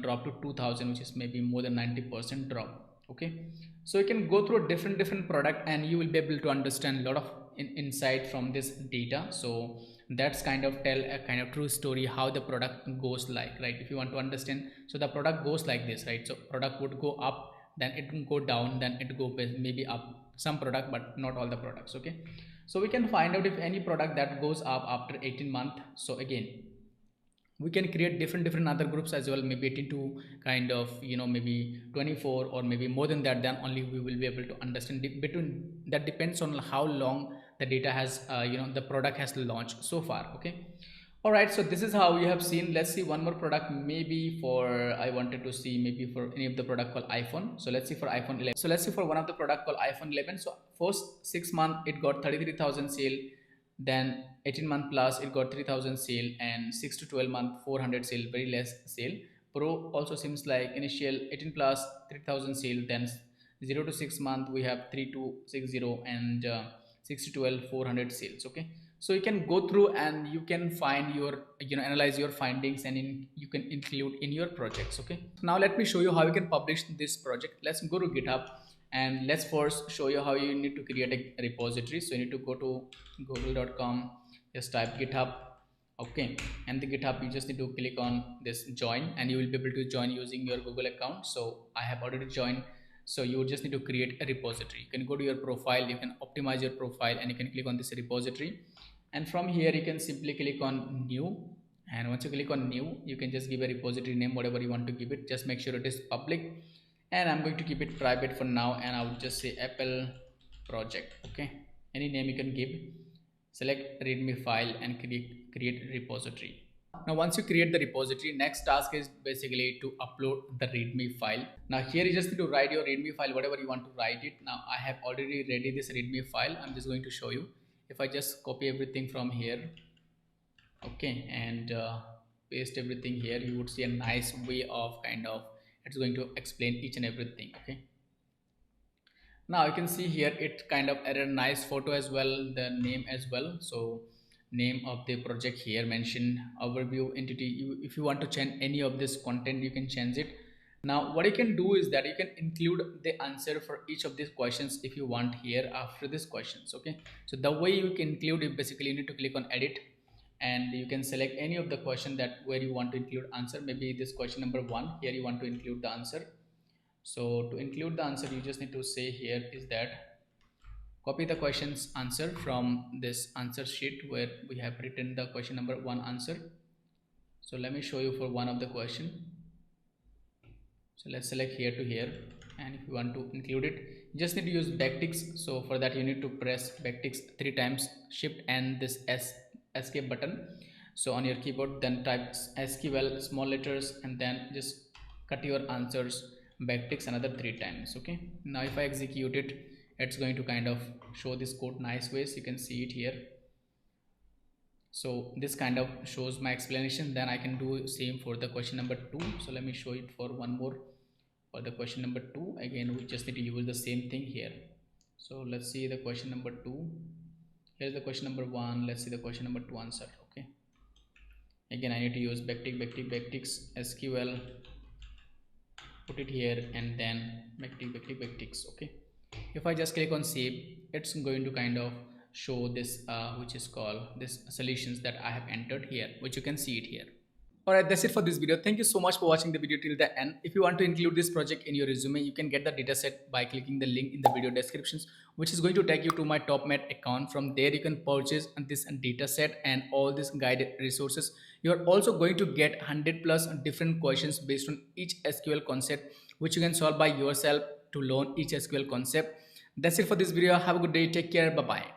drop to 2000, which is maybe more than 90% drop. Okay, so you can go through different product and you will be able to understand a lot of insight from this data. So that's kind of tell a kind of true story how the product goes like, right? If you want to understand, so the product goes like this, right? So product would go up, then it will go down, then it go maybe up, some product but not all the products. Okay, so we can find out if any product that goes up after 18 month. So again we can create different other groups as well, maybe 18 to kind of maybe 24 or maybe more than that, then only we will be able to understand between that, depends on how long the data has the product has launched so far. Okay, all right, so this is how we have seen. Let's see one more product, maybe for I wanted to see maybe for any of the product called iPhone. So let's see for iPhone 11. So let's see for one of the product called iPhone 11. So first 6 month it got 33,000 sale, then 18 month plus it got 3000 sale, and 6 to 12 month 400 sale, very less sale. Pro also seems like initial 18 plus 3000 sale, then 0 to 6 month we have 3260, and 6 to 12 400 sales. Okay, so you can go through and you can find your analyze your findings, and you can include in your projects. Okay, now let me show you how you can publish this project. Let's go to GitHub, and let's first show you how you need to create a repository. So you need to go to google.com, just type GitHub. Okay, and the GitHub you just need to click on this join, and you will be able to join using your Google account. So I have already joined, so you just need to create a repository. You can go to your profile, you can optimize your profile, and you can click on this repository, and from here you can simply click on new, and once you click on new you can just give a repository name, whatever you want to give it. Just make sure it is public, and I'm going to keep it private for now, and I would just say Apple project. Okay, any name you can give. Select readme file and create repository. Now once you create the repository, next task is basically to upload the readme file. Now here you just need to write your readme file, whatever you want to write it. Now I have already ready this readme file. I'm just going to show you. If I just copy everything from here, okay, and paste everything here, you would see a nice way of kind of it's going to explain each and everything. Okay, now you can see here it kind of added a nice photo as well, the name as well. So name of the project here mentioned, overview, entity. If you want to change any of this content you can change it. Now what you can do is that you can include the answer for each of these questions if you want here after these questions. Okay, so the way you can include it, basically you need to click on edit and you can select any of the question that where you want to include answer. Maybe this question number 1, here you want to include the answer. So to include the answer, you just need to say here is that copy the question's answer from this answer sheet where we have written the question number 1 answer. So let me show you for one of the question. So let's select here to here, and if you want to include it, you just need to use backticks. So for that you need to press backticks 3 times, shift and this escape button. So on your keyboard, then type SQL small letters and then just cut your answers backticks another 3 times. Okay, now if I execute it, it's going to kind of show this code nice ways. You can see it here. So this kind of shows my explanation. Then I can do same for the question number 2. So let me show it for one more. For the question number 2, again we just need to use the same thing here. So let's see the question number 2. Here's the question number 1. Let's see the question number 2 answer. Okay, again I need to use backticks SQL, put it here, and then backticks. Okay, if I just click on save, it's going to kind of show this which is called this solutions that I have entered here, which you can see it here. Alright, that's it for this video. Thank you so much for watching the video till the end. If you want to include this project in your resume, you can get the dataset by clicking the link in the video descriptions, which is going to take you to my TopMate account. From there, you can purchase this dataset and all these guided resources. You are also going to get 100 plus different questions based on each SQL concept, which you can solve by yourself to learn each SQL concept. That's it for this video. Have a good day. Take care. Bye bye.